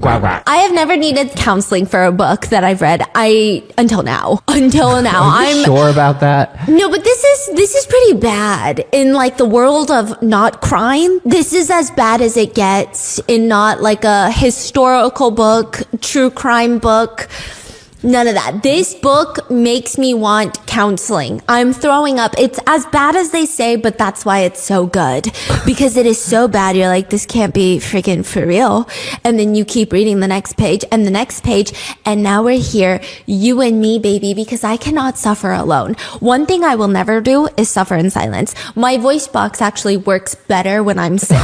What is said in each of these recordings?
Quack, quack. I have never needed counseling for a book that I've read. Until now. Are you I'm sure about that? No, but this is pretty bad in like the world of not crime. This is as bad as it gets in not like a historical book, true crime book. None of that. This book makes me want counseling. I'm throwing up. It's as bad as they say, but that's why it's so good. Because it is so bad. You're like, this can't be freaking for real. And then you keep reading the next page and the next page. And now we're here, you and me, baby, because I cannot suffer alone. One thing I will never do is suffer in silence. My voice box actually works better when I'm sick.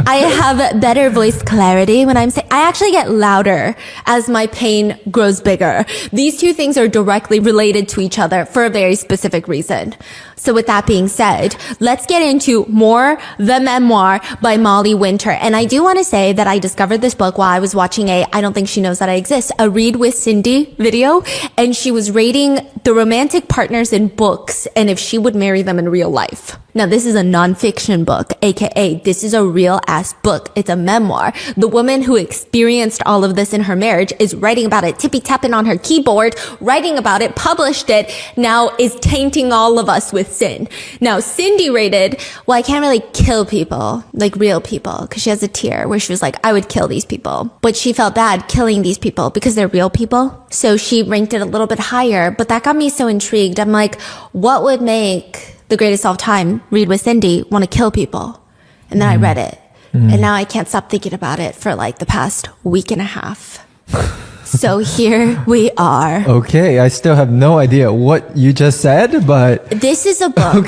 I have better voice clarity when I'm sick. I actually get louder as my pain grows bigger. These two things are directly related to each other for a very specific reason. So with that being said, let's get into more The Memoir by Molly Winter. And I do want to say that I discovered this book while I was watching I don't think she knows that I exist, a Read with Cindy video. And she was rating the romantic partners in books and if she would marry them in real life. Now, this is a nonfiction book, aka this is a real ass book. It's a memoir. The woman who experienced all of this in her marriage is writing about it, tippy tapping on her keyboard, writing about it, published it, now is tainting all of us with sin. Now, Cindy rated, well, I can't really kill people, like real people, because she has a tier where she was like, I would kill these people. But she felt bad killing these people because they're real people. So she ranked it a little bit higher, but that got me so intrigued. I'm like, what would make The Greatest All Time, Read with Cindy, want to kill people? And then I read it. And now I can't stop thinking about it for like the past week and a half. So here we are. Okay, I still have no idea what you just said, but This is a book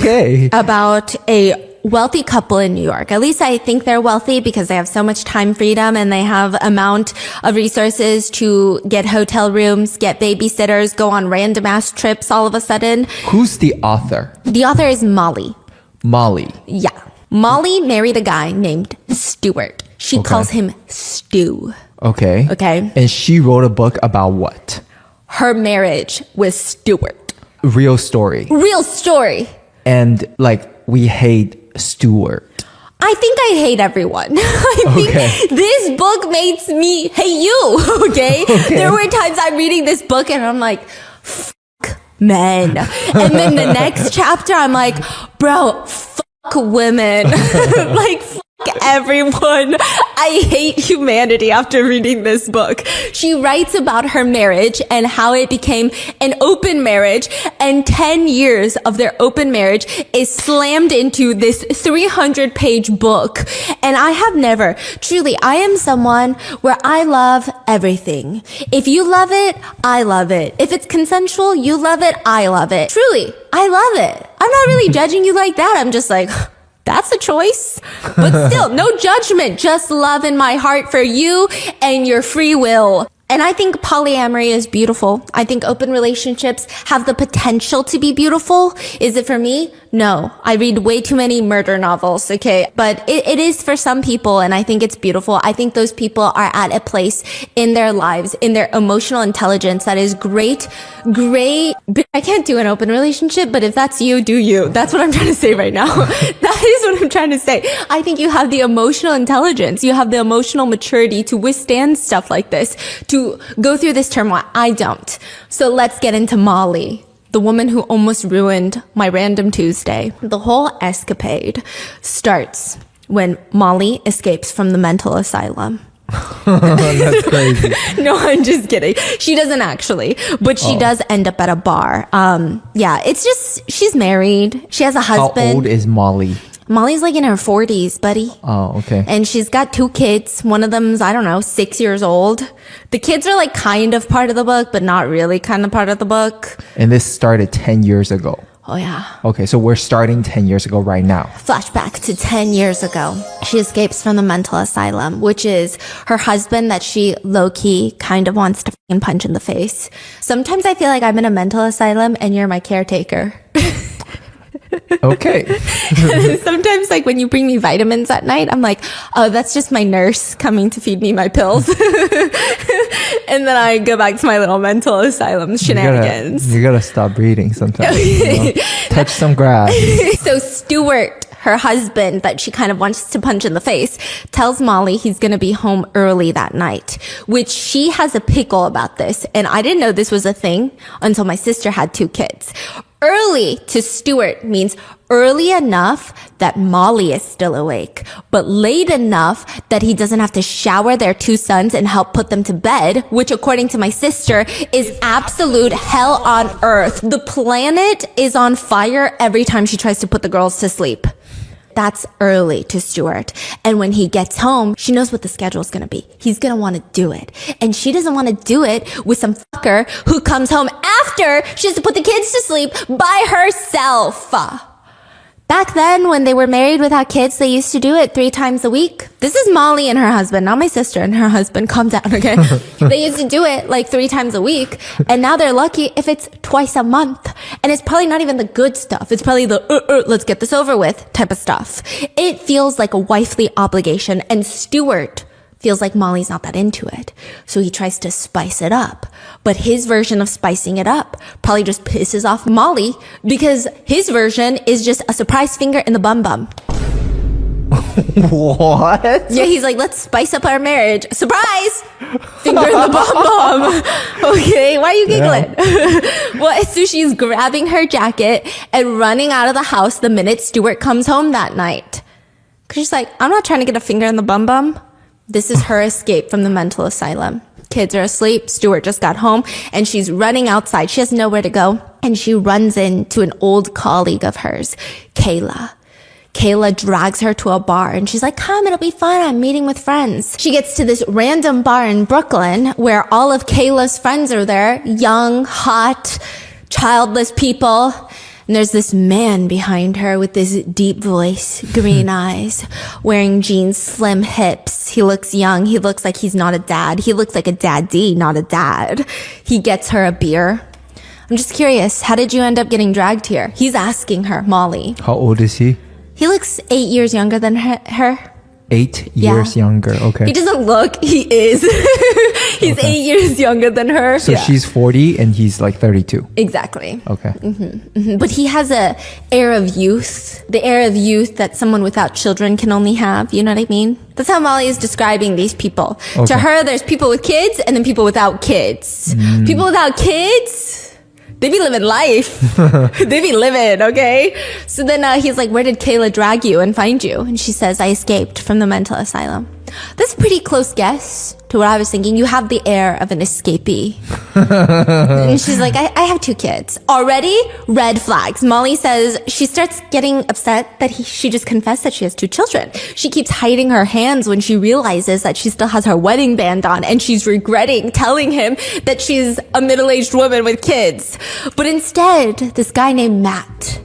about a wealthy couple in New York. At least I think they're wealthy because they have so much time freedom and they have amount of resources to get hotel rooms, get babysitters, go on random ass trips all of a sudden. who's the author? The author is Molly. Molly. Yeah. Molly married a guy named Stuart. She calls him Stu. Okay. Okay. And she wrote a book about what? Her marriage with Stuart. Real story. Real story. And like, we hate Stuart. I think I hate everyone. I think this book makes me hate you. Okay? There were times I'm reading this book and I'm like, fuck men. And then the next chapter I'm like, bro, fuck women. Like, fuck everyone. I hate humanity after reading this book. She writes about her marriage and how it became an open marriage, and 10 years of their open marriage is slammed into this 300-page book. And I have never, truly, I am someone where I love everything. If you love it, I love it. If it's consensual, you love it, I love it. Truly, I love it. I'm not really judging you like that. I'm just like, that's a choice. But still, no judgment, just love in my heart for you and your free will. And I think polyamory is beautiful. I think open relationships have the potential to be beautiful. Is it for me? No. I read way too many murder novels, okay? But it is for some people, and I think it's beautiful. I think those people are at a place in their lives, in their emotional intelligence that is great. I can't do an open relationship, but if that's you, do you. That's what I'm trying to say right now. That is what I'm trying to say. I think you have the emotional intelligence. You have the emotional maturity to withstand stuff like this, to go through this turmoil. I don't. So let's get into Molly, the woman who almost ruined my random Tuesday. The whole escapade starts when Molly escapes from the mental asylum. That's crazy. No, I'm just kidding. She doesn't actually, but she does end up at a bar. Yeah, it's just, she's married. She has a husband. How old is Molly? Molly's like in her 40s, buddy. Oh, okay. And she's got 2 kids. One of them's, I don't know, 6 years old. The kids are like kind of part of the book, but not really kind of part of the book. And this started 10 years ago. Oh, yeah. Okay, so we're starting 10 years ago right now. Flashback to 10 years ago. She escapes from the mental asylum, which is her husband that she low-key kind of wants to fucking punch in the face. Sometimes I feel like I'm in a mental asylum and you're my caretaker. Okay. Sometimes, like, when you bring me vitamins at night, I'm like, oh, that's just my nurse coming to feed me my pills. And then I go back to my little mental asylum shenanigans. You gotta stop breathing sometimes. You know? Touch some grass. So Stuart, her husband that she kind of wants to punch in the face, tells Molly he's going to be home early that night, which she has a pickle about this. And I didn't know this was a thing until my sister had 2 kids. Early to Stuart means early enough that Molly is still awake, but late enough that he doesn't have to shower their 2 sons and help put them to bed, which according to my sister is absolute hell on earth. The planet is on fire every time she tries to put the girls to sleep. That's early to Stuart. And when he gets home, she knows what the schedule is going to be. He's going to want to do it. And she doesn't want to do it with some fucker who comes home after she has to put the kids to sleep by herself. Back then, when they were married without kids, they used to do it 3 times a week. This is Molly and her husband, not my sister and her husband. Calm down, okay? They used to do it like 3 times a week. And now they're lucky if it's twice a month. And it's probably not even the good stuff. It's probably the, let's get this over with type of stuff. It feels like a wifely obligation. And Stuart feels like Molly's not that into it. So he tries to spice it up. But his version of spicing it up probably just pisses off Molly because his version is just a surprise finger in the bum bum. What? Yeah, he's like, let's spice up our marriage. Surprise! Finger in the bum bum. Okay, why are you giggling? Yeah. Well, so she's grabbing her jacket and running out of the house the minute Stuart comes home that night. Because she's like, I'm not trying to get a finger in the bum bum. This is her escape from the mental asylum. Kids are asleep. Stuart just got home and she's running outside. She has nowhere to go. And she runs into an old colleague of hers, Kayla. Kayla drags her to a bar and she's like, come, it'll be fun. I'm meeting with friends. She gets to this random bar in Brooklyn where all of Kayla's friends are there. Young, hot, childless people. And there's this man behind her with this deep voice, green eyes, wearing jeans, slim hips. He looks young. He looks like he's not a dad. He looks like a daddy, not a dad. He gets her a beer. I'm just curious, how did you end up getting dragged here? He's asking her, Molly. How old is he? He looks 8 years younger than her. 8 years younger. Okay. He doesn't look, he is. He's 8 years younger than her. So she's 40 and he's like 32. Exactly. Okay. But he has a air of youth, the air of youth that someone without children can only have. You know what I mean? That's how Molly is describing these people. Okay. To her, there's people with kids and then people without kids. People without kids, they be living life. They be living, okay? So then he's like, where did Kayla drag you and find you? And she says, I escaped from the mental asylum. That's a pretty close guess to what I was thinking. You have the air of an escapee. And she's like, I have 2 kids. Already, red flags. Molly says she starts getting upset that she just confessed that she has 2 children. She keeps hiding her hands when she realizes that she still has her wedding band on and she's regretting telling him that she's a middle-aged woman with kids. But instead, this guy named Matt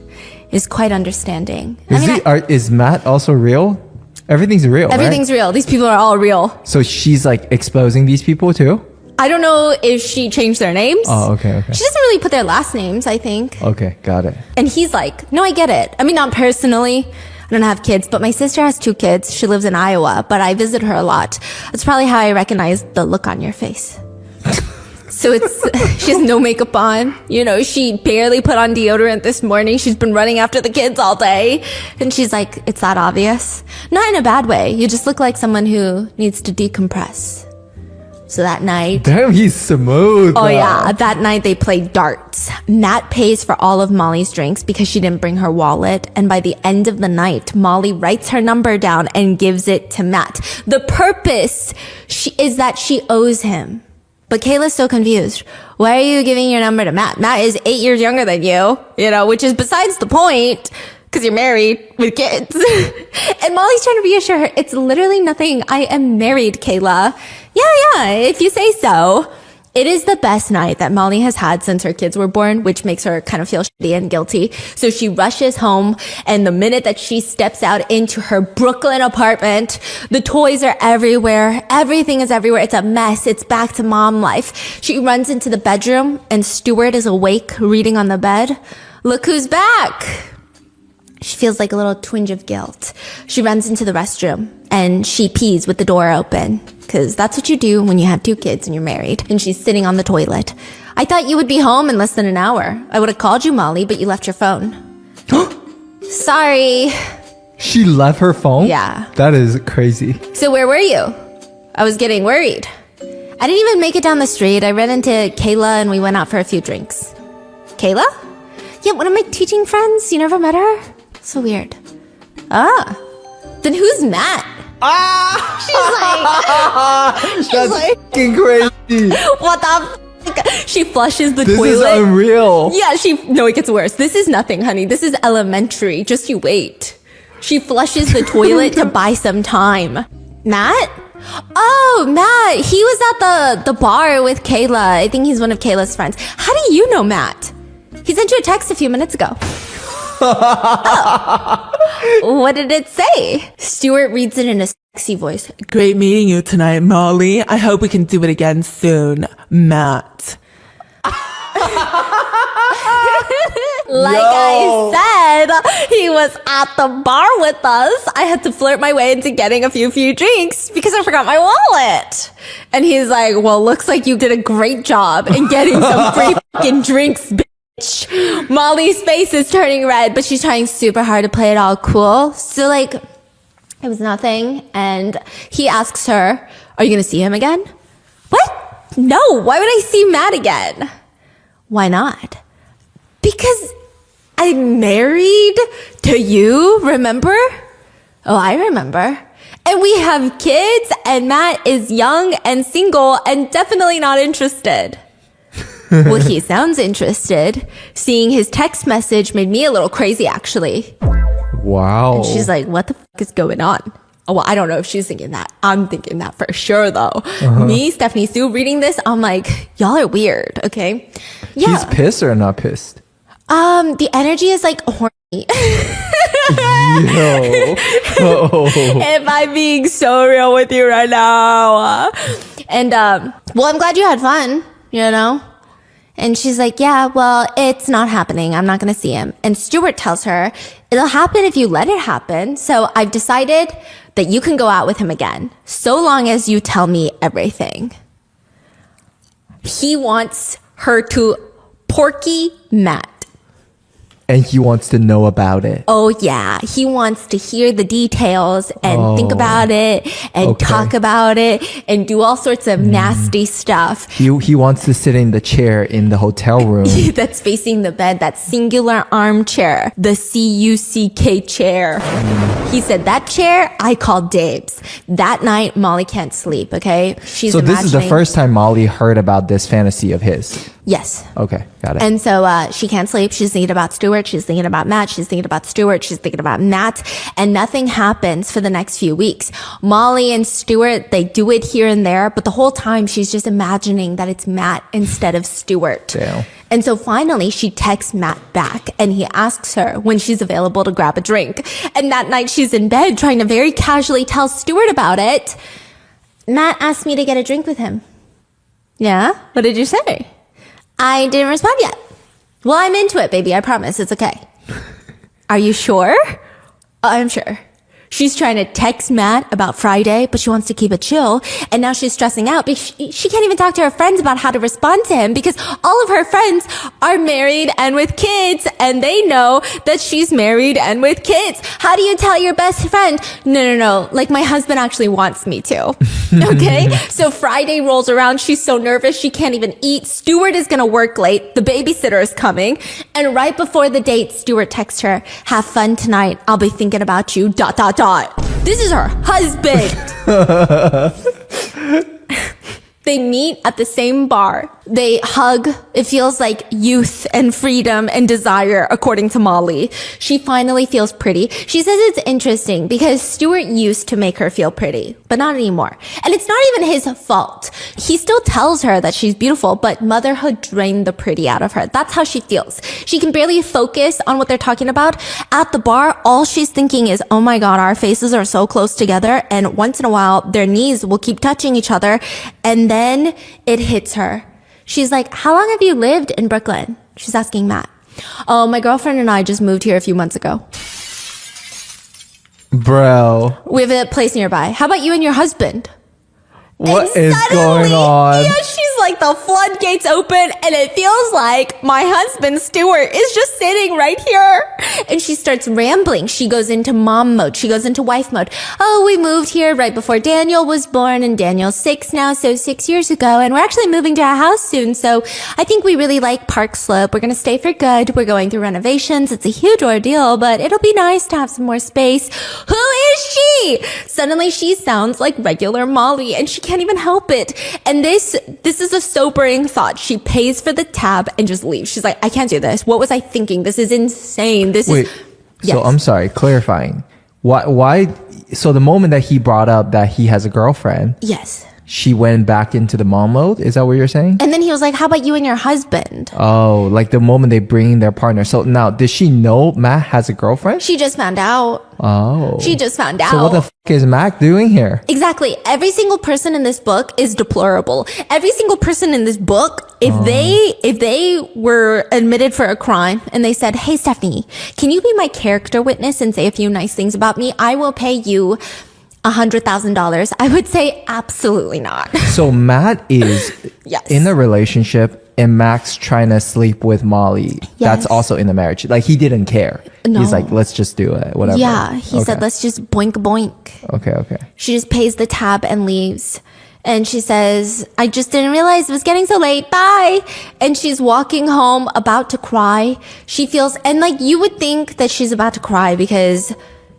is quite understanding. Is Matt also real? Everything's real, Everything's right? real. These people are all real. So she's like exposing these people too? I don't know if she changed their names. Oh, okay. She doesn't really put their last names, I think. Okay, got it. And he's like, no, I get it. I mean, not personally. I don't have kids, but my sister has 2 kids. She lives in Iowa, but I visit her a lot. That's probably how I recognize the look on your face. So she has no makeup on. You know, she barely put on deodorant this morning. She's been running after the kids all day. And she's like, it's that obvious. Not in a bad way. You just look like someone who needs to decompress. So that night. Damn, he's smooth. Oh yeah, that night they played darts. Matt pays for all of Molly's drinks because she didn't bring her wallet. And by the end of the night, Molly writes her number down and gives it to Matt. The purpose is that she owes him. But Kayla's so confused. Why are you giving your number to Matt? Matt is 8 years younger than you, which is besides the point, because you're married with kids. And Molly's trying to reassure her, it's literally nothing. I am married, Kayla. Yeah, if you say so. It is the best night that Molly has had since her kids were born, which makes her kind of feel shitty and guilty. So she rushes home, and the minute that she steps out into her Brooklyn apartment, the toys are everywhere. Everything is everywhere. It's a mess. It's back to mom life. She runs into the bedroom, and Stuart is awake, reading on the bed. Look who's back. She feels like a little twinge of guilt. She runs into the restroom and she pees with the door open because that's what you do when you have 2 kids and you're married. And she's sitting on the toilet. I thought you would be home in less than an hour. I would have called you, Molly, but you left your phone. Sorry. She left her phone? Yeah. That is crazy. So where were you? I was getting worried. I didn't even make it down the street. I ran into Kayla and we went out for a few drinks. Kayla? Yeah, one of my teaching friends. You never met her? So weird. Ah. Then who's Matt? That's fucking crazy. What the f***? She flushes the This toilet. is unreal. Yeah, no, it gets worse. This is nothing, honey. This is elementary. Just you wait. She flushes the toilet to buy some time. Matt? Oh, Matt. He was at the bar with Kayla. I think he's one of Kayla's friends. How do you know Matt? He sent you a text a few minutes ago. Oh. What did it say? Stuart reads it in a sexy voice. Great meeting you tonight, Molly. I hope we can do it again soon, Matt. I said, he was at the bar with us. I had to flirt my way into getting a few drinks because I forgot my wallet. And he's like, well, looks like you did a great job in getting some free fucking drinks, bitch. Molly's face is turning red, but she's trying super hard to play it all cool. So like, it was nothing. And he asks her, are you going to see him again? What? No, why would I see Matt again? Why not? Because I'm married to you, remember? Oh, I remember. And we have kids, and Matt is young and single and definitely not interested. Well, he sounds interested. Seeing his text message made me a little crazy, actually. Wow. And she's like, what the fuck is going on? Oh, well, I don't know if she's thinking that. I'm thinking that for sure, though. Me, Stephanie Sue, reading this, I'm like, y'all are weird, okay? Yeah. He's pissed or not pissed? The energy is like horny. Yo. Oh. If I'm being so real with you right now. And, well, I'm glad you had fun, you know? And she's like, yeah, well, it's not happening. I'm not going to see him. And Stuart tells her, it'll happen if you let it happen. So I've decided that you can go out with him again, so long as you tell me everything. He wants her to porky Matt. And he wants to know about it. Oh, yeah. He wants to hear the details and think about it and talk about it and do all sorts of nasty stuff. He wants to sit in the chair in the hotel room. That's facing the bed, that singular armchair, the CUCK chair. He said, that chair, I call Dave's. That night, Molly can't sleep, okay? She's So this is the imagining- first time Molly heard about this fantasy of his. Yes. Okay, got it. And so she can't sleep. She's thinking about Stuart. She's thinking about Matt. She's thinking about Stuart. She's thinking about Matt. And nothing happens for the next few weeks. Molly and Stuart, they do it here and there. But the whole time, she's just imagining that it's Matt instead of Stuart. Damn. And so finally, she texts Matt back. And he asks her when she's available to grab a drink. And that night, she's in bed trying to very casually tell Stuart about it. Matt asked me to get a drink with him. Yeah? What did you say? I didn't respond yet. Well, I'm into it, baby. I promise. It's okay. Are you sure? I'm sure. She's trying to text Matt about Friday, but she wants to keep it chill. And now she's stressing out because she can't even talk to her friends about how to respond to him because all of her friends are married and with kids and they know that she's married and with kids. How do you tell your best friend? No. Like my husband actually wants me to. Okay. So Friday rolls around. She's so nervous. She can't even eat. Stuart is going to work late. The babysitter is coming. And right before the date, Stuart texts her, have fun tonight. I'll be thinking about you. ... This is her husband. They meet at the same bar. They hug. It feels like youth and freedom and desire, according to Molly. She finally feels pretty. She says it's interesting because Stuart used to make her feel pretty, but not anymore. And it's not even his fault. He still tells her that she's beautiful, but motherhood drained the pretty out of her. That's how she feels. She can barely focus on what they're talking about. At the bar, all she's thinking is, oh my God, our faces are so close together. And once in a while, their knees will keep touching each other. And then it hits her. She's like, how long have you lived in Brooklyn? She's asking Matt. Oh, my girlfriend and I just moved here a few months ago. Bro. We have a place nearby. How about you and your husband? What And is suddenly, going on? Yeah, she's like, the floodgates open and it feels like my husband, Stuart, is just sitting right here. And she starts rambling. She goes into mom mode. She goes into wife mode. Oh, we moved here right before Daniel was born, and Daniel's 6 now, so 6 years ago. And we're actually moving to a house soon, so I think we really like Park Slope. We're going to stay for good. We're going through renovations. It's a huge ordeal, but it'll be nice to have some more space. Who is she? Suddenly she sounds like regular Molly, and she can't even help it. And this is a sobering thought. She pays for the tab and just leaves. She's like, I can't do this. What was I thinking? This is insane. Wait, Yes. so I'm sorry, clarifying. Why? So the moment that he brought up that he has a girlfriend, Yes. she went back into the mom mode? Is that what you're saying? And then he was like, how about you and your husband? Oh, like the moment they bring their partner. So now, did she know Matt has a girlfriend? She just found out. Oh. She just found out. So what the f*** is Mac doing here? Exactly. Every single person in this book is deplorable. Every single person in this book, if they were admitted for a crime and they said, hey, Stephanie, can you be my character witness and say a few nice things about me? I will pay you $100,000. I would say absolutely not. So Matt is Yes. in a relationship and Mac's trying to sleep with Molly. That's Yes. also in the marriage. Like he didn't care. No. He's like, let's just do it. Whatever. Yeah. He Okay. said, let's just boink boink. Okay. She just pays the tab and leaves. And she says, I just didn't realize it was getting so late. Bye. And she's walking home about to cry. She feels, and like you would think that she's about to cry because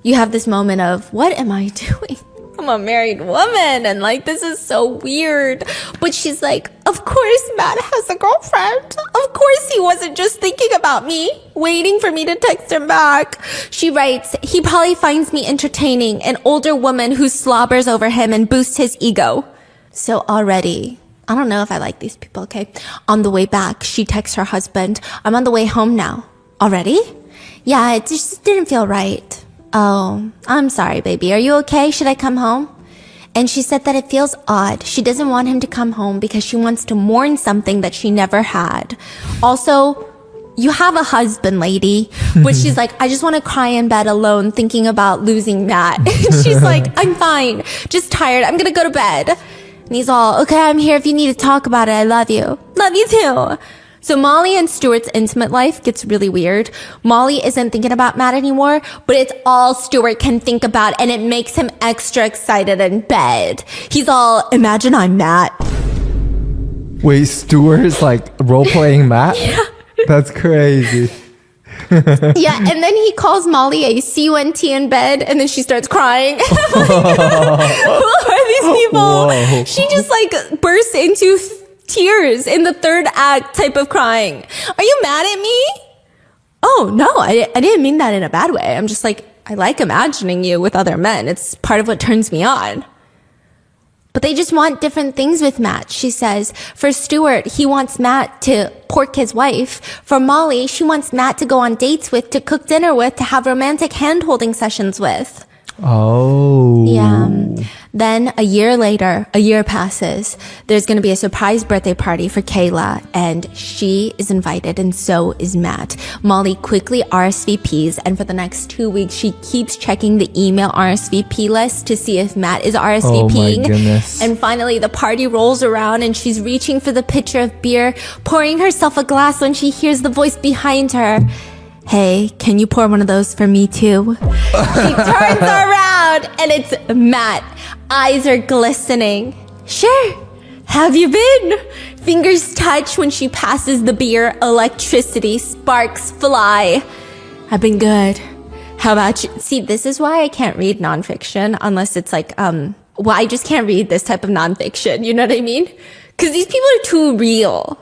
you have this moment of, what am I doing? I'm a married woman and like this is so weird. But she's like, of course Matt has a girlfriend. Of course he wasn't just thinking about me, waiting for me to text him back. She writes, he probably finds me entertaining, an older woman who slobbers over him and boosts his ego. So already, I don't know if I like these people, okay? On the way back, she texts her husband, I'm on the way home now. Already? Yeah, it just didn't feel right. Oh, I'm sorry, baby. Are you okay? Should I come home? And she said that it feels odd. She doesn't want him to come home because she wants to mourn something that she never had. Also, you have a husband, lady. Which she's like, I just want to cry in bed alone thinking about losing Matt. And she's like, I'm fine. Just tired. I'm going to go to bed. And he's all, okay, I'm here if you need to talk about it. I love you. Love you too. So Molly and Stuart's intimate life gets really weird. Molly isn't thinking about Matt anymore, but it's all Stuart can think about, and it makes him extra excited in bed. He's all, imagine I'm Matt. Wait, Stuart's like role-playing Matt? Yeah. That's crazy. Yeah, and then he calls Molly a CUNT in bed, and then she starts crying. I'm like, who are these people? Whoa. She just like bursts into tears in the third act type of crying. Are you mad at me? Oh, no, I didn't mean that in a bad way. I'm just like, I like imagining you with other men. It's part of what turns me on. But they just want different things with Matt, she says. For Stuart, he wants Matt to pork his wife. For Molly, she wants Matt to go on dates with, to cook dinner with, to have romantic hand-holding sessions with. Oh. Yeah. Then a year passes. There's going to be a surprise birthday party for Kayla, and she is invited, and so is Matt. Molly quickly RSVPs, and for the next 2 weeks, she keeps checking the email RSVP list to see if Matt is RSVPing. Oh my goodness. And finally, the party rolls around, and she's reaching for the pitcher of beer, pouring herself a glass when she hears the voice behind her. Hey, can you pour one of those for me too? She turns around and it's Matt. Eyes are glistening. Sure. How have you been? Fingers touch when she passes the beer. Electricity, sparks fly. I've been good. How about you? See, this is why I can't read nonfiction unless it's like, well, I just can't read this type of nonfiction. You know what I mean? Because these people are too real.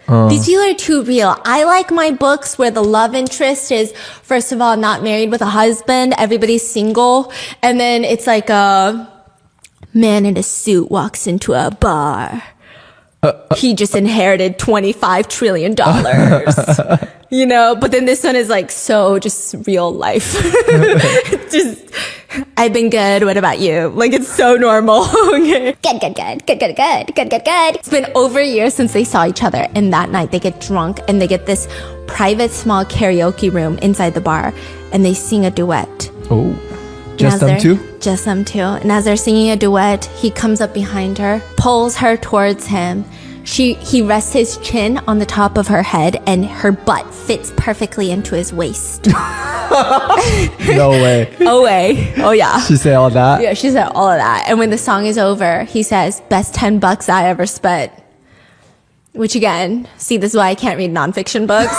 These people are too real. I like my books where the love interest is, first of all, not married with a husband. Everybody's single. And then it's like a man in a suit walks into a bar. He just inherited $25 trillion. You know, but then this one is like so just real life. Just, I've been good. What about you? Like it's so normal. Okay. Good. It's been over a year since they saw each other, and that night they get drunk and they get this private small karaoke room inside the bar, and they sing a duet. Oh. Just them two? Just them two. And as they're singing a duet, he comes up behind her, pulls her towards him. He rests his chin on the top of her head and her butt fits perfectly into his waist. No way. Oh way. Oh yeah. She said all that? Yeah, she said all of that. And when the song is over, he says, best $10 I ever spent. Which again, see, this is why I can't read nonfiction books.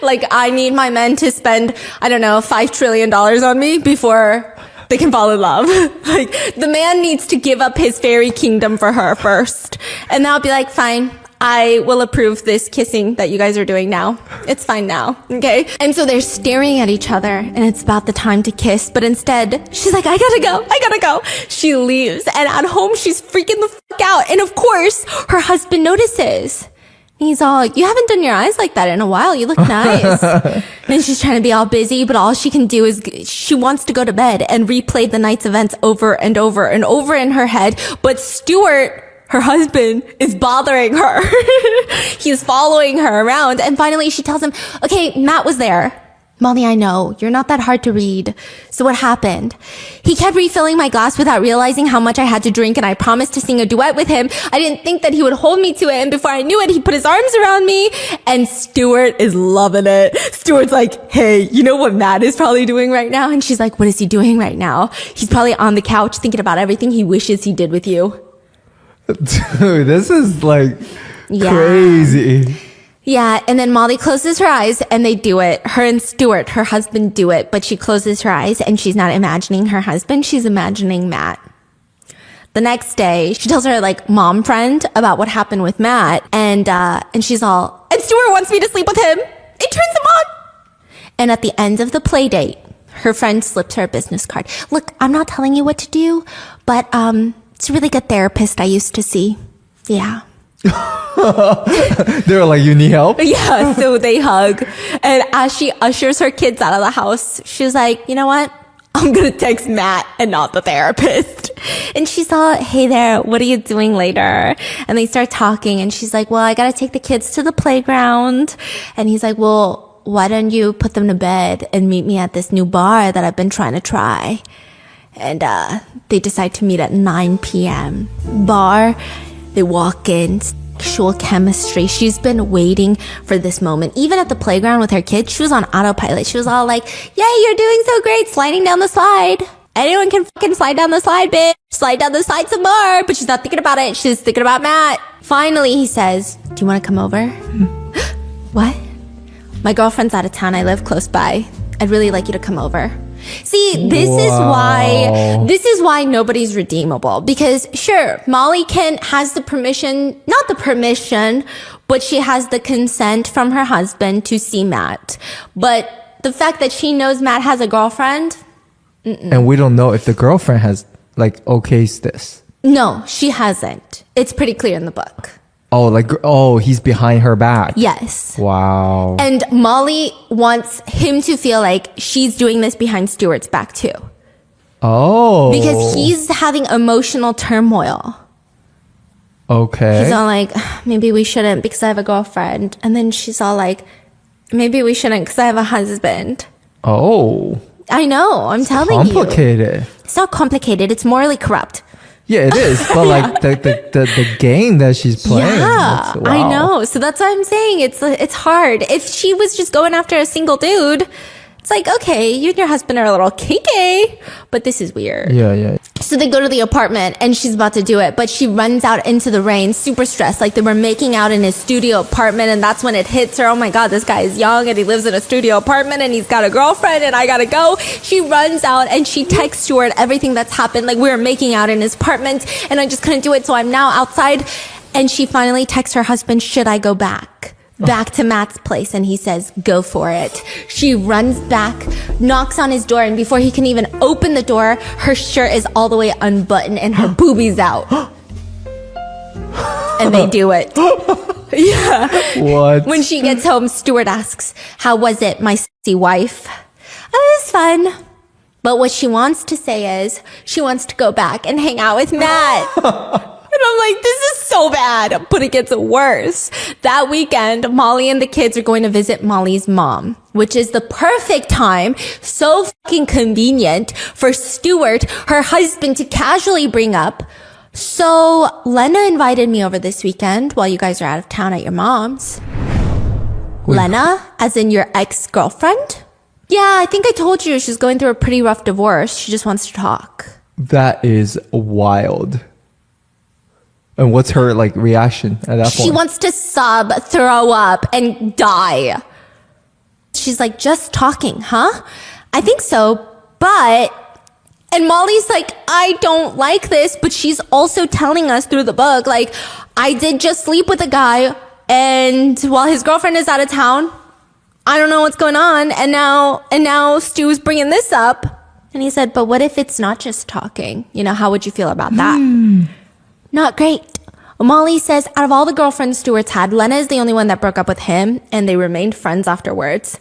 Like, I need my men to spend, I don't know, $5 trillion on me before they can fall in love. Like, the man needs to give up his fairy kingdom for her first. And I'll be like, fine, I will approve this kissing that you guys are doing now. It's fine now, okay? And so they're staring at each other, and it's about the time to kiss, but instead, she's like, I gotta go. She leaves, and at home, she's freaking the fuck out. And of course, her husband notices. He's all, you haven't done your eyes like that in a while. You look nice. And she's trying to be all busy, but all she can do is she wants to go to bed and replay the night's events over and over and over in her head. But Stuart, her husband, is bothering her. He's following her around. And finally she tells him, okay, Matt was there. Molly, I know you're not that hard to read. So what happened? He kept refilling my glass without realizing how much I had to drink, and I promised to sing a duet with him. I didn't think that he would hold me to it, and before I knew it, he put his arms around me, and Stuart is loving it. Stuart's like, hey, you know what Matt is probably doing right now? And she's like, what is he doing right now? He's probably on the couch thinking about everything he wishes he did with you. Dude, this is like Yeah. crazy. Yeah, and then Molly closes her eyes and they do it. Her and Stuart, her husband, do it, but she closes her eyes and she's not imagining her husband, she's imagining Matt. The next day, she tells her like mom friend about what happened with Matt, and she's all, and Stuart wants me to sleep with him. It turns him on. And at the end of the play date, her friend slips her a business card. Look, I'm not telling you what to do, but it's a really good therapist I used to see. Yeah. They were like, you need help? Yeah, so they hug. And as she ushers her kids out of the house, she's like, you know what? I'm going to text Matt and not the therapist. And she's all, hey there, what are you doing later? And they start talking and she's like, well, I got to take the kids to the playground. And he's like, well, why don't you put them to bed and meet me at this new bar that I've been trying to try? And they decide to meet at 9 p.m. Bar. They walk in, sexual chemistry. She's been waiting for this moment. Even at the playground with her kids, she was on autopilot. She was all like, yay, you're doing so great, sliding down the slide. Anyone can fucking slide down the slide, bitch. Slide down the slide some more. But she's not thinking about it. She's thinking about Matt. Finally, he says, do you want to come over? What? My girlfriend's out of town. I live close by. I'd really like you to come over. See, this is why nobody's redeemable. Because sure, Molly has the permission, not the permission, but she has the consent from her husband to see Matt. But the fact that she knows Matt has a girlfriend. And we don't know if the girlfriend has like okays this. No, she hasn't. It's pretty clear in the book. Oh, he's behind her back. Yes. Wow. And Molly wants him to feel like she's doing this behind Stuart's back too. Oh. Because he's having emotional turmoil. Okay. He's all like, maybe we shouldn't because I have a girlfriend. And then she's all like, maybe we shouldn't because I have a husband. Oh. I know. I'm telling you. Complicated. It's not complicated. It's morally corrupt. Yeah, it is. But like the game that she's playing. Yeah, wow. I know. So that's what I'm saying. It's hard. If she was just going after a single dude, it's like, okay, you and your husband are a little kinky, but this is weird. Yeah. So they go to the apartment and she's about to do it, but she runs out into the rain, super stressed. Like they were making out in his studio apartment, and that's when it hits her. Oh my God, this guy is young and he lives in a studio apartment and he's got a girlfriend and I gotta go. She runs out and she texts Stuart everything that's happened. Like we were making out in his apartment and I just couldn't do it. So I'm now outside. And she finally texts her husband, should I go back to Matt's place? And he says, go for it. She runs back, knocks on his door, and before he can even open the door, her shirt is all the way unbuttoned and her boobies out. And they do it. Yeah. What? When she gets home, Stuart asks, how was it, my sexy wife? Oh, it was fun. But what she wants to say is, she wants to go back and hang out with Matt. And I'm like, this is so bad, but it gets worse. That weekend, Molly and the kids are going to visit Molly's mom, which is the perfect time, so fucking convenient for Stuart, her husband, to casually bring up So Lena invited me over this weekend while you guys are out of town at your mom's. Wait. Lena, as in your ex-girlfriend? Yeah, I think I told you she's going through a pretty rough divorce. She just wants to talk. That is wild. And what's her like reaction at that point? She wants to sob, throw up, and die. She's like, just talking, huh? I think so, but... And Molly's like, I don't like this, but she's also telling us through the book, like, I did just sleep with a guy, and while his girlfriend is out of town, I don't know what's going on, and now Stu's bringing this up. And he said, but what if it's not just talking? You know, how would you feel about that? Not great. Molly says, out of all the girlfriends Stuart's had, Lena is the only one that broke up with him, and they remained friends afterwards.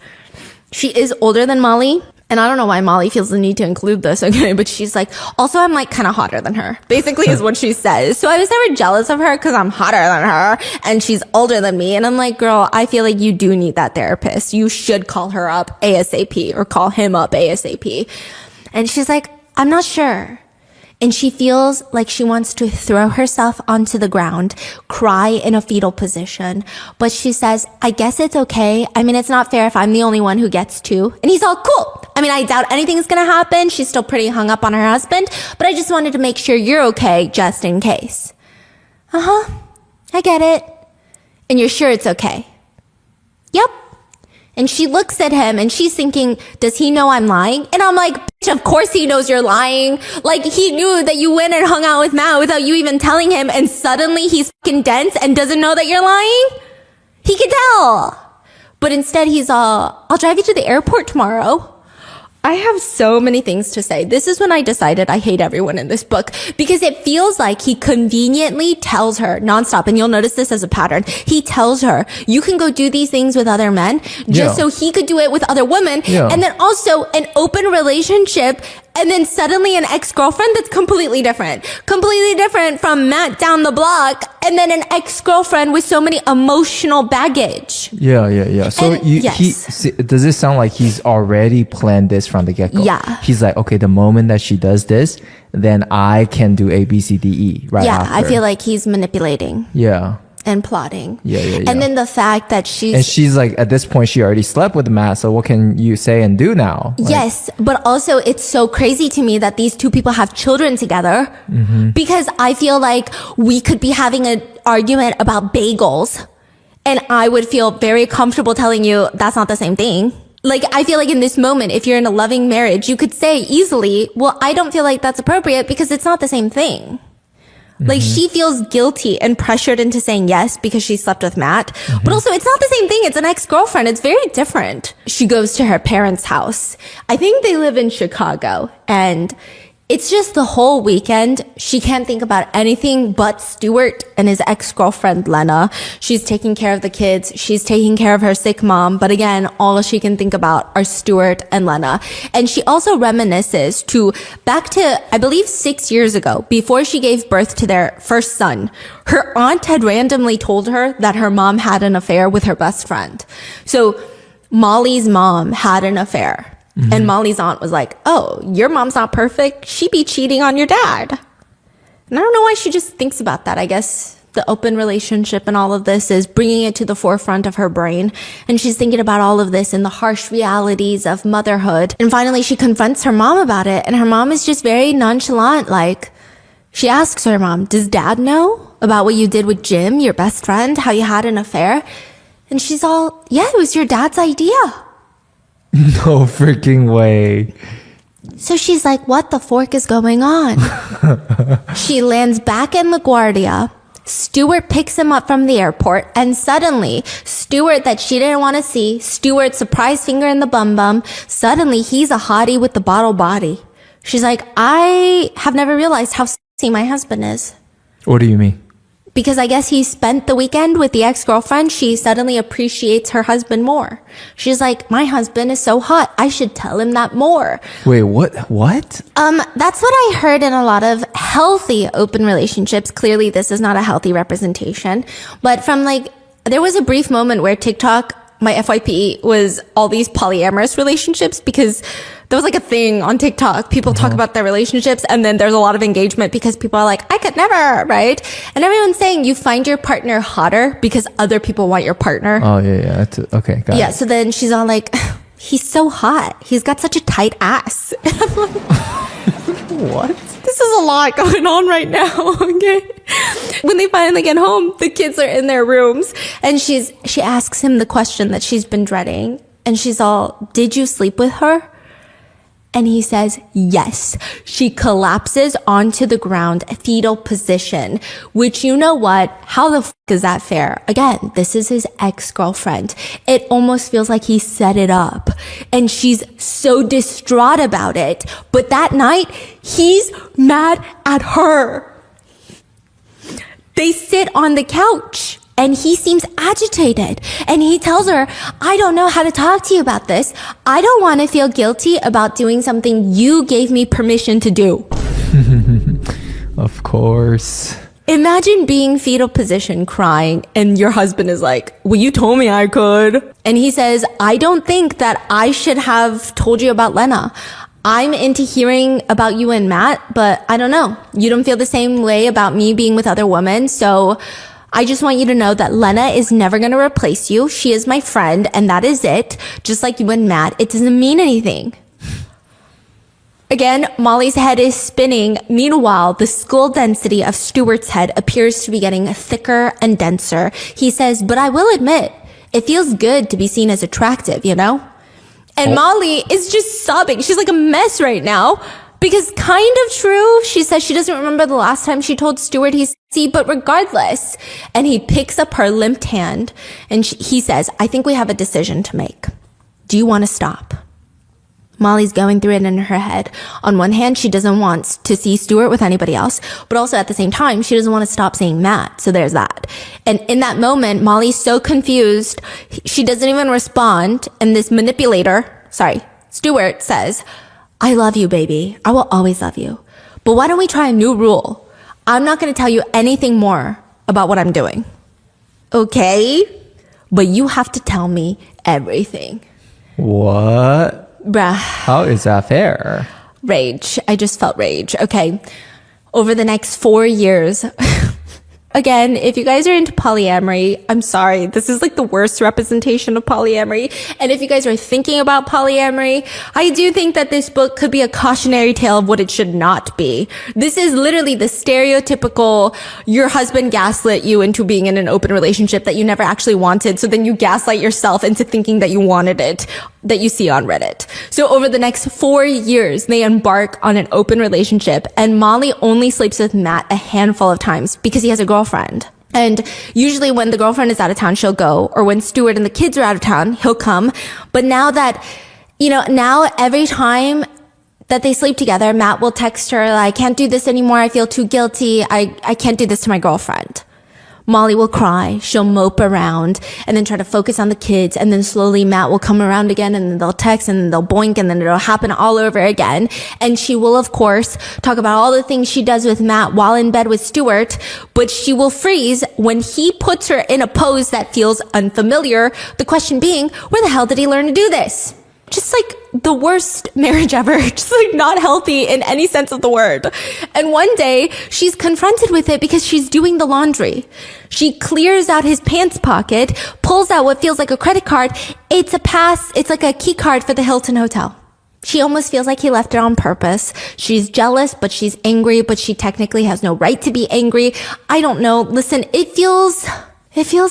She is older than Molly. And I don't know why Molly feels the need to include this, okay? But she's like, also, I'm like kind of hotter than her, basically is what she says. So I was never jealous of her because I'm hotter than her and she's older than me. And I'm like, girl, I feel like you do need that therapist. You should call her up ASAP or call him up ASAP. And she's like, I'm not sure. And she feels like she wants to throw herself onto the ground, cry in a fetal position. But she says, I guess it's okay. I mean, it's not fair if I'm the only one who gets to. And he's all cool. I mean, I doubt anything's going to happen. She's still pretty hung up on her husband. But I just wanted to make sure you're okay just in case. Uh-huh. I get it. And you're sure it's okay? Yep. And she looks at him and she's thinking, does he know I'm lying? And I'm like, bitch, of course he knows you're lying. Like, he knew that you went and hung out with Matt without you even telling him, and suddenly he's fucking dense and doesn't know that you're lying? He can tell. But instead he's all, I'll drive you to the airport tomorrow. I have so many things to say. This is when I decided I hate everyone in this book, because it feels like he conveniently tells her nonstop, and you'll notice this as a pattern. He tells her, you can go do these things with other men just so he could do it with other women. And then also an open relationship, and then suddenly an ex-girlfriend that's completely different from Matt down the block, and then an ex-girlfriend with so many emotional baggage. Yeah. So And yes. does it sound like he's already planned this from the get-go? Yeah. He's like, okay, the moment that she does this, then I can do A, B, C, D, E right Yeah, after. I feel like he's manipulating Yeah. and plotting. Yeah. And then the fact that she's like, at this point, she already slept with Matt, so what can you say and do now? Like, yes, but also it's so crazy to me that these two people have children together, because I feel like we could be having an argument about bagels and I would feel very comfortable telling you that's not the same thing. Like, I feel like in this moment, if you're in a loving marriage, you could say easily, well, I don't feel like that's appropriate because it's not the same thing. Like, she feels guilty and pressured into saying yes because she slept with Matt. But also, it's not the same thing. It's an ex-girlfriend. It's very different. She goes to her parents' house. I think they live in Chicago. And it's just the whole weekend. She can't think about anything but Stuart and his ex-girlfriend, Lena. She's taking care of the kids. She's taking care of her sick mom. But again, all she can think about are Stuart and Lena. And she also reminisces to back to, I believe, 6 years ago, before she gave birth to their first son. Her aunt had randomly told her that her mom had an affair with her best friend. So Molly's mom had an affair. And Molly's aunt was like, oh, your mom's not perfect. She be cheating on your dad. And I don't know why she just thinks about that. I guess the open relationship and all of this is bringing it to the forefront of her brain. And she's thinking about all of this and the harsh realities of motherhood. And finally, she confronts her mom about it. And her mom is just very nonchalant. Like, she asks her mom, does dad know about what you did with Jim, your best friend, how you had an affair? And she's all, yeah, it was your dad's idea. No freaking way. So she's like, what the fork is going on? She lands back in LaGuardia. Stuart picks him up from the airport, and suddenly, Stuart that she didn't want to see, Stuart surprise finger in the bum bum, suddenly he's a hottie with the bottle body. She's like, I have never realized how sexy my husband is. What do you mean? Because I guess he spent the weekend with the ex-girlfriend, she suddenly appreciates her husband more. She's like, my husband is so hot. I should tell him that more. Wait, what? That's what I heard in a lot of healthy open relationships. Clearly, this is not a healthy representation. But from there was a brief moment where TikTok, my FYP, was all these polyamorous relationships because There was like a thing on TikTok. People talk about their relationships, and then there's a lot of engagement because people are like, I could never, right? And everyone's saying you find your partner hotter because other people want your partner. Oh, yeah. Okay, got Yeah, it. so then she's all like, he's so hot. He's got such a tight ass. And I'm like, What? this is a lot going on right now, okay? When they finally get home, the kids are in their rooms, and she asks him the question that she's been dreading, and she's all, did you sleep with her? And he says, yes. She collapses onto the ground, fetal position, which, you know what? How the f is that fair? Again, this is his ex-girlfriend. It almost feels like he set it up. And she's so distraught about it. But that night, he's mad at her. They sit on the couch. And he seems agitated. And he tells her, I don't know how to talk to you about this. I don't want to feel guilty about doing something you gave me permission to do. Of course. Imagine being fetal position crying and your husband is like, well, you told me I could. And he says, I don't think that I should have told you about Lena. I'm into hearing about you and Matt, but I don't know. You don't feel the same way about me being with other women. So I just want you to know that Lena is never going to replace you. She is my friend, and that is it. Just like you and Matt, it doesn't mean anything. Again, Molly's head is spinning. Meanwhile, the skull density of Stuart's head appears to be getting thicker and denser. He says, but I will admit, it feels good to be seen as attractive, you know? And Molly is just sobbing. She's like a mess right now. Because kind of true, she says she doesn't remember the last time she told Stuart he's sexy, but regardless. And he picks up her limped hand and he says, I think we have a decision to make. Do you want to stop? Molly's going through it in her head. On one hand, she doesn't want to see Stuart with anybody else, but also at the same time, she doesn't want to stop seeing Matt. So there's that. And in that moment, Molly's so confused, she doesn't even respond. And this Stuart says, I love you, baby. I will always love you. But why don't we try a new rule? I'm not going to tell you anything more about what I'm doing. Okay? But you have to tell me everything. What? Bruh. How is that fair? Rage. I just felt rage. Okay. Over the next 4 years, again, if you guys are into polyamory, I'm sorry. This is like the worst representation of polyamory. And if you guys are thinking about polyamory, I do think that this book could be a cautionary tale of what it should not be. This is literally the stereotypical, your husband gaslit you into being in an open relationship that you never actually wanted. So then you gaslight yourself into thinking that you wanted it, that you see on Reddit. So over the next 4 years, they embark on an open relationship, and Molly only sleeps with Matt a handful of times because he has a girlfriend. And usually when the girlfriend is out of town, she'll go, or when Stuart and the kids are out of town, he'll come. But now that, now every time that they sleep together, Matt will text her, I can't do this anymore. I feel too guilty. I can't do this to my girlfriend. Molly will cry, she'll mope around, and then try to focus on the kids, and then slowly Matt will come around again, and then they'll text, and then they'll boink, and then it'll happen all over again. And she will, of course, talk about all the things she does with Matt while in bed with Stuart, but she will freeze when he puts her in a pose that feels unfamiliar. The question being, where the hell did he learn to do this? Just like the worst marriage ever, just like not healthy in any sense of the word. And one day she's confronted with it because she's doing the laundry. She clears out his pants pocket, pulls out what feels like a credit card. It's like a key card for the Hilton Hotel. She almost feels like he left it on purpose. She's jealous, but she's angry, but she technically has no right to be angry. I don't know. Listen, it feels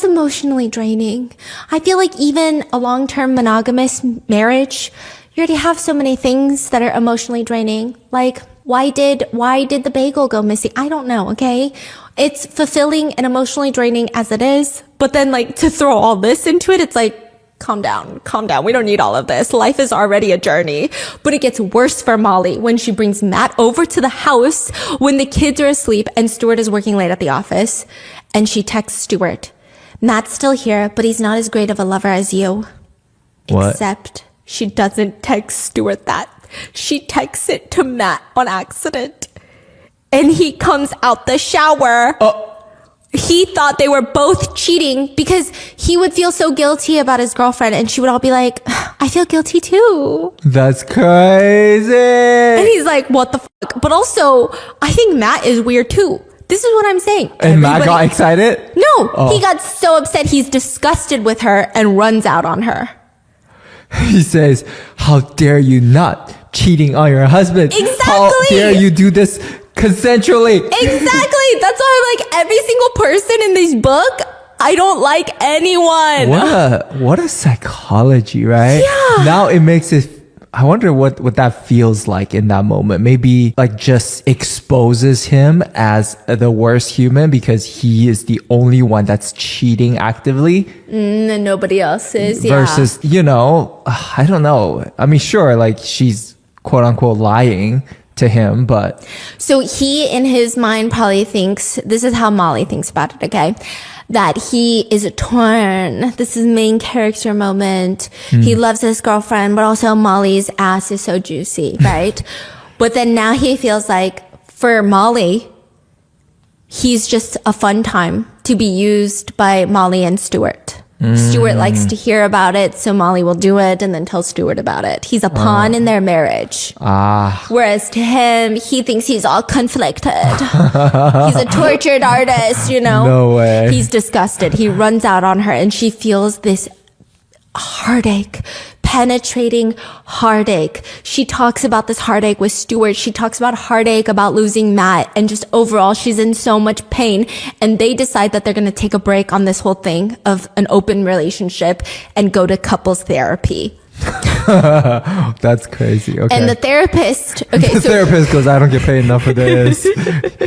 emotionally draining. I feel like even a long-term monogamous marriage, you already have so many things that are emotionally draining. Like, why did the bagel go missing? I don't know, okay? It's fulfilling and emotionally draining as it is. But then like to throw all this into it, it's like, calm down. We don't need all of this. Life is already a journey. But it gets worse for Molly when she brings Matt over to the house when the kids are asleep and Stuart is working late at the office. And she texts Stuart, Matt's still here, but he's not as great of a lover as you. What? Except she doesn't text Stuart that. She texts it to Matt on accident. And he comes out the shower he thought they were both cheating because he would feel so guilty about his girlfriend and she would all be like, I feel guilty too. That's crazy. And he's like, what the fuck? But also, I think Matt is weird too. This is what I'm saying. And Matt got excited? No, he got so upset. He's disgusted with her and runs out on her. He says, how dare you not cheating on your husband? Exactly. How dare you do this consensually? Exactly. That's why I'm like, every single person in this book, I don't like anyone. What a psychology, right? Yeah. Now it makes it, I wonder what that feels like in that moment. Maybe like just exposes him as the worst human because he is the only one that's cheating actively. And nobody else is. Yeah. Versus, I don't know. I mean, sure, like she's quote unquote lying to him, but. So he in his mind probably thinks, this is how Molly thinks about it, okay? That he is torn. This is main character moment. He loves his girlfriend, but also Molly's ass is so juicy, right? But then now he feels like for Molly, he's just a fun time to be used by Molly and Stuart. Stuart likes to hear about it, so Molly will do it and then tell Stuart about it. He's a pawn in their marriage. Whereas to him, he thinks he's all conflicted. He's a tortured artist, No way. He's disgusted. He runs out on her and she feels this heartache, penetrating heartache. She talks about this heartache with Stuart. She talks about heartache about losing Matt, and just overall she's in so much pain, and they decide that they're going to take a break on this whole thing of an open relationship and go to couples therapy. That's crazy. Okay. And the therapist, the therapist goes, I don't get paid enough for this.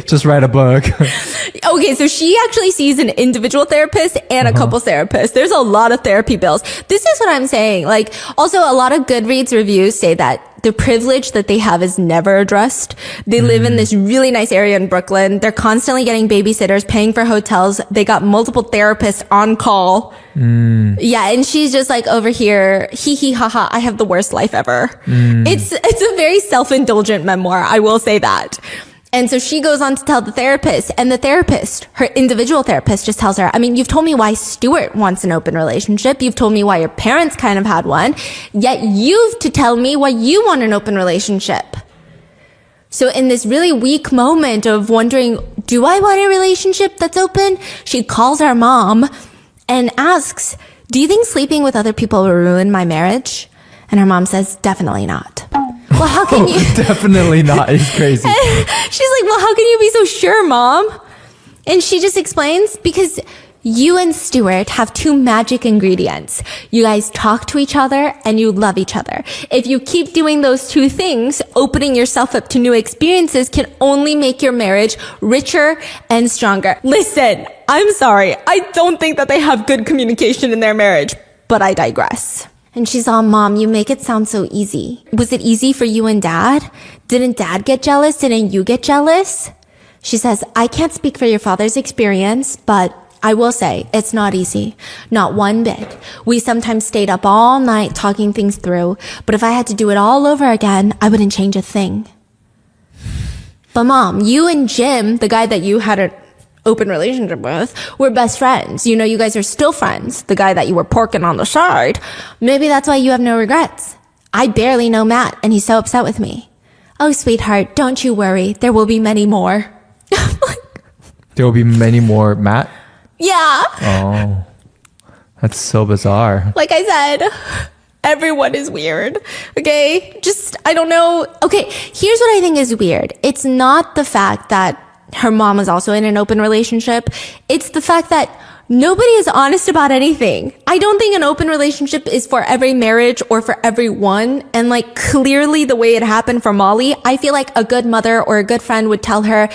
Just write a book. Okay, so she actually sees an individual therapist and a couples therapist. There's a lot of therapy bills. This is what I'm saying. Like, also a lot of Goodreads reviews say that the privilege that they have is never addressed. They live in this really nice area in Brooklyn. They're constantly getting babysitters, paying for hotels. They got multiple therapists on call. Yeah, and she's just like over here, hee hee ha ha, I have the worst life ever. It's a very self-indulgent memoir, I will say that. And so she goes on to tell the therapist, and the therapist, her individual therapist, just tells her, I mean, you've told me why Stuart wants an open relationship. You've told me why your parents kind of had one. Yet you've to tell me why you want an open relationship. So in this really weak moment of wondering, do I want a relationship that's open? She calls her mom and asks, do you think sleeping with other people will ruin my marriage? And her mom says, definitely not. Well, how can you? Definitely not. It's crazy. She's like, well, how can you be so sure, Mom? And she just explains, because you and Stuart have two magic ingredients. You guys talk to each other and you love each other. If you keep doing those two things, opening yourself up to new experiences can only make your marriage richer and stronger. Listen, I'm sorry. I don't think that they have good communication in their marriage, but I digress. And she's all, Mom, you make it sound so easy. Was it easy for you and Dad? Didn't Dad get jealous? Didn't you get jealous? She says, I can't speak for your father's experience, but I will say it's not easy. Not one bit. We sometimes stayed up all night talking things through, but if I had to do it all over again, I wouldn't change a thing. But Mom, you and Jim, the guy that you had an open relationship with, we're best friends. You guys are still friends. The guy that you were porking on the side. Maybe that's why you have no regrets. I barely know Matt, and he's so upset with me. Oh, sweetheart, don't you worry. There will be many more. There will be many more, Matt? Yeah. Oh, that's so bizarre. Like I said, everyone is weird. Okay? Just, I don't know. Okay, here's what I think is weird. It's not the fact that her mom is also in an open relationship. It's the fact that nobody is honest about anything. I don't think an open relationship is for every marriage or for everyone. And like clearly the way it happened for Molly, I feel like a good mother or a good friend would tell her,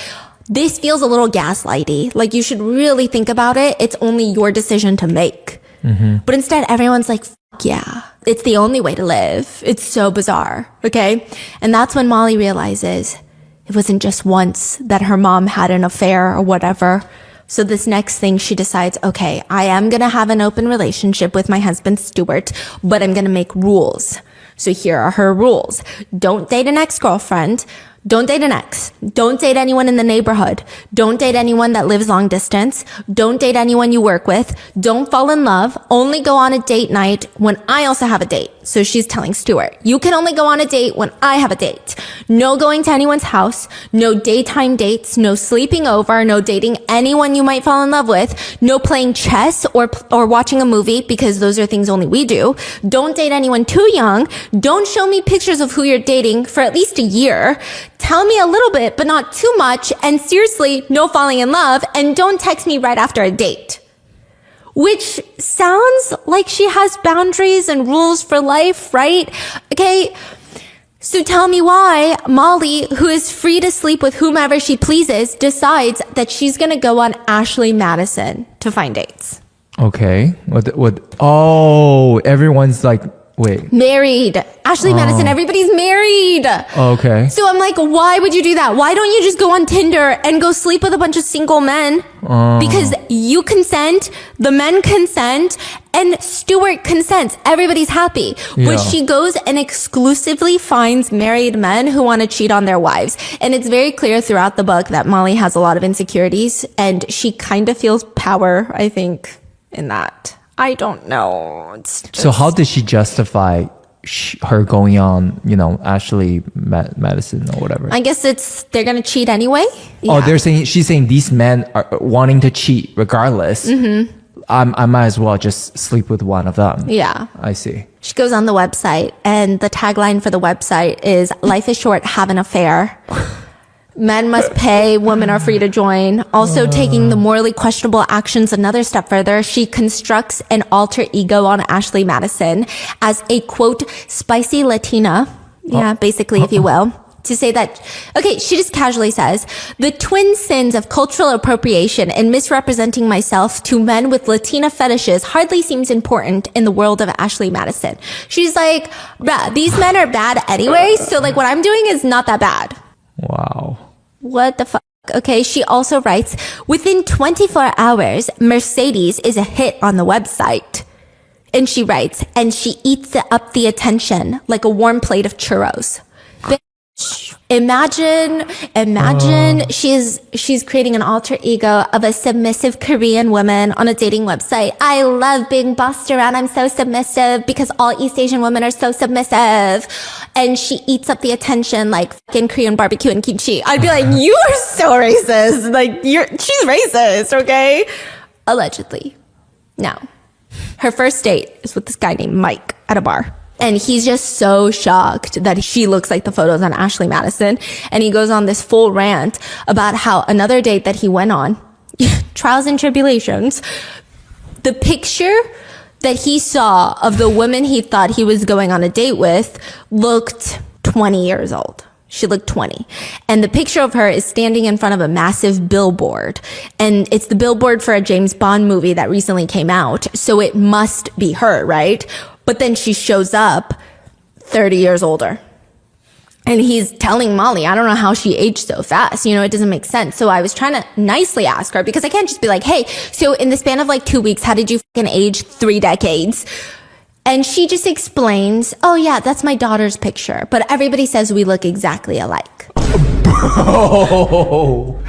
this feels a little gaslighty. Like you should really think about it. It's only your decision to make. But instead everyone's like, fuck yeah, it's the only way to live. It's so bizarre. Okay. And that's when Molly realizes it wasn't just once that her mom had an affair or whatever. So this next thing she decides, okay, I am going to have an open relationship with my husband, Stuart, but I'm going to make rules. So here are her rules. Don't date an ex-girlfriend. Don't date an ex. Don't date anyone in the neighborhood. Don't date anyone that lives long distance. Don't date anyone you work with. Don't fall in love. Only go on a date night when I also have a date. So she's telling Stuart, you can only go on a date when I have a date. No going to anyone's house. No daytime dates. No sleeping over. No dating anyone you might fall in love with. No playing chess or watching a movie, because those are things only we do. Don't date anyone too young. Don't show me pictures of who you're dating for at least a year. Tell me a little bit, but not too much. And seriously, no falling in love. And don't text me right after a date. Which sounds like she has boundaries and rules for life, right? Okay. So tell me why Molly, who is free to sleep with whomever she pleases, decides that she's going to go on Ashley Madison to find dates. Okay. Oh, everyone's like, wait. Married. Ashley Madison, everybody's married. Okay. So I'm like, why would you do that? Why don't you just go on Tinder and go sleep with a bunch of single men? Because you consent, the men consent, and Stuart consents. Everybody's happy. Yeah. But she goes and exclusively finds married men who want to cheat on their wives. And it's very clear throughout the book that Molly has a lot of insecurities, and she kind of feels power, I think, in that. I don't know. So how did she justify her going on, Ashley Madison or whatever? I guess they're going to cheat anyway. Oh, she's saying these men are wanting to cheat regardless. Mm-hmm. I might as well just sleep with one of them. Yeah. I see. She goes on the website, and the tagline for the website is, life is short, have an affair. Men must pay, women are free to join. Also taking the morally questionable actions another step further, she constructs an alter ego on Ashley Madison as a, quote, spicy Latina. Yeah, basically, if you will. To say that, okay, she just casually says, the twin sins of cultural appropriation and misrepresenting myself to men with Latina fetishes hardly seems important in the world of Ashley Madison. She's like, bruh, these men are bad anyway, so like what I'm doing is not that bad. Wow. What the fuck? Okay, she also writes, within 24 hours, Mercedes is a hit on the website. And she writes, and she eats up the attention like a warm plate of churros. Imagine she's creating an alter ego of a submissive Korean woman on a dating website. I love being bossed around. I'm so submissive because all East Asian women are so submissive. And she eats up the attention like fucking Korean barbecue and kimchi. I'd be like, you are so racist. Like she's racist, okay? Allegedly. No. Her first date is with this guy named Mike at a bar. And he's just so shocked that she looks like the photos on Ashley Madison. And he goes on this full rant about how another date that he went on, trials and tribulations, the picture that he saw of the woman he thought he was going on a date with looked 20 years old. She looked 20. And the picture of her is standing in front of a massive billboard. And it's the billboard for a James Bond movie that recently came out. So it must be her, right? But then she shows up 30 years older. And he's telling Molly, I don't know how she aged so fast. It doesn't make sense. So I was trying to nicely ask her, because I can't just be like, hey, so in the span of like 2 weeks, how did you fucking age 3 decades? And she just explains, oh yeah, that's my daughter's picture. But everybody says we look exactly alike. Bro,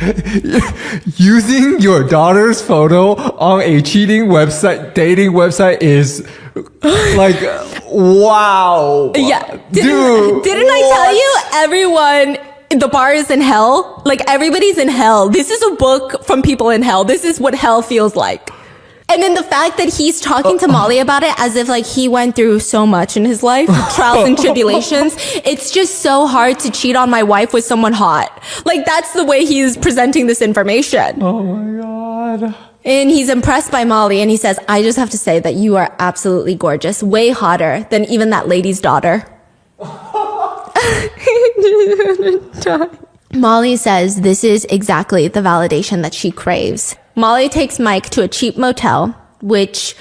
using your daughter's photo on a cheating website, dating website is like, wow. Yeah. Dude. Didn't I tell you everyone, the bar is in hell? Like everybody's in hell. This is a book from people in hell. This is what hell feels like. And then the fact that he's talking to Molly about it as if like he went through so much in his life, trials and tribulations. It's just so hard to cheat on my wife with someone hot. Like that's the way he's presenting this information. Oh my God. And he's impressed by Molly, and he says, I just have to say that you are absolutely gorgeous. Way hotter than even that lady's daughter. Molly says this is exactly the validation that she craves. Molly takes Mike to a cheap motel, which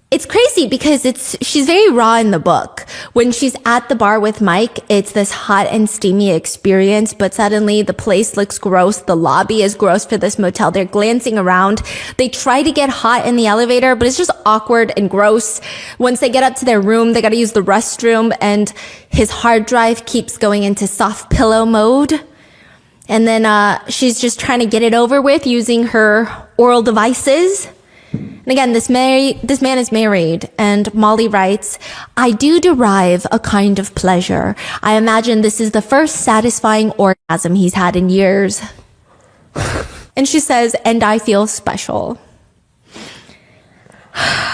it's crazy because she's very raw in the book. When she's at the bar with Mike, it's this hot and steamy experience, but suddenly the place looks gross. The lobby is gross for this motel. They're glancing around. They try to get hot in the elevator, but it's just awkward and gross. Once they get up to their room, they got to use the restroom, and his hard drive keeps going into soft pillow mode. And then she's just trying to get it over with using her oral devices. And again, this man is married, and Molly writes, I do derive a kind of pleasure. I imagine this is the first satisfying orgasm he's had in years. And she says, and I feel special.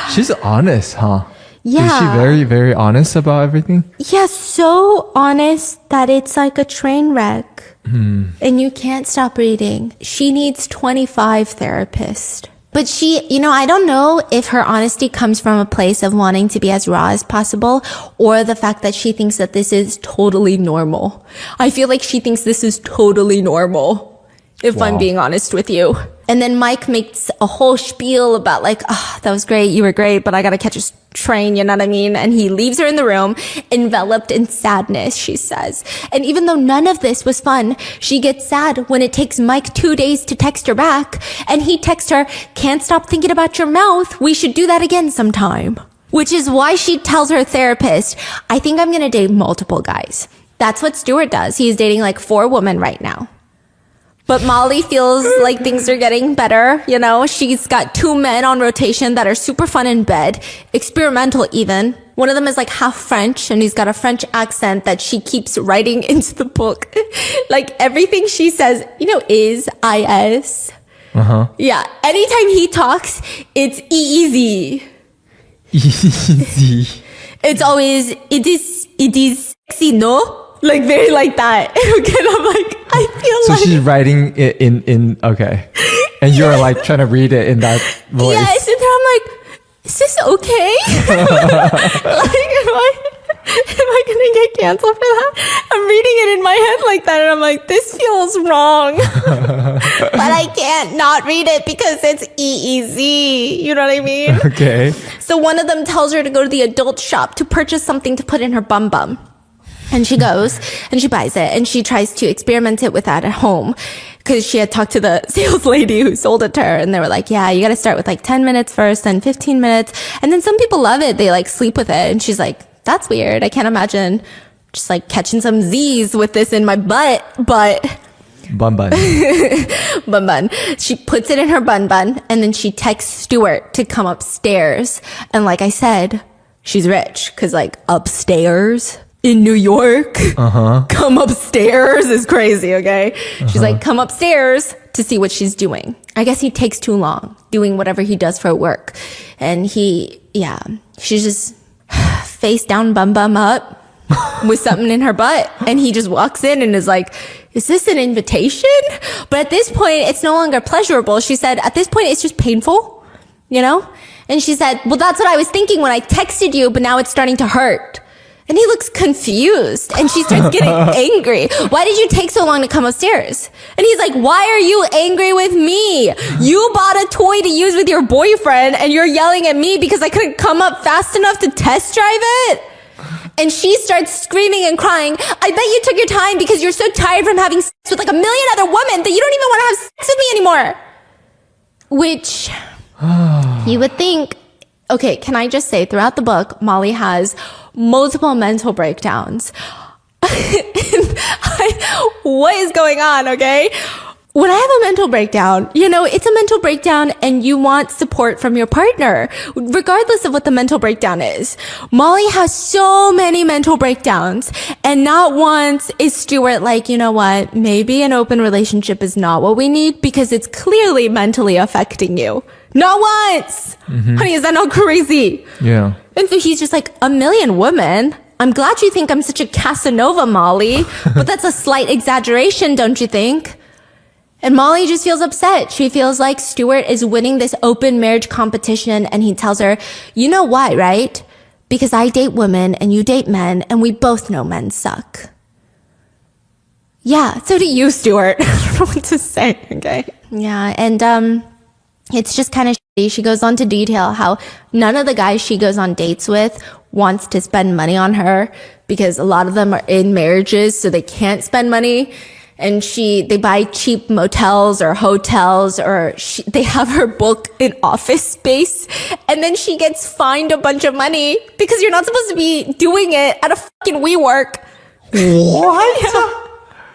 She's honest, huh? Yeah. Is she very, very honest about everything? Yeah, so honest that it's like a train wreck. And you can't stop reading. She needs 25 therapists. But she, I don't know if her honesty comes from a place of wanting to be as raw as possible or the fact that she thinks that this is totally normal. I feel like she thinks this is totally normal, if I'm being honest with you. And then Mike makes a whole spiel about like, oh, that was great, you were great, but I gotta catch a train, you know what I mean? And he leaves her in the room, enveloped in sadness, she says. And even though none of this was fun, she gets sad when it takes Mike 2 days to text her back. And he texts her, can't stop thinking about your mouth. We should do that again sometime. Which is why she tells her therapist, I think I'm gonna date multiple guys. That's what Stuart does. He's dating like 4 women right now. But Molly feels like things are getting better, She's got 2 men on rotation that are super fun in bed, experimental even. One of them is like half French, and he's got a French accent that she keeps writing into the book. Like everything she says, is, is. Yeah, anytime he talks, it's easy. Easy. It's always, it is sexy, no? Like very like that. And I'm like, I feel so like. So she's writing it in okay. And you're like trying to read it in that voice. Yes, and then I'm like, is this okay? Like, am I gonna get canceled for that? I'm reading it in my head like that, and I'm like, this feels wrong. But I can't not read it because it's easy. You know what I mean? Okay. So one of them tells her to go to the adult shop to purchase something to put in her bum bum. And she goes and she buys it and she tries to experiment it with that at home because she had talked to the sales lady who sold it to her, and they were like, yeah, you got to start with like 10 minutes first, then 15 minutes. And then some people love it. They like sleep with it. And she's like, that's weird. I can't imagine just like catching some Z's with this in my butt, but bun bun. Bun bun. She puts it in her bun bun, and then she texts Stuart to come upstairs. And like I said, she's rich because like upstairs in New York, come upstairs is crazy, okay? She's like, come upstairs to see what she's doing. I guess he takes too long doing whatever he does for work. And she's just face down, bum up with something in her butt. And he just walks in and is like, is this an invitation? But at this point, it's no longer pleasurable. She said, at this point, it's just painful, And she said, well, that's what I was thinking when I texted you, but now it's starting to hurt. And he looks confused, and she starts getting angry. Why did you take so long to come upstairs? And he's like, why are you angry with me? You bought a toy to use with your boyfriend, and you're yelling at me because I couldn't come up fast enough to test drive it? And she starts screaming and crying. I bet you took your time because you're so tired from having sex with like a million other women that you don't even want to have sex with me anymore. Which you would think, okay, can I just say, throughout the book, Molly has multiple mental breakdowns. What is going on, okay? When I have a mental breakdown, it's a mental breakdown and you want support from your partner, regardless of what the mental breakdown is. Molly has so many mental breakdowns, and not once is Stuart like, you know what, maybe an open relationship is not what we need because it's clearly mentally affecting you. Not once! Honey, is that not crazy? Yeah. And so he's just like, a million women? I'm glad you think I'm such a Casanova, Molly, but that's a slight exaggeration, don't you think? And Molly just feels upset. She feels like Stuart is winning this open marriage competition, and he tells her, you know why, right? Because I date women and you date men, and we both know men suck. Yeah, so do you, Stuart. I don't know what to say, okay? Yeah, and it's just kind of shitty. She goes on to detail how none of the guys she goes on dates with wants to spend money on her because a lot of them are in marriages, so they can't spend money. And they buy cheap motels or hotels, or they have her book an office space, and then she gets fined a bunch of money because you're not supposed to be doing it at a fucking WeWork. What?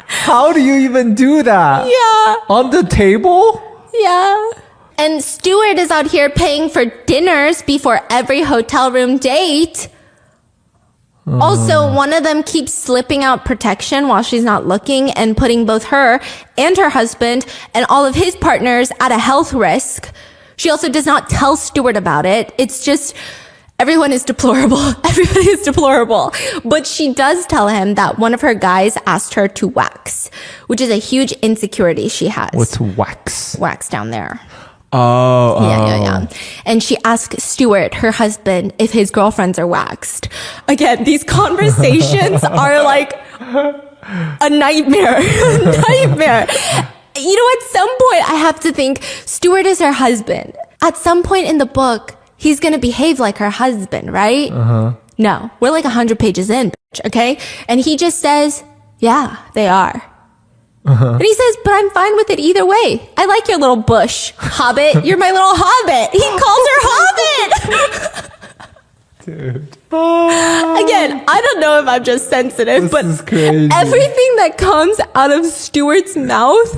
How do you even do that? Yeah. On the table? Yeah. And Stuart is out here paying for dinners before every hotel room date. Also, one of them keeps slipping out protection while she's not looking and putting both her and her husband and all of his partners at a health risk. She also does not tell Stuart about it. It's just, everyone is deplorable. Everybody is deplorable. But she does tell him that one of her guys asked her to wax, which is a huge insecurity she has. What's wax? Wax down there. Oh. Yeah. And she asks Stuart, her husband, if his girlfriends are waxed. Again, these conversations are like a nightmare. Nightmare. You know, at some point, I have to think Stuart is her husband. At some point in the book, he's going to behave like her husband, right? No, we're like 100 pages in, bitch, okay? And he just says, yeah, they are. And he says, but I'm fine with it either way. I like your little bush, hobbit. You're my little hobbit. He calls her hobbit. Dude. Again, I don't know if I'm just sensitive, but is crazy. everything that comes out of Stuart's mouth,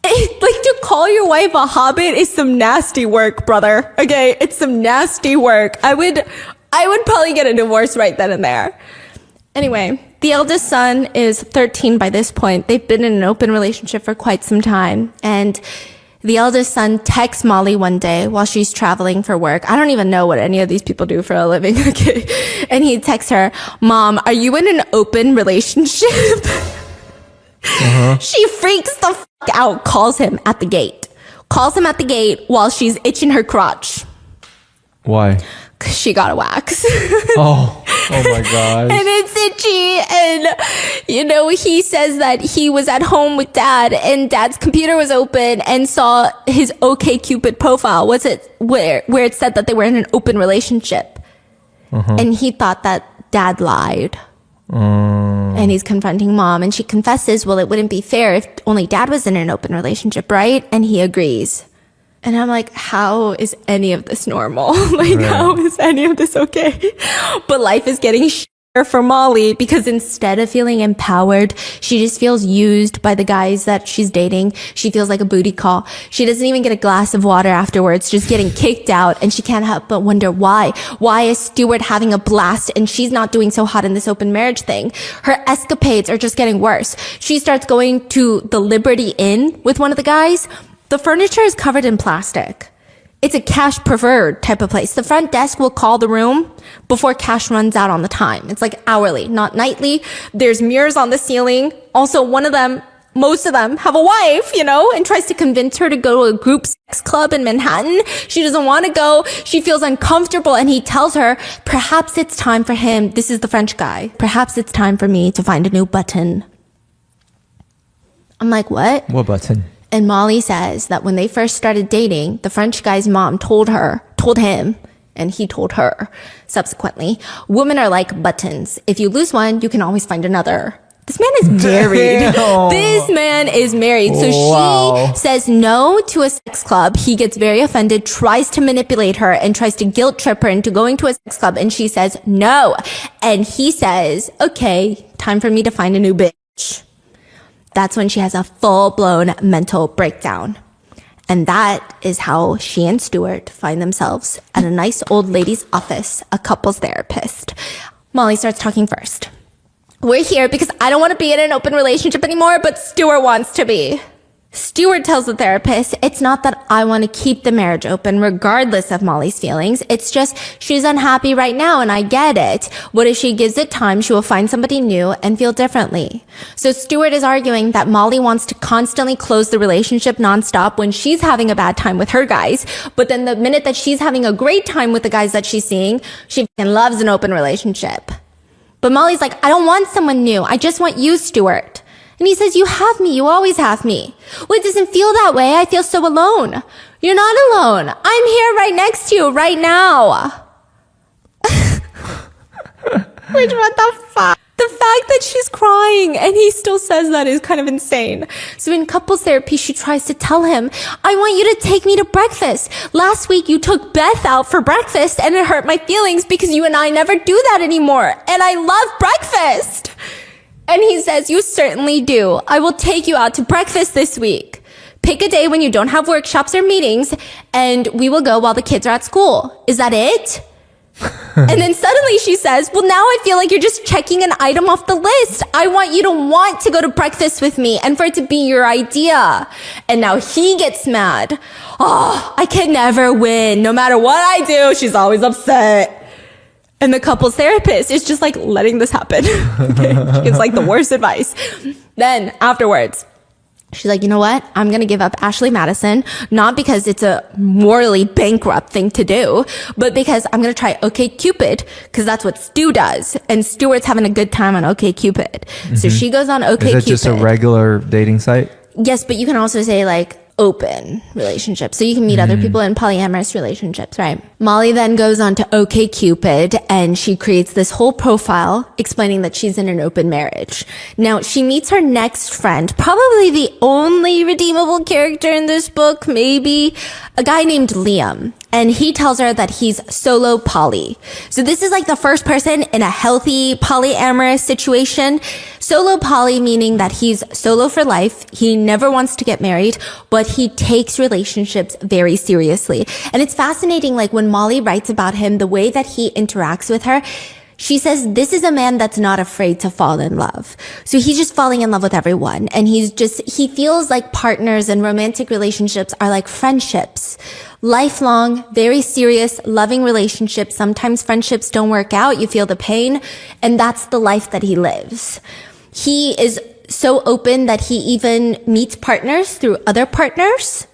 like to call your wife a hobbit is some nasty work, brother. Okay, it's some nasty work. I would probably get a divorce right then and there. Anyway, the eldest son is 13 by this point. They've been in an open relationship for quite some time. And the eldest son texts Molly one day while she's traveling for work. I don't even know what any of these people do for a living. Okay. And he texts her, Mom, are you in an open relationship? She freaks the fuck out, calls him at the gate. Calls him at the gate while she's itching her crotch. Why? 'Cause she got a wax. Oh my gosh. And it's itchy. And, you know, he says that he was at home with dad and dad's computer was open and saw his OkCupid profile. Was it where it said that they were in an open relationship? And he thought that dad lied. And he's confronting mom and she confesses, well, it wouldn't be fair if only dad was in an open relationship, right? And he agrees. And I'm like, how is any of this normal? Like, how is any of this okay? But life is getting for Molly because instead of feeling empowered, she just feels used by the guys that she's dating. She feels like a booty call. She doesn't even get a glass of water afterwards, just getting kicked out. And she can't help but wonder why. Why is Stuart having a blast and she's not doing so hot in this open marriage thing? Her escapades are just getting worse. She starts going to the Liberty Inn with one of the guys. The furniture is covered in plastic. It's a cash preferred type of place. The front desk will call the room before cash runs out on the time. It's like hourly, not nightly. There's mirrors on the ceiling. Also, most of them have a wife, you know, and tries to convince her to go to a group sex club in Manhattan. She doesn't want to go. She feels uncomfortable. And he tells her, perhaps it's time for him. This is the French guy. Perhaps it's time for me to find a new button. I'm like, what? What button? And Molly says that when they first started dating, the French guy's mom told him, and he told her subsequently, women are like buttons. If you lose one, you can always find another. This man is married. Damn. This man is married. So she says no to a sex club. He gets very offended, tries to manipulate her and tries to guilt trip her into going to a sex club. And she says no. And he says, okay, time for me to find a new bitch. That's when she has a full-blown mental breakdown. And that is how she and Stuart find themselves at a nice old lady's office, a couples therapist. Molly starts talking first. We're here because I don't want to be in an open relationship anymore, but Stuart wants to be. Stuart tells the therapist, it's not that I want to keep the marriage open regardless of Molly's feelings. It's just she's unhappy right now and I get it. What if she gives it time, she will find somebody new and feel differently. So Stuart is arguing that Molly wants to constantly close the relationship nonstop when she's having a bad time with her guys. But then the minute that she's having a great time with the guys that she's seeing, she loves an open relationship. But Molly's like, I don't want someone new. I just want you, Stuart. And he says, you have me. You always have me. Well, it doesn't feel that way. I feel so alone. You're not alone. I'm here right next to you right now. Which, what the fuck? The fact that she's crying and he still says that is kind of insane. So in couples therapy, she tries to tell him, I want you to take me to breakfast. Last week you took Beth out for breakfast and it hurt my feelings because you and I never do that anymore. And I love breakfast. And he says, you certainly do. I will take you out to breakfast this week. Pick a day when you don't have workshops or meetings, and we will go while the kids are at school. Is that it? And then suddenly she says, well, now I feel like you're just checking an item off the list. I want you to want to go to breakfast with me and for it to be your idea. And now he gets mad. Oh, I can never win. No matter what I do, she's always upset. And the couple's therapist is just like letting this happen. It's like the worst advice. Then afterwards, she's like, you know what? I'm going to give up Ashley Madison, not because it's a morally bankrupt thing to do, but because I'm going to try OkCupid, because that's what Stu does. And Stuart's having a good time on OkCupid. So she goes on OkCupid. Is it just a regular dating site? Yes, but you can also say like open relationships. So you can meet other people in polyamorous relationships, right? Molly then goes on to OkCupid and she creates this whole profile explaining that she's in an open marriage. Now she meets her next friend, probably the only redeemable character in this book, maybe a guy named Liam. And he tells her that he's solo poly. So this is like the first person in a healthy polyamorous situation. Solo poly meaning that he's solo for life. He never wants to get married, but he takes relationships very seriously. And it's fascinating, like when Molly writes about him, the way that he interacts with her, she says, this is a man that's not afraid to fall in love. So he's just falling in love with everyone. And he feels like partners and romantic relationships are like friendships. Lifelong, very serious, loving relationships. Sometimes friendships don't work out. You feel the pain. And that's the life that he lives. He is so open that he even meets partners through other partners,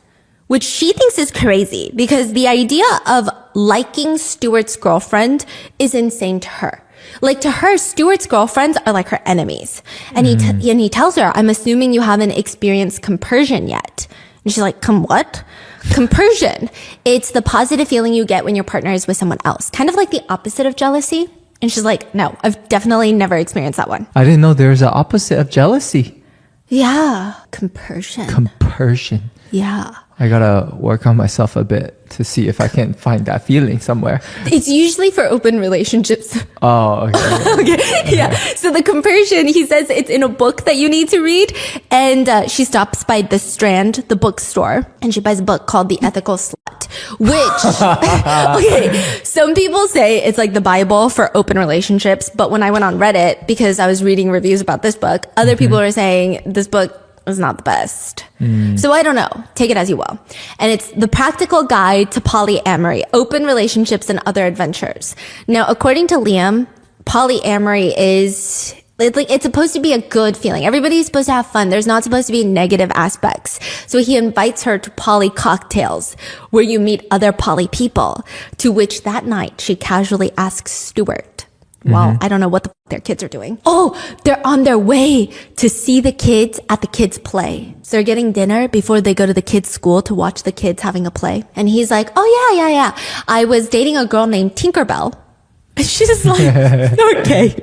which she thinks is crazy because the idea of liking Stuart's girlfriend is insane to her. Like to her, Stuart's girlfriends are like her enemies. And he tells her, I'm assuming you haven't experienced compersion yet. And she's like, what? Compersion. It's the positive feeling you get when your partner is with someone else. Kind of like the opposite of jealousy. And she's like, no, I've definitely never experienced that one. I didn't know there's an opposite of jealousy. Yeah. Compersion. Compersion. Yeah. I gotta work on myself a bit to see if I can find that feeling somewhere. It's usually for open relationships. Oh, okay. Okay, yeah. So the compersion, he says it's in a book that you need to read. And she stops by the Strand, the bookstore, and she buys a book called The Ethical Slut, which, okay, some people say it's like the Bible for open relationships. But when I went on Reddit, because I was reading reviews about this book, other people are saying this book was not the best. So I don't know. Take it as you will. And it's the practical guide to polyamory, open relationships and other adventures. Now, according to Liam, polyamory is it's supposed to be a good feeling. Everybody's supposed to have fun. There's not supposed to be negative aspects. So he invites her to poly cocktails where you meet other poly people, to which that night she casually asks Stuart, well, I don't know what their kids are doing. Oh, they're on their way to see the kids at the kids' play. So they're getting dinner before they go to the kids' school to watch the kids having a play. And he's like, oh, yeah. I was dating a girl named Tinkerbell. And she's just like, okay,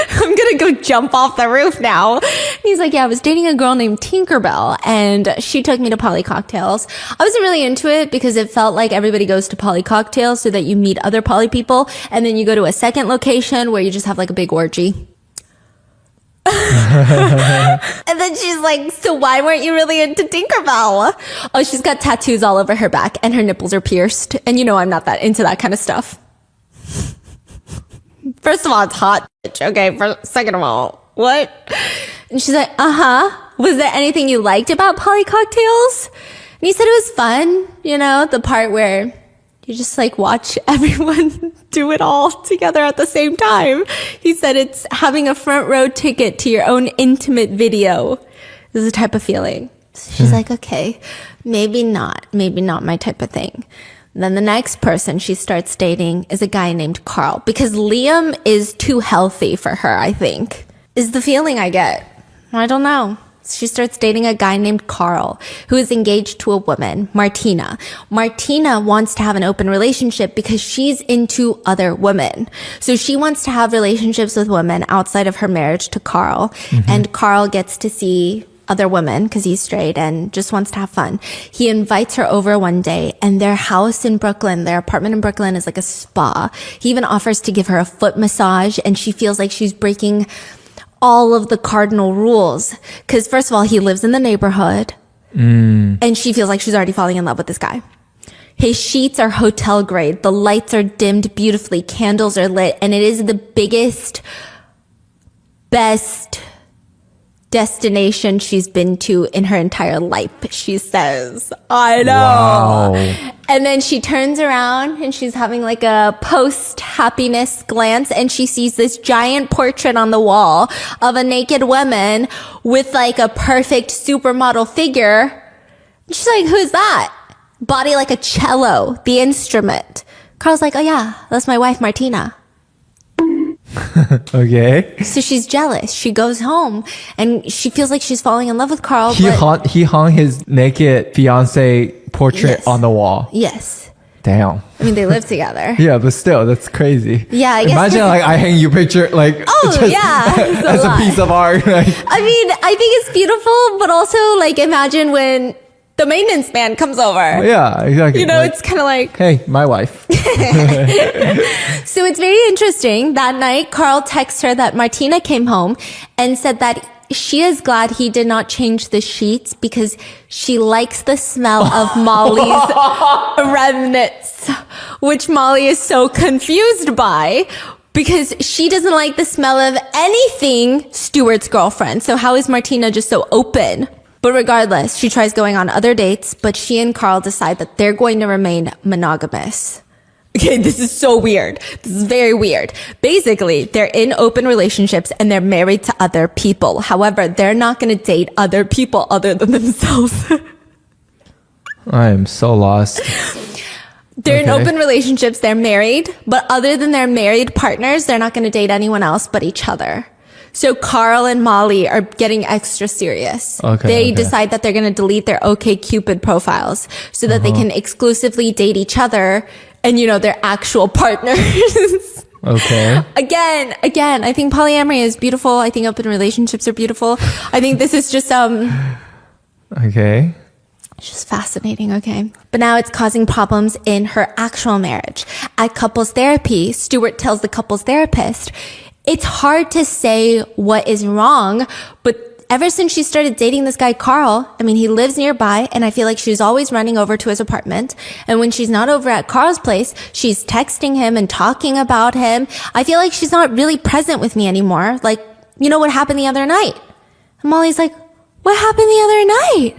I'm going to go jump off the roof now. And he's like, yeah, I was dating a girl named Tinkerbell and she took me to poly cocktails. I wasn't really into it because it felt like everybody goes to poly cocktails so that you meet other poly people. And then you go to a second location where you just have like a big orgy. And then she's like, so why weren't you really into Tinkerbell? Oh, she's got tattoos all over her back and her nipples are pierced. And you know, I'm not that into that kind of stuff. First of all, it's hot, bitch. Okay. Second of all, what? And she's like, was there anything you liked about poly cocktails? And he said it was fun. You know, the part where you just like watch everyone do it all together at the same time. He said it's having a front row ticket to your own intimate video. This is the type of feeling. So she's like, okay, maybe not my type of thing. Then the next person she starts dating is a guy named Carl because Liam is too healthy for her, I think, is the feeling I get. I don't know. She starts dating a guy named Carl who is engaged to a woman, Martina. Martina wants to have an open relationship because she's into other women. So she wants to have relationships with women outside of her marriage to Carl. And Carl gets to see other women because he's straight and just wants to have fun. He invites her over one day and their house in Brooklyn, their apartment in Brooklyn is like a spa. He even offers to give her a foot massage and she feels like she's breaking all of the cardinal rules. Because first of all, he lives in the neighborhood. And she feels like she's already falling in love with this guy. His sheets are hotel grade. The lights are dimmed beautifully. Candles are lit. And it is the biggest, best destination she's been to in her entire life, she says. I know. Wow. And then she turns around and she's having like a post-happiness glance and she sees this giant portrait on the wall of a naked woman with like a perfect supermodel figure. She's like, who's that? Body like a cello, the instrument. Carl's like, oh yeah, that's my wife, Martina. Okay. So she's jealous. She goes home and she feels like she's falling in love with Carl. He hung his naked fiance portrait Yes. on the wall. Yes. Damn. I mean, they live together. Yeah, but still, that's crazy. Yeah, I guess Imagine this- like I hang you picture like yeah, it's as a lot. piece of art. Like, I mean, I think it's beautiful, but also like imagine when the maintenance man comes over. yeah, exactly. You know, Like, it's kind of like, hey, my wife. so it's very interesting. That night, Carl texts her that Martina came home and said that she is glad he did not change the sheets because she likes the smell of Molly's remnants, which Molly is so confused by because she doesn't like the smell of anything Stuart's girlfriend. So how is Martina just so open? But regardless, she tries going on other dates, but she and Carl decide that they're going to remain monogamous. Okay, this is so weird. This is very weird. Basically, they're in open relationships and they're married to other people. However, they're not going to date other people other than themselves. I am so lost. They're in Okay. open relationships, they're married, but other than their married partners, they're not going to date anyone else but each other. So Carl and Molly are getting extra serious. Okay, They okay. decide that they're going to delete their OkCupid profiles so that they can exclusively date each other and, you know, their actual partners. Okay. Again, I think polyamory is beautiful. I think open relationships are beautiful. I think this is just, Okay. it's just fascinating, okay? But now it's causing problems in her actual marriage. At couples therapy, Stuart tells the couples therapist, it's hard to say what is wrong, but ever since she started dating this guy, Carl, I mean, he lives nearby, and I feel like she's always running over to his apartment. And when she's not over at Carl's place, she's texting him and talking about him. I feel like she's not really present with me anymore. Like, you know what happened the other night? And Molly's like, what happened the other night?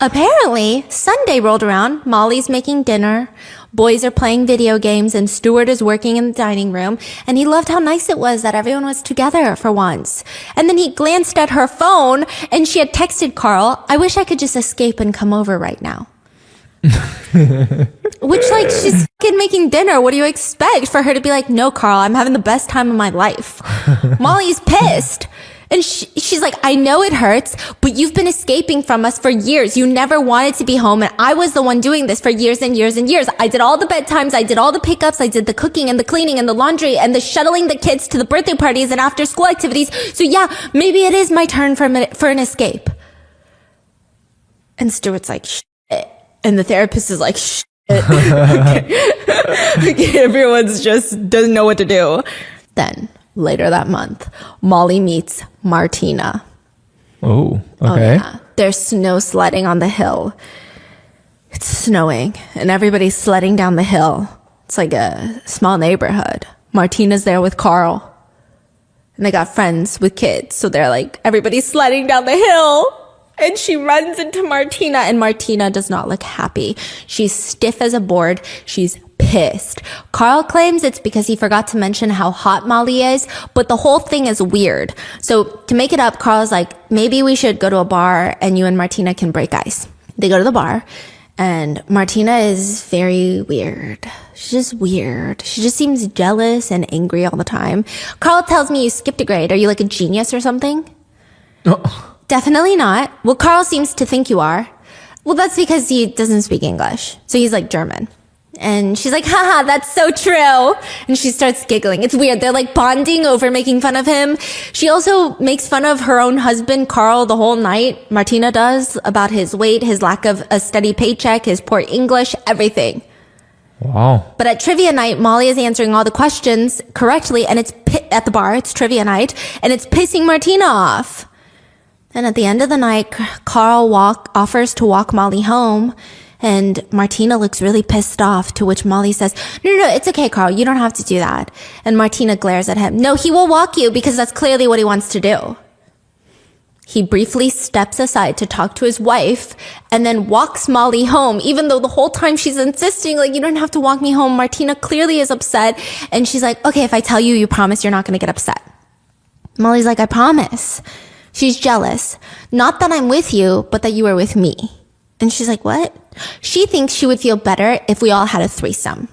Apparently, Sunday rolled around, Molly's making dinner, boys are playing video games, and Stuart is working in the dining room, and he loved how nice it was that everyone was together for once. And then he glanced at her phone, and she had texted Carl, I wish I could just escape and come over right now. Which, like, she's fucking making dinner. What do you expect for her to be like, no, Carl, I'm having the best time of my life. Molly's pissed. And she's like, I know it hurts, but you've been escaping from us for years. You never wanted to be home, and I was the one doing this for years and years and years. I did all the bedtimes, I did all the pickups, I did the cooking and the cleaning and the laundry and the shuttling the kids to the birthday parties and after school activities. So yeah, maybe it is my turn for an escape. And Stuart's like, shit. And the therapist is like, shit. Everyone's just doesn't know what to do. Then later that month, Molly meets Martina. Oh, okay. Oh, yeah. They're snow sledding on the hill. It's snowing, and everybody's sledding down the hill. It's like a small neighborhood. Martina's there with Carl. And they got friends with kids, so they're like, everybody's sledding down the hill. And she runs into Martina, and Martina does not look happy. She's stiff as a board. She's pissed. Carl claims it's because he forgot to mention how hot Molly is, but the whole thing is weird. So to make it up, Carl's like, maybe we should go to a bar and you and Martina can break ice. They go to the bar, and Martina is very weird. She's just weird. She just seems jealous and angry all the time. Carl tells me you skipped a grade. Are you like a genius or something? Oh. Definitely not. Well, Carl seems to think you are. Well, that's because he doesn't speak English. So he's like German. And she's like, haha, that's so true. And she starts giggling. It's weird. They're like bonding over making fun of him. She also makes fun of her own husband, Carl, the whole night. Martina does, about his weight, his lack of a steady paycheck, his poor English, everything. Wow. But at trivia night, Molly is answering all the questions correctly, and it's at the bar. It's trivia night, and it's pissing Martina off. And at the end of the night, Carl offers to walk Molly home, and Martina looks really pissed off, to which Molly says, no, it's okay, Carl, you don't have to do that. And Martina glares at him. No, he will walk you because that's clearly what he wants to do. He briefly steps aside to talk to his wife and then walks Molly home, even though the whole time she's insisting, like, you don't have to walk me home. Martina clearly is upset, and she's like, okay, if I tell you, you promise you're not going to get upset. Molly's like, I promise. She's jealous. Not that I'm with you, but that you are with me. And she's like, what? She thinks she would feel better if we all had a threesome.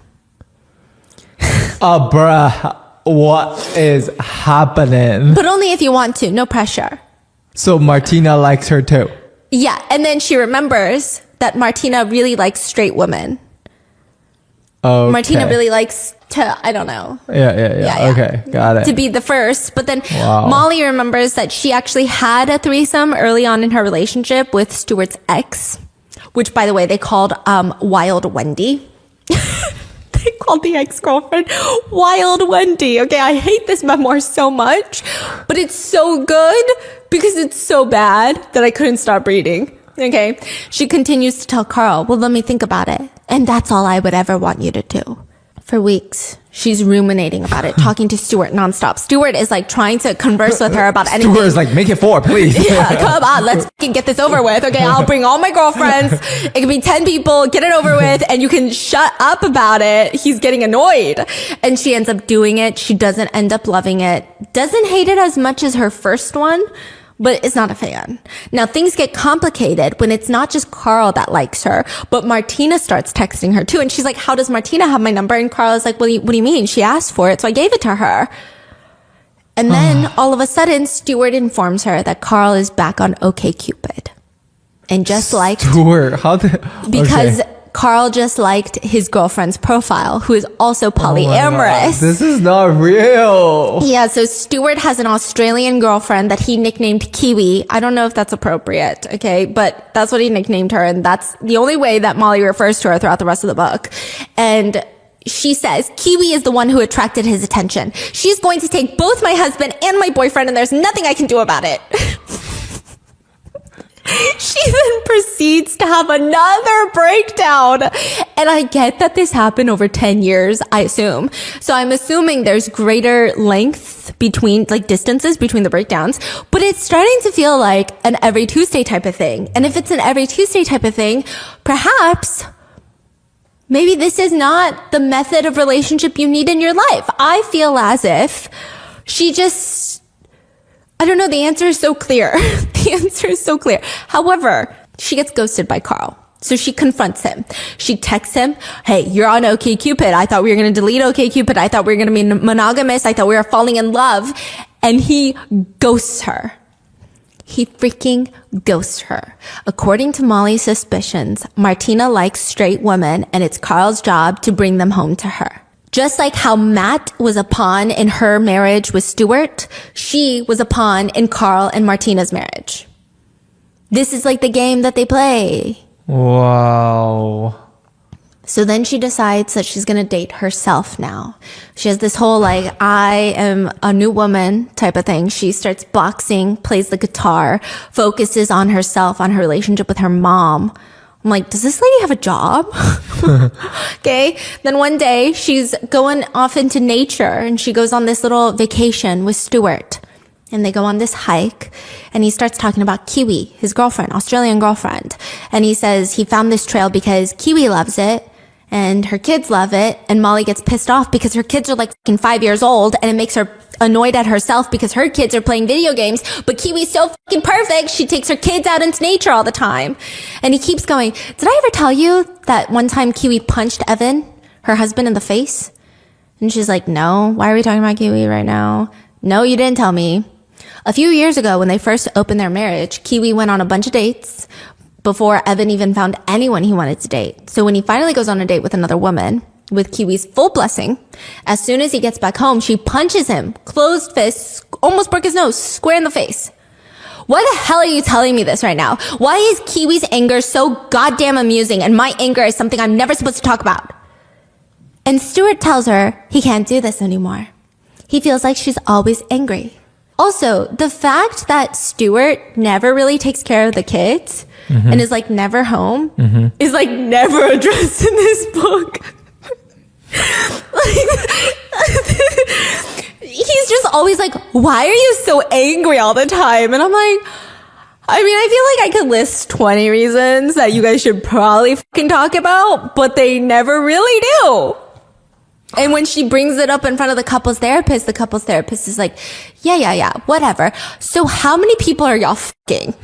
Bruh, what is happening? But only if you want to, no pressure. So Martina likes her too. Yeah, and then she remembers that Martina really likes straight women. Okay. Martina really likes to, I don't know. Yeah. Okay, got it. To be the first. But then Molly remembers that she actually had a threesome early on in her relationship with Stuart's ex, which, by the way, they called Wild Wendy. They called the ex-girlfriend Wild Wendy. Okay, I hate this memoir so much, but it's so good because it's so bad that I couldn't stop reading. Okay, she continues to tell Carl, well, let me think about it. And that's all I would ever want you to do. For weeks, she's ruminating about it, talking to Stuart nonstop. Stuart is like trying to converse with her about anything. Stuart is like, make it 4, please. Yeah, come on, let's fucking get this over with. Okay, I'll bring all my girlfriends. It can be 10 people, get it over with, and you can shut up about it. He's getting annoyed. And she ends up doing it. She doesn't end up loving it. Doesn't hate it as much as her first one, but is not a fan. Now, things get complicated when it's not just Carl that likes her, but Martina starts texting her too. And she's like, how does Martina have my number? And Carl is like, what do you mean? She asked for it, so I gave it to her. And then all of a sudden, Stuart informs her that Carl is back on OkCupid. And just like... Stuart, how did... Because... Carl just liked his girlfriend's profile, who is also polyamorous. This is not real. Yeah, so Stuart has an Australian girlfriend that he nicknamed Kiwi. I don't know if that's appropriate, okay? But that's what he nicknamed her, and that's the only way that Molly refers to her throughout the rest of the book. And she says, Kiwi is the one who attracted his attention. She's going to take both my husband and my boyfriend, and there's nothing I can do about it. She then proceeds to have another breakdown. And I get that this happened over 10 years, I assume. So I'm assuming there's greater length between, like, distances between the breakdowns. But it's starting to feel like an every Tuesday type of thing. And if it's an every Tuesday type of thing, perhaps maybe this is not the method of relationship you need in your life. I feel as if she just... I don't know, the answer is so clear. The answer is so clear. However, she gets ghosted by Carl. So she confronts him. She texts him, hey, you're on OkCupid. I thought we were going to delete OkCupid. I thought we were going to be monogamous. I thought we were falling in love. And he ghosts her. He freaking ghosts her. According to Molly's suspicions, Martina likes straight women, and it's Carl's job to bring them home to her. Just like how Matt was a pawn in her marriage with Stuart, she was a pawn in Carl and Martina's marriage. This is like the game that they play. Wow. So then she decides that she's going to date herself now. She has this whole, like, I am a new woman type of thing. She starts boxing, plays the guitar, focuses on herself, on her relationship with her mom. I'm like, does this lady have a job? Okay. Then one day she's going off into nature and she goes on this little vacation with Stuart. And they go on this hike and he starts talking about Kiwi, his girlfriend, Australian girlfriend. And he says he found this trail because Kiwi loves it and her kids love it. And Molly gets pissed off because her kids are like fucking 5 years old and it makes her annoyed at herself because her kids are playing video games, but Kiwi's so fucking perfect. She takes her kids out into nature all the time. And he keeps going, did I ever tell you that one time Kiwi punched Evan, her husband, in the face? And she's like, no, why are we talking about Kiwi right now? No, you didn't tell me. A few years ago, when they first opened their marriage, Kiwi went on a bunch of dates before Evan even found anyone he wanted to date. So when he finally goes on a date with another woman, with Kiwi's full blessing, as soon as he gets back home, she punches him, closed fists, almost broke his nose, square in the face. Why the hell are you telling me this right now? Why is Kiwi's anger so goddamn amusing and my anger is something I'm never supposed to talk about? And Stuart tells her he can't do this anymore. He feels like she's always angry. Also, the fact that Stuart never really takes care of the kids and is like never home is like never addressed in this book. He's just always like, why are you so angry all the time? And I'm like, I mean, I feel like I could list 20 reasons that you guys should probably fucking talk about, but they never really do. And when she brings it up in front of the couples therapist is like, yeah, whatever. So how many people are y'all fucking?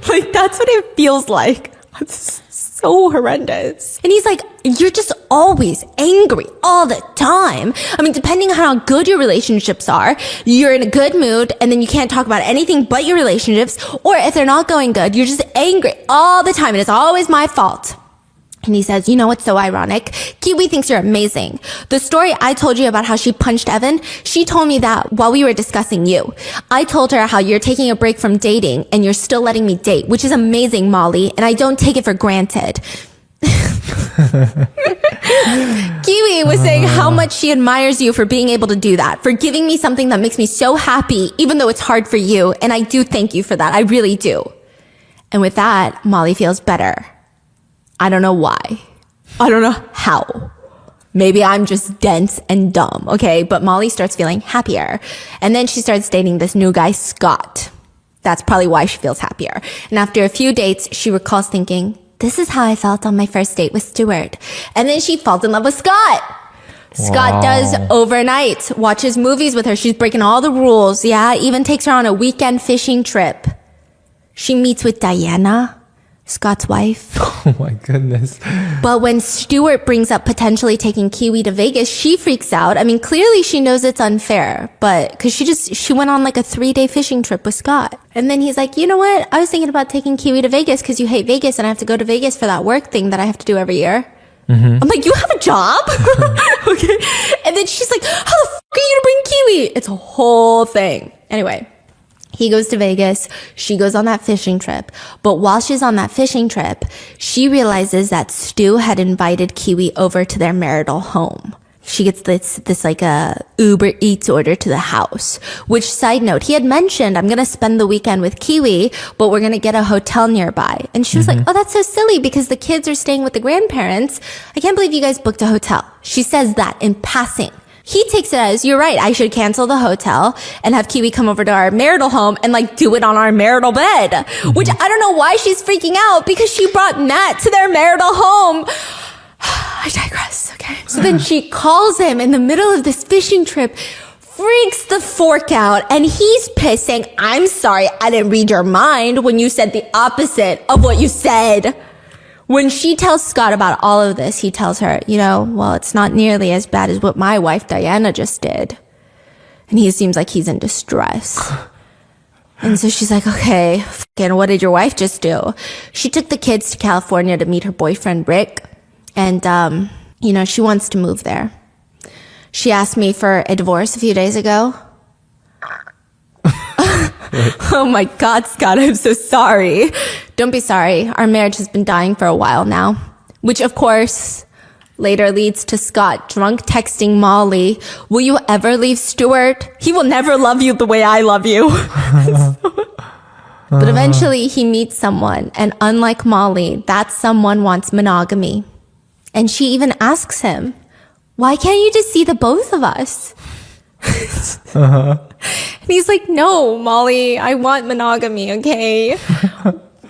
Like, that's what it feels like. It's so horrendous. And he's like, you're just always angry all the time. I mean, depending on how good your relationships are, you're in a good mood and then you can't talk about anything but your relationships. Or if they're not going good, you're just angry all the time and it's always my fault. And he says, you know what's so ironic? Kiwi thinks you're amazing. The story I told you about how she punched Evan, she told me that while we were discussing you. I told her how you're taking a break from dating and you're still letting me date, which is amazing, Molly, and I don't take it for granted. Kiwi was saying how much she admires you for being able to do that, for giving me something that makes me so happy, even though it's hard for you, and I do thank you for that. I really do. And with that, Molly feels better. I don't know why. I don't know how. Maybe I'm just dense and dumb, okay? But Molly starts feeling happier. And then she starts dating this new guy, Scott. That's probably why she feels happier. And after a few dates, she recalls thinking, this is how I felt on my first date with Stuart. And then she falls in love with Scott. Scott does overnight, watches movies with her. She's breaking all the rules. Yeah, even takes her on a weekend fishing trip. She meets with Diana, Scott's wife. Oh my goodness. But when Stuart brings up potentially taking Kiwi to Vegas, she freaks out. I mean, clearly she knows it's unfair, but because she went on like a 3-day fishing trip with Scott. And then he's like, you know what? I was thinking about taking Kiwi to Vegas because you hate Vegas and I have to go to Vegas for that work thing that I have to do every year. I'm like, you have a job? Okay. And then she's like, how the fuck are you gonna bring Kiwi? It's a whole thing. Anyway. He goes to Vegas. She goes on that fishing trip. But while she's on that fishing trip, she realizes that Stu had invited Kiwi over to their marital home. She gets this like a Uber Eats order to the house, which, side note, he had mentioned, I'm going to spend the weekend with Kiwi, but we're going to get a hotel nearby. And she was like, oh, that's so silly because the kids are staying with the grandparents. I can't believe you guys booked a hotel. She says that in passing. He takes it as, you're right, I should cancel the hotel and have Kiwi come over to our marital home and like do it on our marital bed. Which I don't know why she's freaking out because she brought Matt to their marital home. I digress, okay. So then she calls him in the middle of this fishing trip, freaks the fork out, and he's pissed saying, I'm sorry, I didn't read your mind when you said the opposite of what you said. When she tells Scott about all of this, he tells her, you know, well, it's not nearly as bad as what my wife Diana just did. And he seems like he's in distress. And so she's like, okay, fucking what did your wife just do? She took the kids to California to meet her boyfriend, Rick. And, you know, she wants to move there. She asked me for a divorce a few days ago. Oh my God, Scott, I'm so sorry. Don't be sorry. Our marriage has been dying for a while now. Which, of course, later leads to Scott drunk texting Molly, will you ever leave Stuart? He will never love you the way I love you. But eventually he meets someone, and unlike Molly, that someone wants monogamy. And she even asks him, why can't you just see the both of us? And he's like, no, Molly, I want monogamy, okay?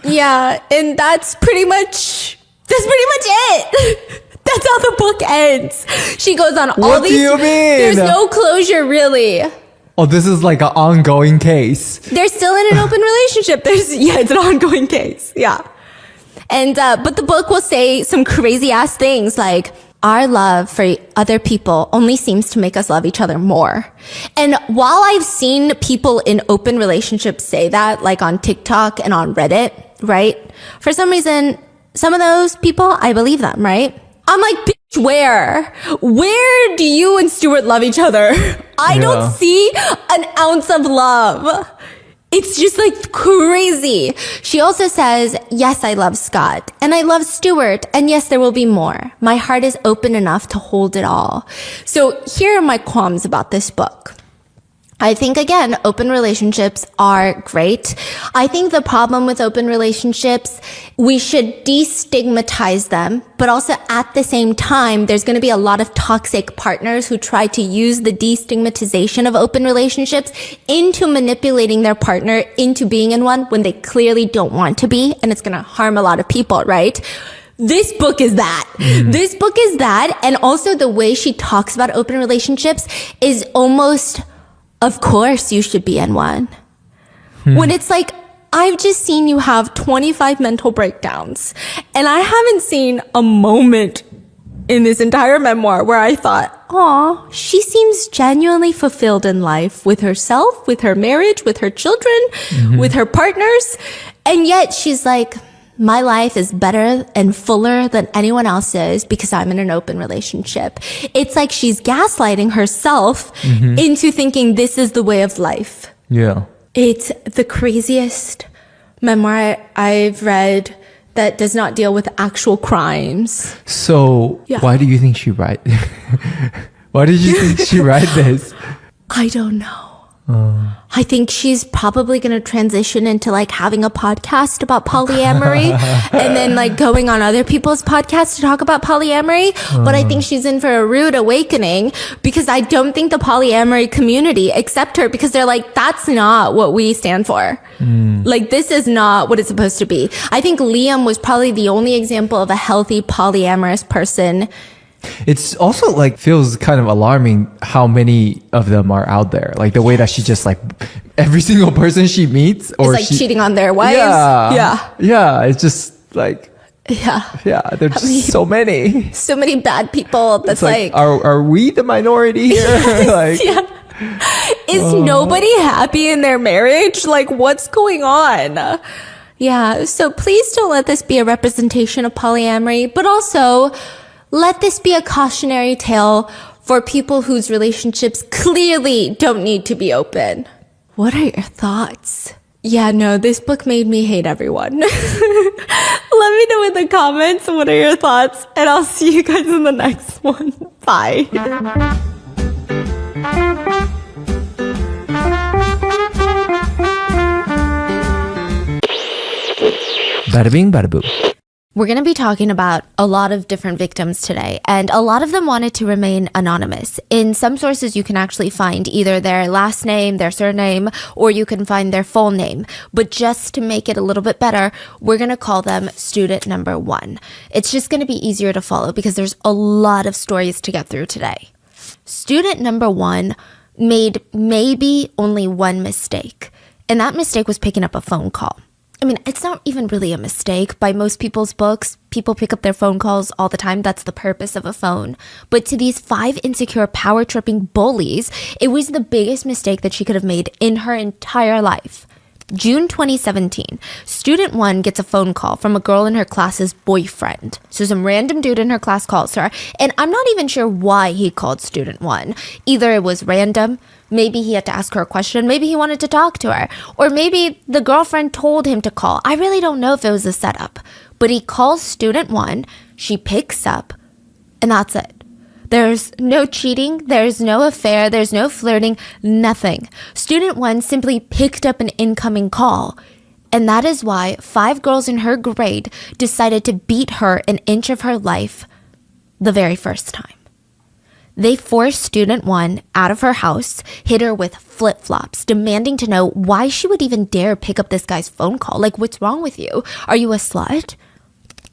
Yeah, and that's pretty much it. That's how the book ends. She goes on all these. What do you mean? There's no closure, really. Oh, this is like an ongoing case. They're still in an open relationship. It's an ongoing case. Yeah. And, but the book will say some crazy ass things like, our love for other people only seems to make us love each other more. And while I've seen people in open relationships say that, like on TikTok and on Reddit, right? For some reason, some of those people, I believe them, right? I'm like, bitch, where? Where do you and Stuart love each other? I don't see an ounce of love. It's just like crazy. She also says, yes, I love Scott and I love Stuart. And yes, there will be more. My heart is open enough to hold it all. So here are my qualms about this book. I think, again, open relationships are great. I think the problem with open relationships, we should destigmatize them, but also at the same time, there's going to be a lot of toxic partners who try to use the destigmatization of open relationships into manipulating their partner into being in one when they clearly don't want to be, and it's going to harm a lot of people, right? This book is that. This book is that, and also the way she talks about open relationships is almost... Of course you should be in one. When it's like, I've just seen you have 25 mental breakdowns, and I haven't seen a moment in this entire memoir where I thought, aw, she seems genuinely fulfilled in life with herself, with her marriage, with her children, with her partners. And yet she's like, my life is better and fuller than anyone else's because I'm in an open relationship. It's like she's gaslighting herself into thinking this is the way of life. Yeah. It's the craziest memoir I've read that does not deal with actual crimes. So Yeah. why do you think she write? Why did you think she write this? I don't know. I think she's probably going to transition into like having a podcast about polyamory and then like going on other people's podcasts to talk about polyamory. But I think she's in for a rude awakening because I don't think the polyamory community accept her because they're like, that's not what we stand for. Like, this is not what it's supposed to be. I think Liam was probably the only example of a healthy polyamorous person. It's also like feels kind of alarming how many of them are out there. Like the way that she just like every single person she meets or It's like cheating on their wives. Yeah. It's just like, Yeah. there's so many. So many bad people. That's It's like, like are we the minority here? Like, Is nobody happy in their marriage? Like, what's going on? Yeah. So please don't let this be a representation of polyamory, but also let this be a cautionary tale for people whose relationships clearly don't need to be open. What are your thoughts? Yeah, no, this book made me hate everyone. Let me know in the comments what are your thoughts, and I'll see you guys in the next one. Bye. bada bing, bada boom. We're going to be talking about a lot of different victims today, and a lot of them wanted to remain anonymous. In some sources, you can actually find either their last name, their surname, or you can find their full name. But just to make it a little bit better, we're going to call them student number 1. It's just going to be easier to follow because there's a lot of stories to get through today. Student number 1 made maybe only one mistake, and that mistake was picking up a phone call. I mean, it's not even really a mistake. By most people's books, people pick up their phone calls all the time. That's the purpose of a phone. But to these 5 insecure, power-tripping bullies, it was the biggest mistake that she could have made in her entire life. June 2017, student 1 gets a phone call from a girl in her class's boyfriend. So some random dude in her class calls her, and I'm not even sure why he called student 1. Either it was random, maybe he had to ask her a question, maybe he wanted to talk to her, or maybe the girlfriend told him to call. I really don't know if it was a setup. But he calls student 1, she picks up, and that's it. There's no cheating, there's no affair, there's no flirting, nothing. Student 1 simply picked up an incoming call. And that is why 5 girls in her grade decided to beat her an inch of her life the very first time. They forced student 1 out of her house, hit her with flip-flops, demanding to know why she would even dare pick up this guy's phone call. Like, what's wrong with you? Are you a slut?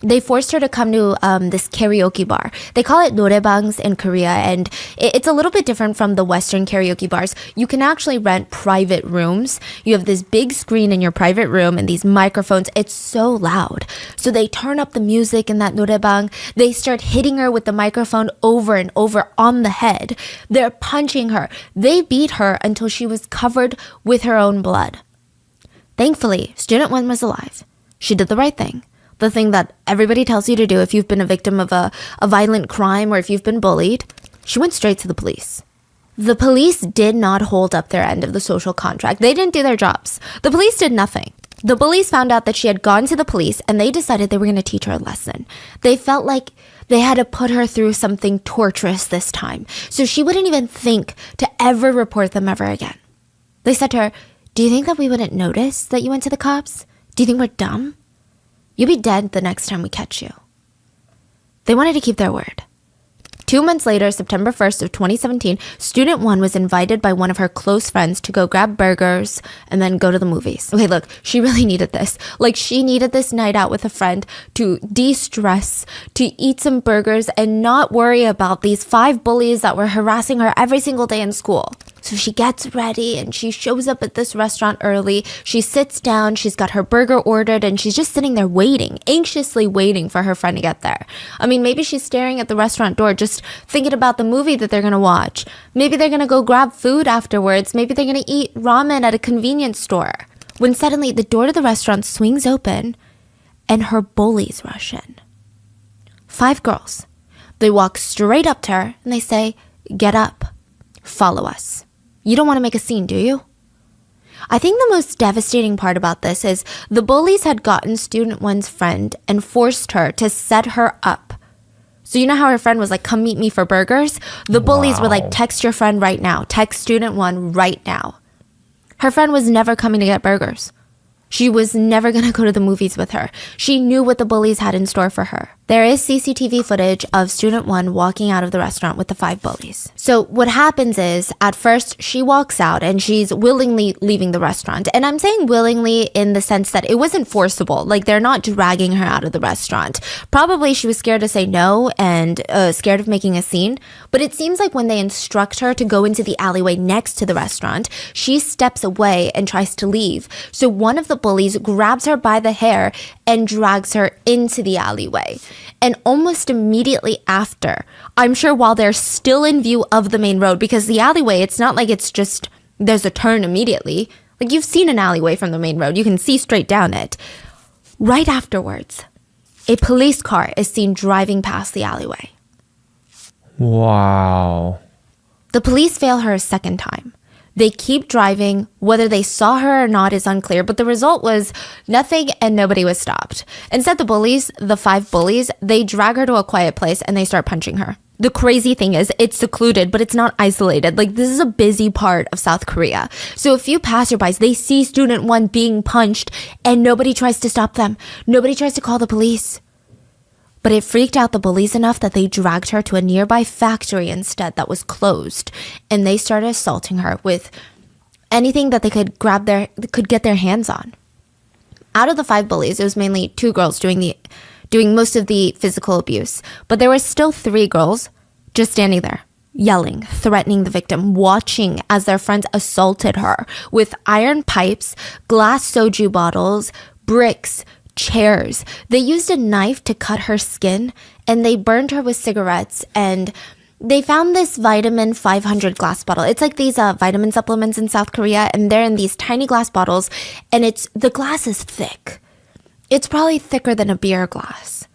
They forced her to come to this karaoke bar. They call it norebangs in Korea, and it's a little bit different from the Western karaoke bars. You can actually rent private rooms. You have this big screen in your private room and these microphones. It's so loud. So they turn up the music in that norebang. They start hitting her with the microphone over and over on the head. They're punching her. They beat her until she was covered with her own blood. Thankfully, student 1 was alive. She did the right thing. The thing that everybody tells you to do if you've been a victim of a violent crime or if you've been bullied. She went straight to the police. The police did not hold up their end of the social contract. They didn't do their jobs. The police did nothing. The police found out that she had gone to the police and they decided they were going to teach her a lesson. They felt like they had to put her through something torturous this time, so she wouldn't even think to ever report them ever again. They said to her, "Do you think that we wouldn't notice that you went to the cops? Do you think we're dumb? You'll be dead the next time we catch you." They wanted to keep their word. 2 months later, September 1st of 2017, student 1 was invited by one of her close friends to go grab burgers and then go to the movies. Okay, look, she really needed this. Like, she needed this night out with a friend to de-stress, to eat some burgers and not worry about these 5 bullies that were harassing her every single day in school. So she gets ready and she shows up at this restaurant early. She sits down, she's got her burger ordered, and she's just sitting there waiting, anxiously waiting for her friend to get there. I mean, maybe she's staring at the restaurant door, just thinking about the movie that they're gonna watch. Maybe they're gonna go grab food afterwards. Maybe they're gonna eat ramen at a convenience store. When suddenly the door to the restaurant swings open and her bullies rush in. 5 girls. They walk straight up to her and they say, "Get up. Follow us. You don't want to make a scene, do you?" I think the most devastating part about this is the bullies had gotten student 1's friend and forced her to set her up. So you know how her friend was like, "Come meet me for burgers?" The bullies were like, "Text your friend right now. Text student 1 right now." Her friend was never coming to get burgers. She was never going to go to the movies with her. She knew what the bullies had in store for her. There is CCTV footage of student 1 walking out of the restaurant with the 5 bullies. So what happens is, at first, she walks out and she's willingly leaving the restaurant. And I'm saying willingly in the sense that it wasn't forcible. Like, they're not dragging her out of the restaurant. Probably she was scared to say no and scared of making a scene. But it seems like when they instruct her to go into the alleyway next to the restaurant, she steps away and tries to leave. So one of the bullies grabs her by the hair and drags her into the alleyway. And almost immediately after, I'm sure while they're still in view of the main road, because the alleyway, it's not like it's just, there's a turn immediately. Like, you've seen an alleyway from the main road. You can see straight down it. Right afterwards, a police car is seen driving past the alleyway. Wow. The police fail her a second time. They keep driving. Whether they saw her or not is unclear, but the result was nothing and nobody was stopped. Instead, the bullies, the 5 bullies, they drag her to a quiet place and they start punching her. The crazy thing is, it's secluded, but it's not isolated. Like, this is a busy part of South Korea. So a few passerbys, they see student 1 being punched and nobody tries to stop them. Nobody tries to call the police. But it freaked out the bullies enough that they dragged her to a nearby factory instead that was closed. And they started assaulting her with anything that they could get their hands on. Out of the 5 bullies, it was mainly 2 girls doing most of the physical abuse. But there were still 3 girls just standing there, yelling, threatening the victim, watching as their friends assaulted her with iron pipes, glass soju bottles, bricks, chairs. They used a knife to cut her skin and they burned her with cigarettes, and they found this vitamin 500 glass bottle. It's like these vitamin supplements in South Korea, and they're in these tiny glass bottles, and the glass is thick. It's probably thicker than a beer glass.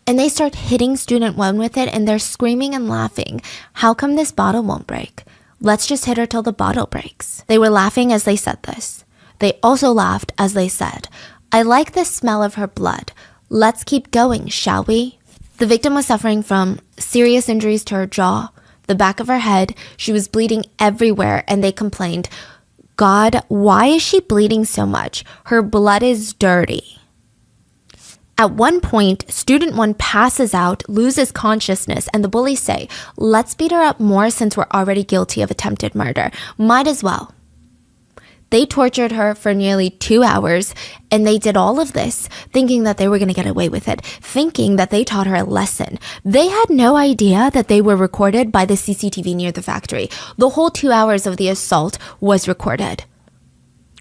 And they start hitting student 1 with it, and they're screaming and laughing. "How come this bottle won't break? Let's just hit her till the bottle breaks." They were laughing as they said this. They also laughed as they said, "I like the smell of her blood. Let's keep going, shall we?" The victim was suffering from serious injuries to her jaw, the back of her head. She was bleeding everywhere, and they complained, "God, why is she bleeding so much? Her blood is dirty." At one point, student 1 passes out, loses consciousness, and the bullies say, "Let's beat her up more since we're already guilty of attempted murder. Might as well." They tortured her for nearly 2 hours, and they did all of this thinking that they were going to get away with it, thinking that they taught her a lesson. They had no idea that they were recorded by the CCTV near the factory. The whole 2 hours of the assault was recorded,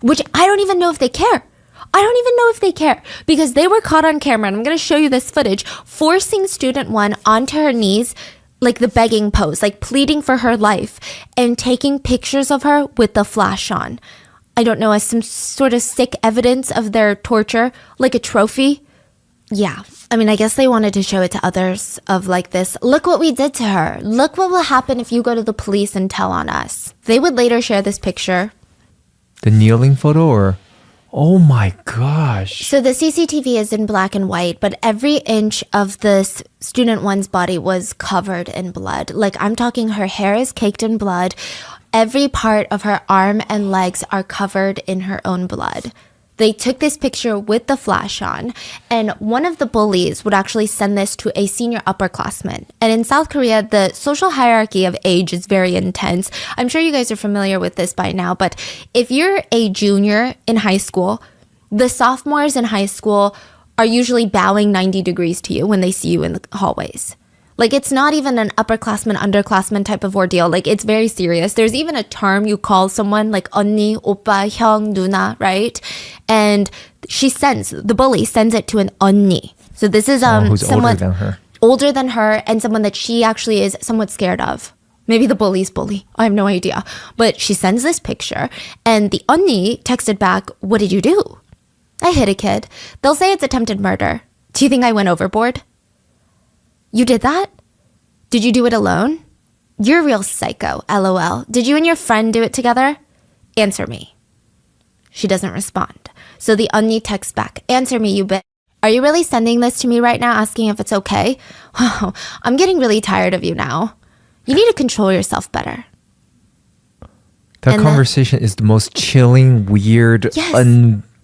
which I don't even know if they care. I don't even know if they care, because they were caught on camera, and I'm going to show you this footage, forcing student 1 onto her knees, like the begging pose, like pleading for her life, and taking pictures of her with the flash on. I don't know, as some sort of sick evidence of their torture, like a trophy. Yeah, I mean, I guess they wanted to show it to others of like this, "Look what we did to her. Look what will happen if you go to the police and tell on us." They would later share this picture. The kneeling photo, or? Oh my gosh. So the CCTV is in black and white, but every inch of this student 1's body was covered in blood. Like, I'm talking, her hair is caked in blood. Every part of her arm and legs are covered in her own blood. They took this picture with the flash on, and one of the bullies would actually send this to a senior upperclassman. And in South Korea, the social hierarchy of age is very intense. I'm sure you guys are familiar with this by now, but if you're a junior in high school, the sophomores in high school are usually bowing 90 degrees to you when they see you in the hallways. Like, it's not even an upperclassman, underclassman type of ordeal. Like, it's very serious. There's even a term you call someone like 언니, 오빠, 형, 누나, right? And the bully sends it to an 언니. So this is who's someone older than her, and someone that she actually is somewhat scared of. Maybe the bully's bully. I have no idea. But she sends this picture, and the 언니 texted back, "What did you do?" "I hit a kid." They'll say it's attempted murder. Do you think I went overboard? You did that? Did you do it alone? You're a real psycho, LOL. Did you and your friend do it together? Answer me. She doesn't respond. So the 언니 texts back, "Answer me, you bitch. Are you really sending this to me right now asking if it's okay? Wow, I'm getting really tired of you now. You need to control yourself better." That conversation is the most chilling, weird,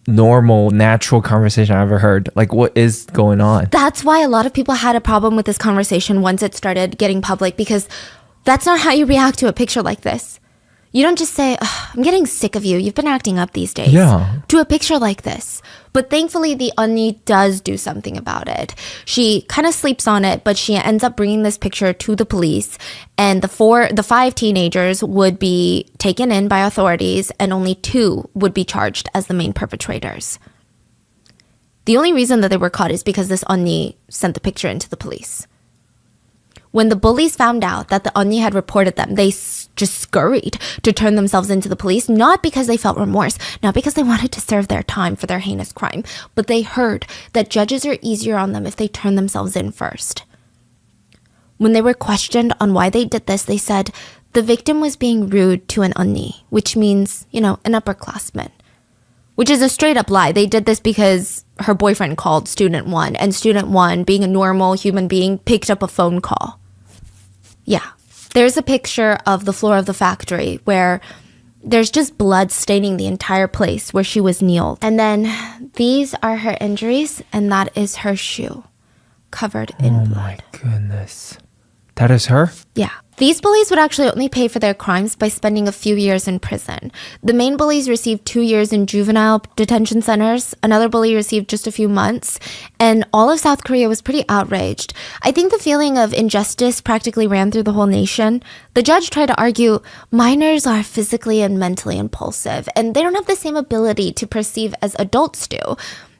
normal, natural conversation I've ever heard. Like, what is going on? That's why a lot of people had a problem with this conversation once it started getting public, because that's not how you react to a picture like this. You don't just say, "I'm getting sick of you. You've been acting up these days." Yeah. To a picture like this. But thankfully, the 언니 does do something about it. She kind of sleeps on it, but she ends up bringing this picture to the police. And the 5 teenagers would be taken in by authorities, and only 2 would be charged as the main perpetrators. The only reason that they were caught is because this 언니 sent the picture into the police. When the bullies found out that the 언니 had reported them, they just scurried to turn themselves into the police, not because they felt remorse, not because they wanted to serve their time for their heinous crime, but they heard that judges are easier on them if they turn themselves in first. When they were questioned on why they did this, they said the victim was being rude to an 언니, which means, an upperclassman. Which is a straight up lie. They did this because her boyfriend called student 1, and student 1, being a normal human being, picked up a phone call. Yeah. There's a picture of the floor of the factory where there's just blood staining the entire place where she was kneeled. And then these are her injuries, and that is her shoe covered in blood. Oh my goodness. That is her? Yeah. These bullies would actually only pay for their crimes by spending a few years in prison. The main bullies received 2 years in juvenile detention centers. Another bully received just a few months. And all of South Korea was pretty outraged. I think the feeling of injustice practically ran through the whole nation. The judge tried to argue minors are physically and mentally impulsive, and they don't have the same ability to perceive as adults do.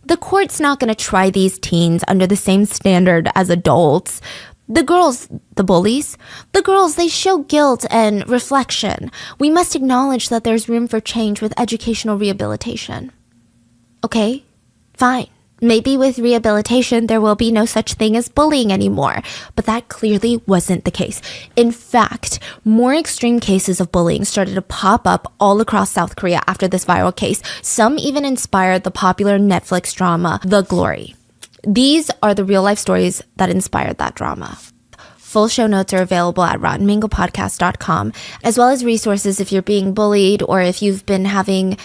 The court's not going to try these teens under the same standard as adults. The girls, the bullies, they show guilt and reflection. We must acknowledge that there's room for change with educational rehabilitation. Okay, fine. Maybe with rehabilitation, there will be no such thing as bullying anymore. But that clearly wasn't the case. In fact, more extreme cases of bullying started to pop up all across South Korea after this viral case. Some even inspired the popular Netflix drama, The Glory. These are the real life stories that inspired that drama. Full show notes are available at rottenmangopodcast.com, as well as resources if you're being bullied or if you've been having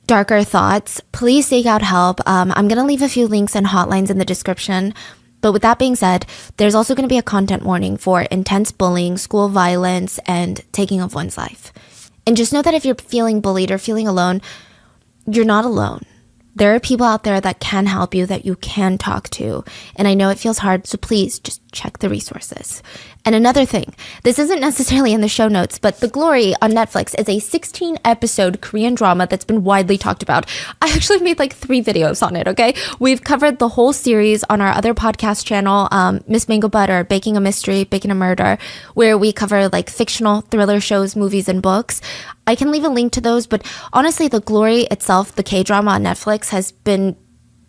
darker thoughts. Please seek out help. I'm going to leave a few links and hotlines in the description. But with that being said, there's also going to be a content warning for intense bullying, school violence, and taking of one's life. And just know that if you're feeling bullied or feeling alone, you're not alone. There are people out there that can help you, that you can talk to. And I know it feels hard, so please just check the resources. And another thing, this isn't necessarily in the show notes, but The Glory on Netflix is a 16-episode Korean drama that's been widely talked about. I actually made like 3 videos on it, okay? We've covered the whole series on our other podcast channel, Miss Mango Butter, Baking a Mystery, Baking a Murder, where we cover like fictional thriller shows, movies, and books. I can leave a link to those, but honestly, The Glory itself, the K-drama on Netflix, has been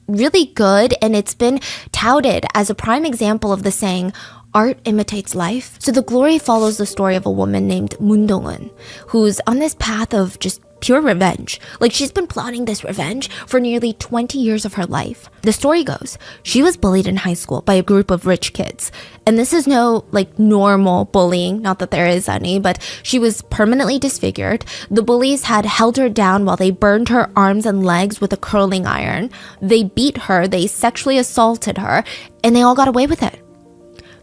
really good, and it's been touted as a prime example of the saying, art imitates life. So The Glory follows the story of a woman named Moon Dong-eun, who's on this path of just pure revenge. Like, she's been plotting this revenge for nearly 20 years of her life. The story goes, she was bullied in high school by a group of rich kids. And this is no, like, normal bullying, not that there is any, but she was permanently disfigured. The bullies had held her down while they burned her arms and legs with a curling iron. They beat her, they sexually assaulted her, and they all got away with it.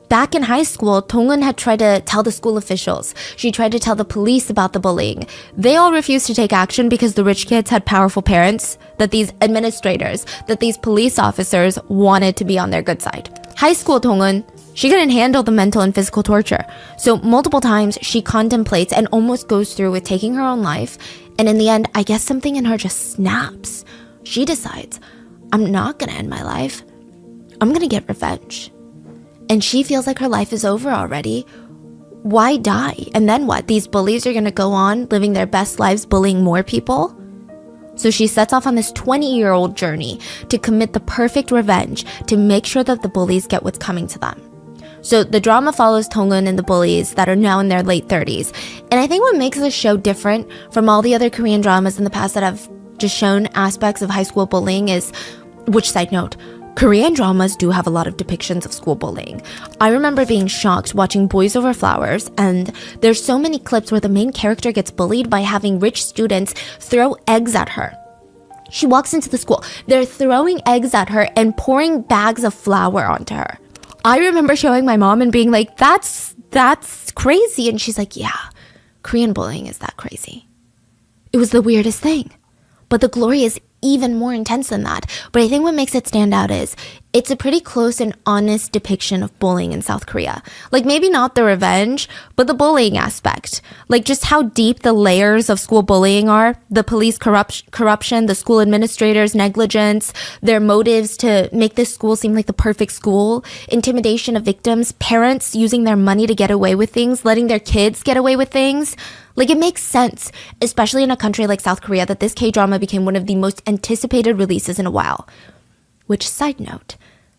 Back in high school, Dong-eun had tried to tell the school officials. She tried to tell the police about the bullying. They all refused to take action because the rich kids had powerful parents, that these administrators, that these police officers wanted to be on their good side. High school Dong-eun, she couldn't handle the mental and physical torture. So multiple times she contemplates and almost goes through with taking her own life. And in the end, I guess something in her just snaps. She decides, I'm not gonna end my life. I'm gonna get revenge. And she feels like her life is over already. Why die? And then what? These bullies are going to go on living their best lives bullying more people? So she sets off on this 20-year-old journey to commit the perfect revenge to make sure that the bullies get what's coming to them. So the drama follows Dong-eun and the bullies that are now in their late 30s. And I think what makes this show different from all the other Korean dramas in the past that have just shown aspects of high school bullying is, which side note, Korean dramas do have a lot of depictions of school bullying. I remember being shocked watching Boys Over Flowers, and there's so many clips where the main character gets bullied by having rich students throw eggs at her. She walks into the school, they're throwing eggs at her and pouring bags of flour onto her. I remember showing my mom and being like, that's crazy. And she's like, yeah, Korean bullying is that crazy. It was the weirdest thing. But The Glory is even more intense than that. But I think what makes it stand out is it's a pretty close and honest depiction of bullying in South Korea. Like, maybe not the revenge, but the bullying aspect. Like, just how deep the layers of school bullying are. The police corruption, the school administrators' negligence, their motives to make this school seem like the perfect school, intimidation of victims, parents using their money to get away with things, letting their kids get away with things. Like, it makes sense, especially in a country like South Korea, that this K-drama became one of the most anticipated releases in a while. Which, side note,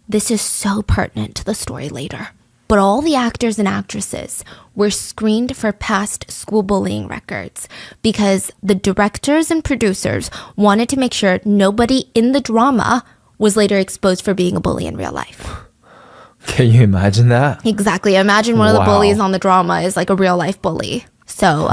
this is so pertinent to the story later. But all the actors and actresses were screened for past school bullying records because the directors and producers wanted to make sure nobody in the drama was later exposed for being a bully in real life. Can you imagine that? Exactly. Imagine one of the bullies on the drama is like a real life bully. So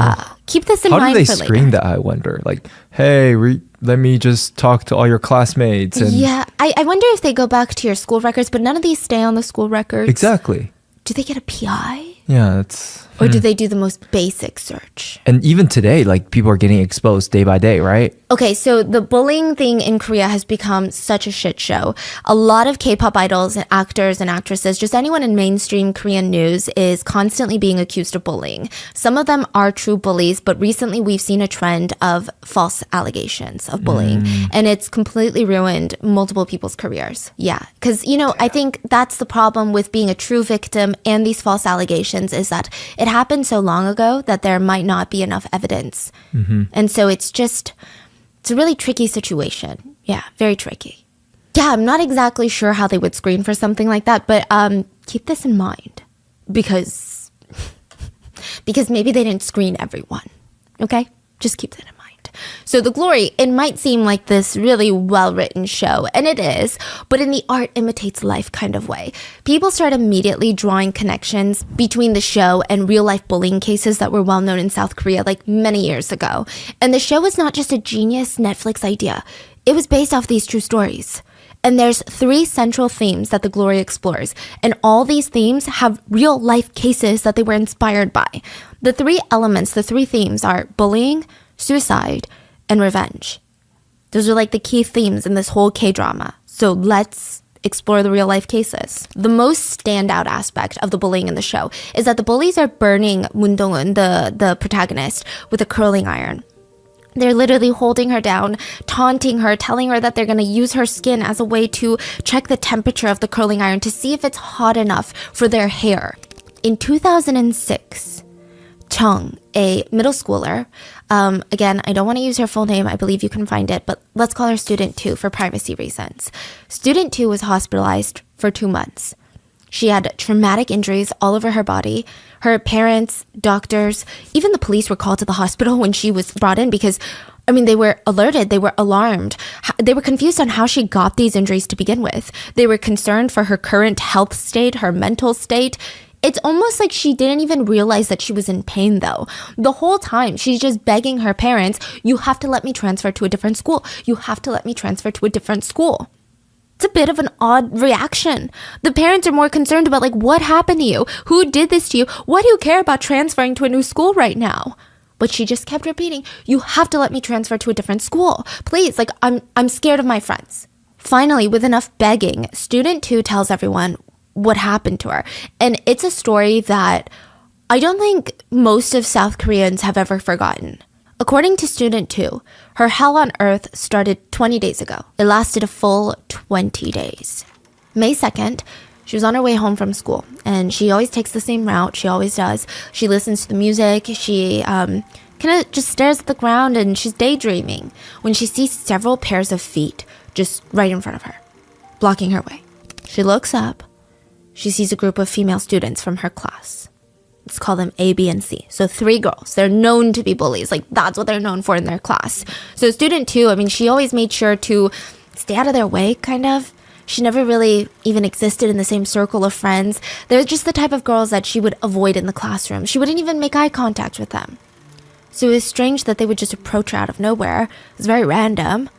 keep this in mind for later. How do they screen that, I wonder? Like, hey, let me just talk to all your classmates. And yeah, I wonder if they go back to your school records, but none of these stay on the school records. Exactly. Do they get a PI? Yeah, that's... Or do they do the most basic search? And even today, like, people are getting exposed day by day, right? Okay, so the bullying thing in Korea has become such a shit show. A lot of K-pop idols and actors and actresses, just anyone in mainstream Korean news is constantly being accused of bullying. Some of them are true bullies, but recently we've seen a trend of false allegations of bullying. And it's completely ruined multiple people's careers. Yeah, because, you know, I think that's the problem with being a true victim and these false allegations is that it happened so long ago that there might not be enough evidence. And so it's a really tricky situation. Yeah, very tricky. Yeah, I'm not exactly sure how they would screen for something like that, but keep this in mind because maybe they didn't screen everyone. Okay? Just keep that in mind. So The Glory, it might seem like this really well-written show, and it is, but in the art imitates life kind of way. People start immediately drawing connections between the show and real-life bullying cases that were well-known in South Korea like many years ago. And the show was not just a genius Netflix idea. It was based off these true stories. And there's 3 central themes that The Glory explores. And all these themes have real life cases that they were inspired by. The 3 elements, the 3 themes are bullying, suicide, and revenge. Those are like the key themes in this whole K-drama. So let's explore the real life cases. The most standout aspect of the bullying in the show is that the bullies are burning Moon Dong-eun, the protagonist, with a curling iron. They're literally holding her down, taunting her, telling her that they're going to use her skin as a way to check the temperature of the curling iron to see if it's hot enough for their hair. In 2006, Chung, a middle schooler, again, I don't want to use her full name, I believe you can find it, but let's call her Student 2 for privacy reasons. Student 2 was hospitalized for 2 months. She had traumatic injuries all over her body. Her parents, doctors, even the police were called to the hospital when she was brought in because I mean, they were alerted, they were alarmed, they were confused on how she got these injuries to begin with. They were concerned for her current health state, her mental state. It's almost like she didn't even realize that she was in pain, though. The whole time, she's just begging her parents, you have to let me transfer to a different school. You have to let me transfer to a different school. It's a bit of an odd reaction. The parents are more concerned about, like, what happened to you? Who did this to you? Why do you care about transferring to a new school right now? But she just kept repeating, you have to let me transfer to a different school. Please, like, I'm scared of my friends. Finally, with enough begging, student 2 tells everyone what happened to her. And it's a story that I don't think most of South Koreans have ever forgotten. According to student 2, her hell on earth started 20 days ago. It lasted a full 20 days. May 2nd, she was on her way home from school, and she always takes the same route. She always does. She listens to the music. She kind of just stares at the ground, and she's daydreaming when she sees several pairs of feet just right in front of her, blocking her way. She looks up. She sees a group of female students from her class. Let's call them A, B, and C. So 3 girls. They're known to be bullies. Like, that's what they're known for in their class. So student 2, I mean, she always made sure to stay out of their way, kind of. She never really even existed in the same circle of friends. They're just the type of girls that she would avoid in the classroom. She wouldn't even make eye contact with them. So it was strange that they would just approach her out of nowhere. It was very random.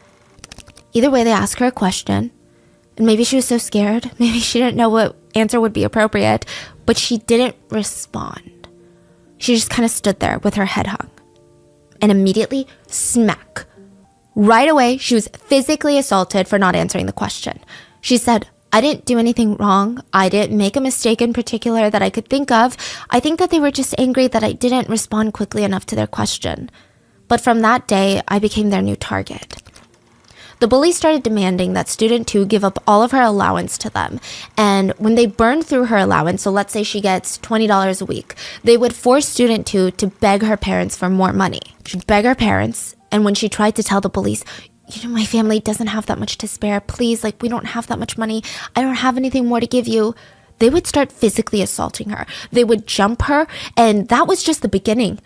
Either way, they asked her a question. And maybe she was so scared. Maybe she didn't know what answer would be appropriate. But she didn't respond. She just kind of stood there with her head hung. And immediately, smack. Right away, she was physically assaulted for not answering the question. She said, I didn't do anything wrong. I didn't make a mistake in particular that I could think of. I think that they were just angry that I didn't respond quickly enough to their question. But from that day, I became their new target. The bully started demanding that student 2 give up all of her allowance to them. And when they burned through her allowance, so let's say she gets $20 a week, they would force student 2 to beg her parents for more money. She'd beg her parents, and when she tried to tell the police, you know, my family doesn't have that much to spare, please, like, we don't have that much money, I don't have anything more to give you, they would start physically assaulting her. They would jump her, and that was just the beginning.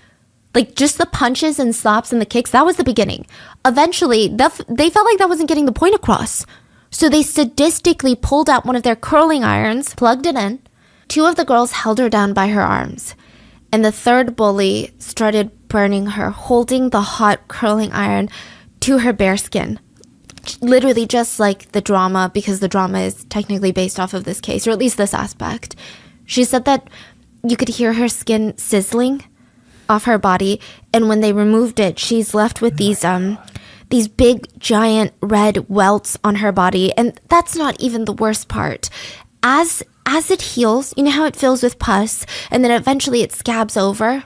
Like, just the punches and slaps and the kicks, that was the beginning. Eventually, they felt like that wasn't getting the point across. So they sadistically pulled out one of their curling irons, plugged it in. 2 of the girls held her down by her arms. And the 3rd bully started burning her, holding the hot curling iron to her bare skin. Literally just like the drama, because the drama is technically based off of this case, or at least this aspect. She said that you could hear her skin sizzling off her body, and when they removed it, she's left with these big giant red welts on her body. And that's not even the worst part. As it heals, you know how it fills with pus and then eventually it scabs over?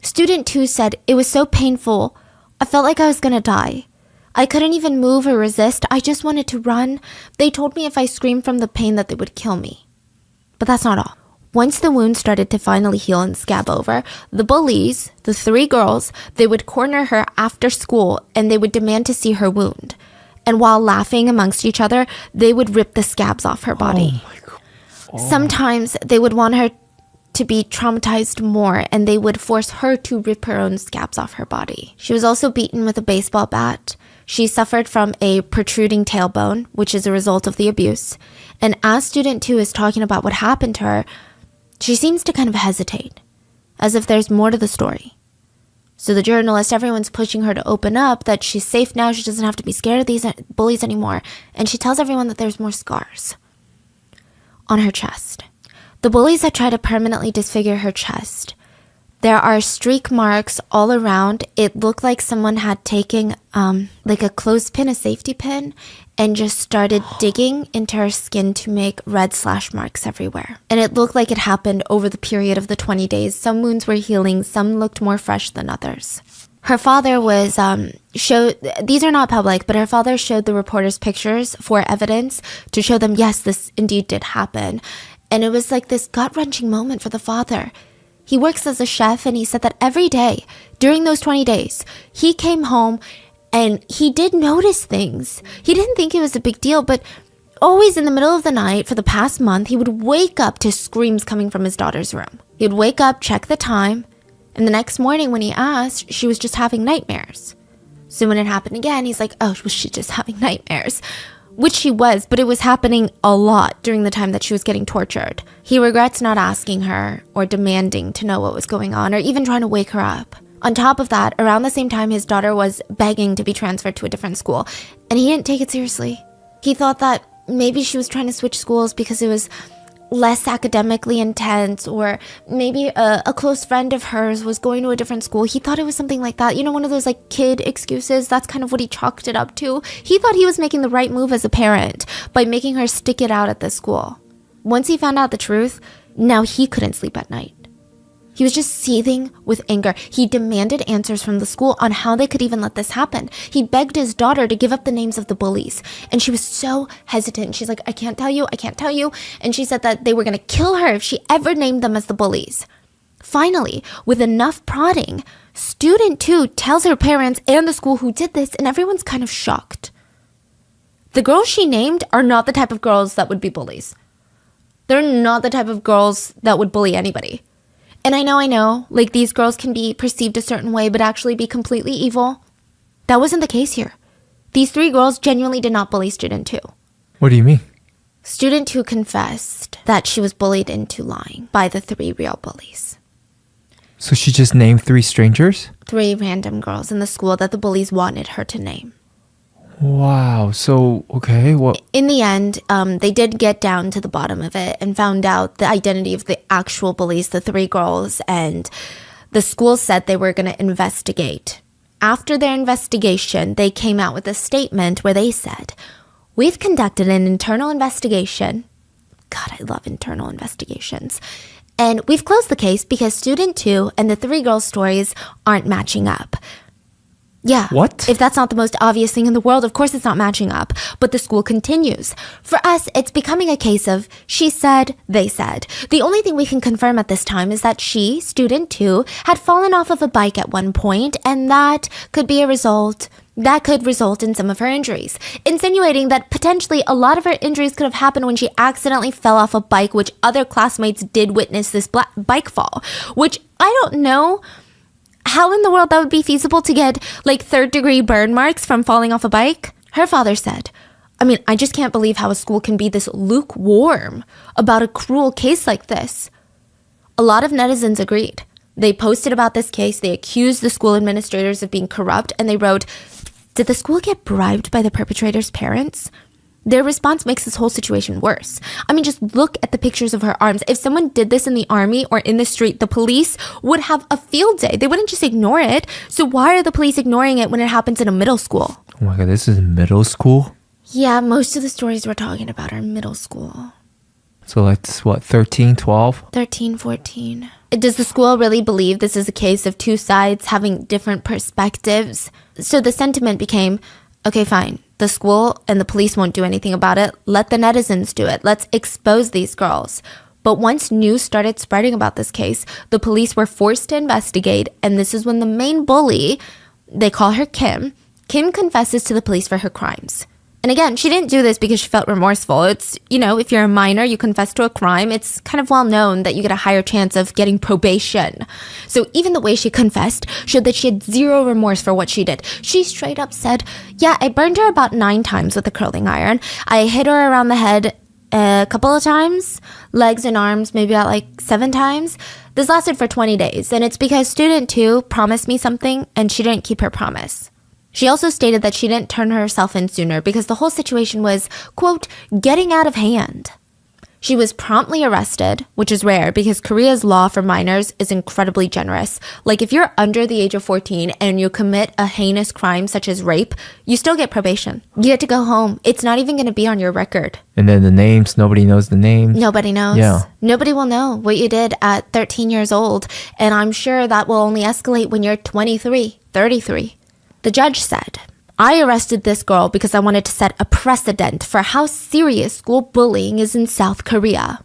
Student 2 said, it was so painful, I felt like I was gonna die. I couldn't even move or resist. I just wanted to run. They told me if I screamed from the pain that they would kill me. But that's not all. Once the wound started to finally heal and scab over, the bullies, the 3 girls, they would corner her after school and they would demand to see her wound. And while laughing amongst each other, they would rip the scabs off her body. Oh my God. Oh. Sometimes they would want her to be traumatized more, and they would force her to rip her own scabs off her body. She was also beaten with a baseball bat. She suffered from a protruding tailbone, which is a result of the abuse. And as student 2 is talking about what happened to her, she seems to kind of hesitate, as if there's more to the story. So the journalist, everyone's pushing her to open up, that she's safe now, she doesn't have to be scared of these bullies anymore. And she tells everyone that there's more scars on her chest. The bullies had tried to permanently disfigure her chest. There are streak marks all around. It looked like someone had taken like a clothespin, a safety pin, and just started digging into her skin to make red slash marks everywhere. And it looked like it happened over the period of the 20 days. Some wounds were healing, some looked more fresh than others. Her father was, these are not public, but her father showed the reporters pictures for evidence to show them, yes, this indeed did happen. And it was like this gut-wrenching moment for the father. He works as a chef, and he said that every day during those 20 days, he came home and he did notice things. He didn't think it was a big deal, but always in the middle of the night for the past month, he would wake up to screams coming from his daughter's room. He would wake up, check the time, and the next morning when he asked, she was just having nightmares. So when it happened again, he's like, oh, was she just having nightmares? Which she was, but it was happening a lot during the time that she was getting tortured. He regrets not asking her or demanding to know what was going on or even trying to wake her up. On top of that, around the same time, his daughter was begging to be transferred to a different school, and he didn't take it seriously. He thought that maybe she was trying to switch schools because it was less academically intense, or maybe a close friend of hers was going to a different school. He thought it was something like that. You know, one of those like kid excuses. That's kind of what he chalked it up to. He thought he was making the right move as a parent by making her stick it out at this school. Once he found out the truth, now he couldn't sleep at night. He was just seething with anger. He demanded answers from the school on how they could even let this happen. He begged his daughter to give up the names of the bullies. And she was so hesitant. She's like, I can't tell you. And she said that they were going to kill her if she ever named them as the bullies. Finally, with enough prodding, student 2 tells her parents and the school who did this, and everyone's kind of shocked. The girls she named are not the type of girls that would be bullies. They're not the type of girls that would bully anybody. And I know, like these girls can be perceived a certain way, but actually be completely evil. That wasn't the case here. These 3 girls genuinely did not bully student 2. What do you mean? Student 2 confessed that she was bullied into lying by the 3 real bullies. So she just named 3 strangers? 3 random girls in the school that the bullies wanted her to name. Wow. So, okay, what? In the end, they did get down to the bottom of it and found out the identity of the actual bullies, the 3 girls, and the school said they were going to investigate. After their investigation, they came out with a statement where they said, we've conducted an internal investigation. God, I love internal investigations. And we've closed the case because student 2 and the 3 girls' stories aren't matching up. Yeah. What? If that's not the most obvious thing in the world, of course it's not matching up. But the school continues. For us, it's becoming a case of she said, they said. The only thing we can confirm at this time is that she, student 2, had fallen off of a bike at one point, and that could result in some of her injuries, insinuating that potentially a lot of her injuries could have happened when she accidentally fell off a bike, which other classmates did witness this bike fall, which I don't know how in the world that would be feasible to get like 3rd-degree burn marks from falling off a bike. Her father said, I just can't believe how a school can be this lukewarm about a cruel case like this. A lot of netizens agreed. They posted about this case, they accused the school administrators of being corrupt, and they wrote, did the school get bribed by the perpetrator's parents? Their response makes this whole situation worse. Just look at the pictures of her arms. If someone did this in the army or in the street, the police would have a field day. They wouldn't just ignore it. So why are the police ignoring it when it happens in a middle school? Oh my God, this is middle school? Yeah, most of the stories we're talking about are middle school. So that's what, 13, 12? 13, 14. Does the school really believe this is a case of 2 sides having different perspectives? So the sentiment became, okay, fine. The school and the police won't do anything about it. Let the netizens do it. Let's expose these girls. But once news started spreading about this case, the police were forced to investigate, and this is when the main bully, they call her Kim confesses to the police for her crimes. And again, she didn't do this because she felt remorseful. It's, if you're a minor, you confess to a crime, it's kind of well known that you get a higher chance of getting probation. So even the way she confessed showed that she had 0 remorse for what she did. She straight up said, yeah, I burned her about 9 times with a curling iron. I hit her around the head a couple of times, legs and arms maybe about like 7 times. This lasted for 20 days, and it's because student 2 promised me something and she didn't keep her promise. She also stated that she didn't turn herself in sooner because the whole situation was, quote, getting out of hand. She was promptly arrested, which is rare because Korea's law for minors is incredibly generous. Like if you're under the age of 14 and you commit a heinous crime such as rape, you still get probation. You get to go home. It's not even going to be on your record. And then the names, nobody knows the names. Nobody knows. Yeah. Nobody will know what you did at 13 years old. And I'm sure that will only escalate when you're 23, 33. The judge said, I arrested this girl because I wanted to set a precedent for how serious school bullying is in South Korea.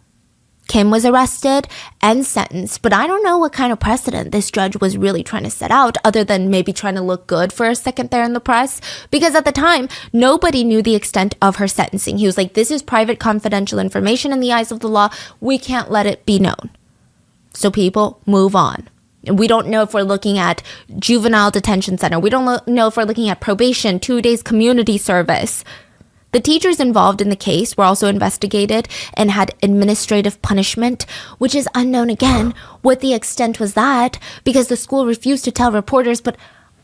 Kim was arrested and sentenced, but I don't know what kind of precedent this judge was really trying to set out other than maybe trying to look good for a second there in the press. Because at the time, nobody knew the extent of her sentencing. He was like, this is private confidential information in the eyes of the law. We can't let it be known. So people move on. We don't know if we're looking at juvenile detention center. We don't know if we're looking at probation, 2 days community service. The teachers involved in the case were also investigated and had administrative punishment, which is unknown again. What the extent was that, because the school refused to tell reporters, but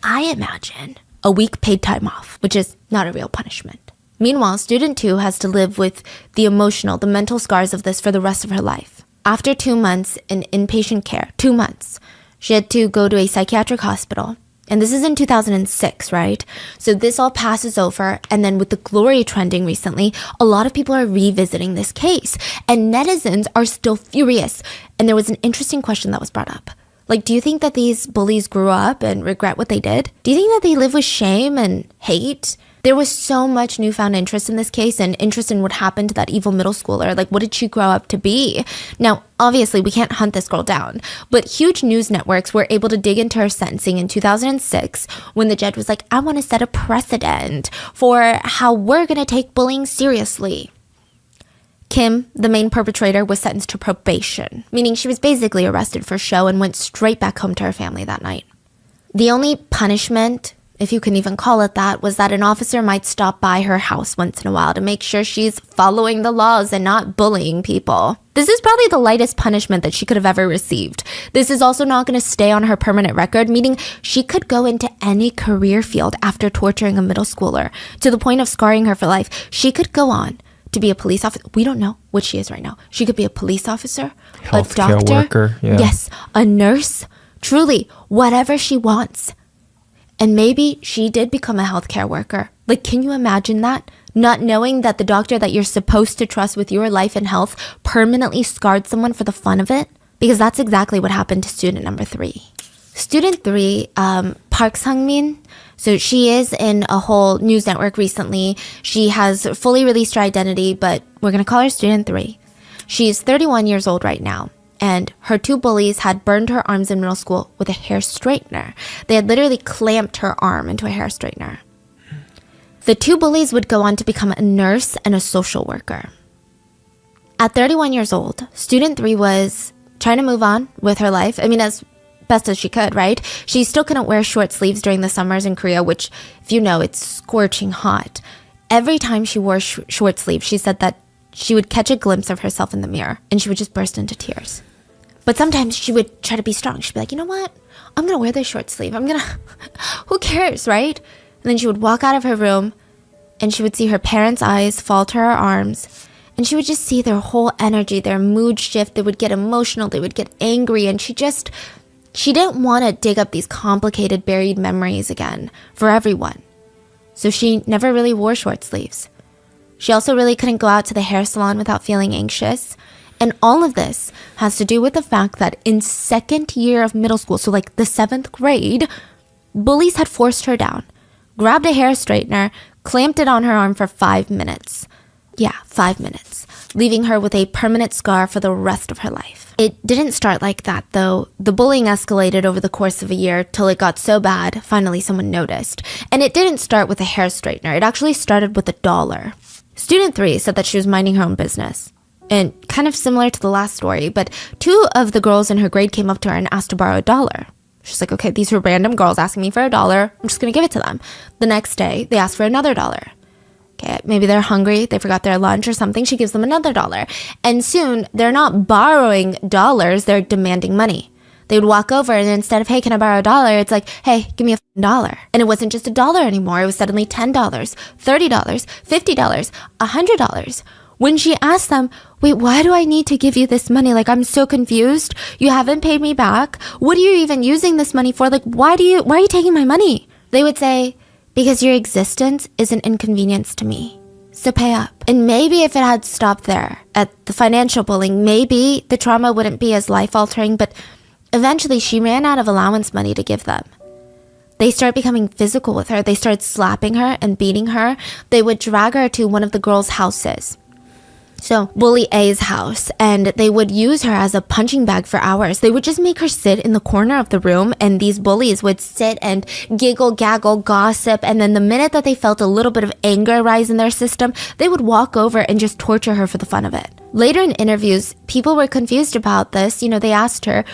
I imagine a week paid time off, which is not a real punishment. Meanwhile, student 2 has to live with the emotional, the mental scars of this for the rest of her life. After 2 months in inpatient care, 2 months, she had to go to a psychiatric hospital. And this is in 2006, right? So this all passes over. And then with the glory trending recently, a lot of people are revisiting this case. And netizens are still furious. And there was an interesting question that was brought up. Like, do you think that these bullies grew up and regret what they did? Do you think that they live with shame and hate? There was so much newfound interest in this case and interest in what happened to that evil middle schooler. Like, what did she grow up to be? Now, obviously, we can't hunt this girl down, but huge news networks were able to dig into her sentencing in 2006 when the judge was like, I want to set a precedent for how we're going to take bullying seriously. Kim, the main perpetrator, was sentenced to probation, meaning she was basically arrested for show and went straight back home to her family that night. The only punishment, if you can even call it that, was that an officer might stop by her house once in a while to make sure she's following the laws and not bullying people. This is probably the lightest punishment that she could have ever received. This is also not going to stay on her permanent record, meaning she could go into any career field after torturing a middle schooler to the point of scarring her for life. She could go on to be a police officer. We don't know what she is right now. She could be a police officer, a doctor, worker, yeah. Yes, a nurse, truly, whatever she wants. And maybe she did become a healthcare worker. Like, can you imagine that? Not knowing that the doctor that you're supposed to trust with your life and health permanently scarred someone for the fun of it? Because that's exactly what happened to student number 3. Student 3, Park Sang-min. So she is in a whole news network recently. She has fully released her identity, but we're going to call her student 3. She's 31 years old right now. And her 2 bullies had burned her arms in middle school with a hair straightener. They had literally clamped her arm into a hair straightener. The 2 bullies would go on to become a nurse and a social worker. At 31 years old, student 3 was trying to move on with her life. I mean, as best as she could, right? She still couldn't wear short sleeves during the summers in Korea, which, if you know, it's scorching hot. Every time she wore short sleeves, she said that she would catch a glimpse of herself in the mirror and she would just burst into tears. But sometimes she would try to be strong. She'd be like, you know what? I'm going to wear this short sleeve. Who cares, right? And then she would walk out of her room and she would see her parents' eyes fall to her arms. And she would just see their whole energy, their mood shift. They would get emotional. They would get angry. And she didn't want to dig up these complicated buried memories again for everyone. So she never really wore short sleeves. She also really couldn't go out to the hair salon without feeling anxious. And all of this has to do with the fact that in second year of middle school, so like the 7th grade, bullies had forced her down, grabbed a hair straightener, clamped it on her arm for 5 minutes. Yeah, 5 minutes, leaving her with a permanent scar for the rest of her life. It didn't start like that, though. The bullying escalated over the course of a year till it got so bad, finally someone noticed. And it didn't start with a hair straightener. It actually started with $1. Student 3 said that she was minding her own business. And kind of similar to the last story, but 2 of the girls in her grade came up to her and asked to borrow $1. She's like, okay, these are random girls asking me for $1. I'm just going to give it to them. The next day, they asked for another $1. Okay, maybe they're hungry, they forgot their lunch or something. She gives them another $1. And soon, they're not borrowing dollars, they're demanding money. They would walk over and instead of, hey, can I borrow $1? It's like, hey, give me $1. And it wasn't just $1 anymore. It was suddenly $10, $30, $50, $100. When she asked them, wait, why do I need to give you this money? Like, I'm so confused. You haven't paid me back. What are you even using this money for? Like, why are you taking my money? They would say, because your existence is an inconvenience to me. So pay up. And maybe if it had stopped there at the financial bullying, maybe the trauma wouldn't be as life-altering, but eventually she ran out of allowance money to give them. They started becoming physical with her. They started slapping her and beating her. They would drag her to one of the girls' houses. So, Bully A's house, and they would use her as a punching bag for hours. They would just make her sit in the corner of the room, and these bullies would sit and giggle, gaggle, gossip, and then the minute that they felt a little bit of anger rise in their system, they would walk over and just torture her for the fun of it. Later in interviews, people were confused about this. You know, they asked her,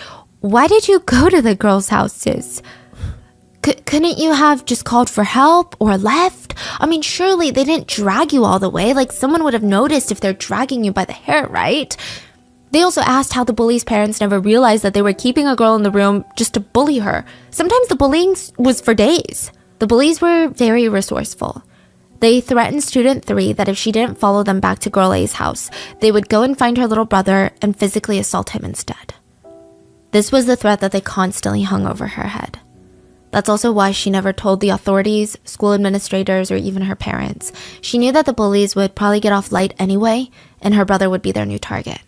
why did you go to the girls' houses? Couldn't you have just called for help or left? I mean, surely they didn't drag you all the way. Like, someone would have noticed if they're dragging you by the hair, right? They also asked how the bully's parents never realized that they were keeping a girl in the room just to bully her. Sometimes the bullying was for days. The bullies were very resourceful. They threatened student 3 that if she didn't follow them back to girl A's house, they would go and find her little brother and physically assault him instead. This was the threat that they constantly hung over her head. That's also why she never told the authorities, school administrators, or even her parents. She knew that the bullies would probably get off light anyway, and her brother would be their new target.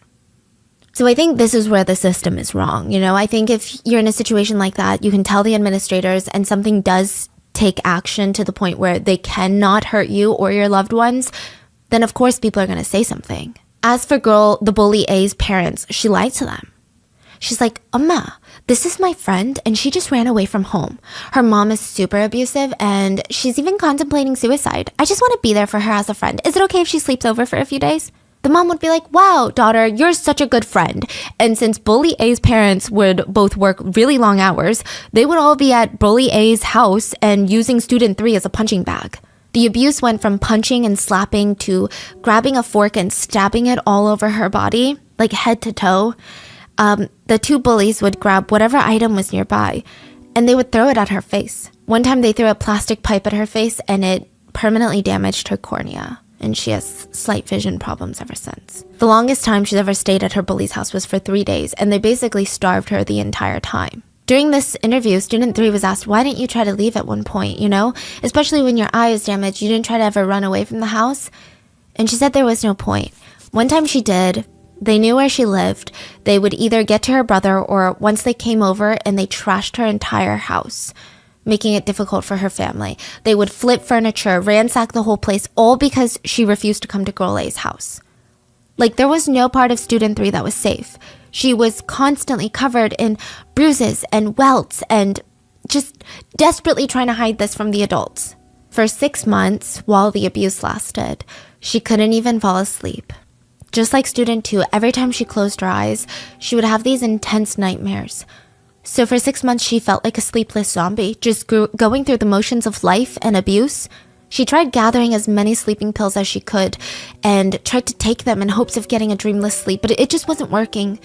So I think this is where the system is wrong. You know, I think if you're in a situation like that, you can tell the administrators and something does take action to the point where they cannot hurt you or your loved ones, then of course people are going to say something. As for the bully A's parents, she lied to them. She's like, Amma, this is my friend and she just ran away from home. Her mom is super abusive and she's even contemplating suicide. I just want to be there for her as a friend. Is it okay if she sleeps over for a few days? The mom would be like, wow, daughter, you're such a good friend. And since bully A's parents would both work really long hours, they would all be at bully A's house and using student 3 as a punching bag. The abuse went from punching and slapping to grabbing a fork and stabbing it all over her body, like head to toe. The 2 bullies would grab whatever item was nearby and they would throw it at her face. One time they threw a plastic pipe at her face and it permanently damaged her cornea. And she has slight vision problems ever since. The longest time she's ever stayed at her bully's house was for 3 days, and they basically starved her the entire time. During this interview, student 3 was asked, why didn't you try to leave at one point, you know? Especially when your eye is damaged, you didn't try to ever run away from the house? And she said there was no point. One time she did. They knew where she lived. They would either get to her brother or once they came over and they trashed her entire house, making it difficult for her family. They would flip furniture, ransack the whole place, all because she refused to come to Girl A's house. Like, there was no part of student 3 that was safe. She was constantly covered in bruises and welts and just desperately trying to hide this from the adults. For 6 months, while the abuse lasted, she couldn't even fall asleep. Just like student 2, every time she closed her eyes, she would have these intense nightmares. So for 6 months, she felt like a sleepless zombie, just going through the motions of life and abuse. She tried gathering as many sleeping pills as she could and tried to take them in hopes of getting a dreamless sleep, but it just wasn't working.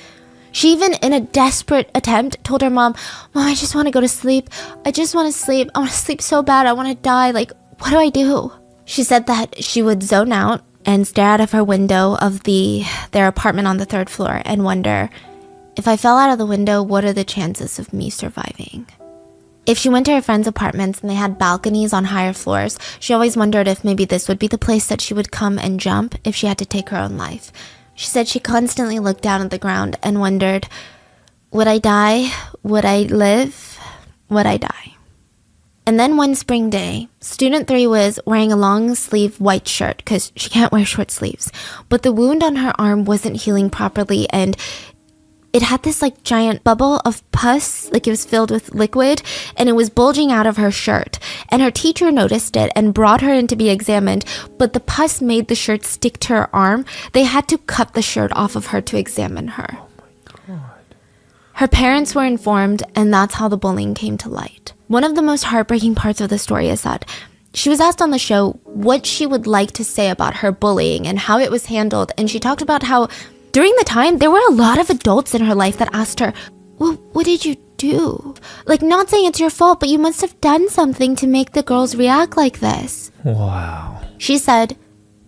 She even, in a desperate attempt, told her mom, Mom, I just want to go to sleep. I just want to sleep. I want to sleep so bad. I want to die. Like, what do I do? She said that she would zone out and stare out of her window of their apartment on the 3rd floor and wonder, if I fell out of the window, what are the chances of me surviving? If she went to her friends' apartments and they had balconies on higher floors, she always wondered if maybe this would be the place that she would come and jump if she had to take her own life. She said she constantly looked down at the ground and wondered, would I die? Would I live? Would I die? And then one spring day, student 3 was wearing a long sleeve white shirt because she can't wear short sleeves, but the wound on her arm wasn't healing properly and it had this like giant bubble of pus, like it was filled with liquid, and it was bulging out of her shirt. And her teacher noticed it and brought her in to be examined, but the pus made the shirt stick to her arm. They had to cut the shirt off of her to examine her. Oh my God. Her parents were informed, and that's how the bullying came to light. One of the most heartbreaking parts of the story is that she was asked on the show what she would like to say about her bullying and how it was handled, and she talked about how during the time, there were a lot of adults in her life that asked her, well, what did you do? Like, not saying it's your fault, but you must have done something to make the girls react like this. Wow. She said,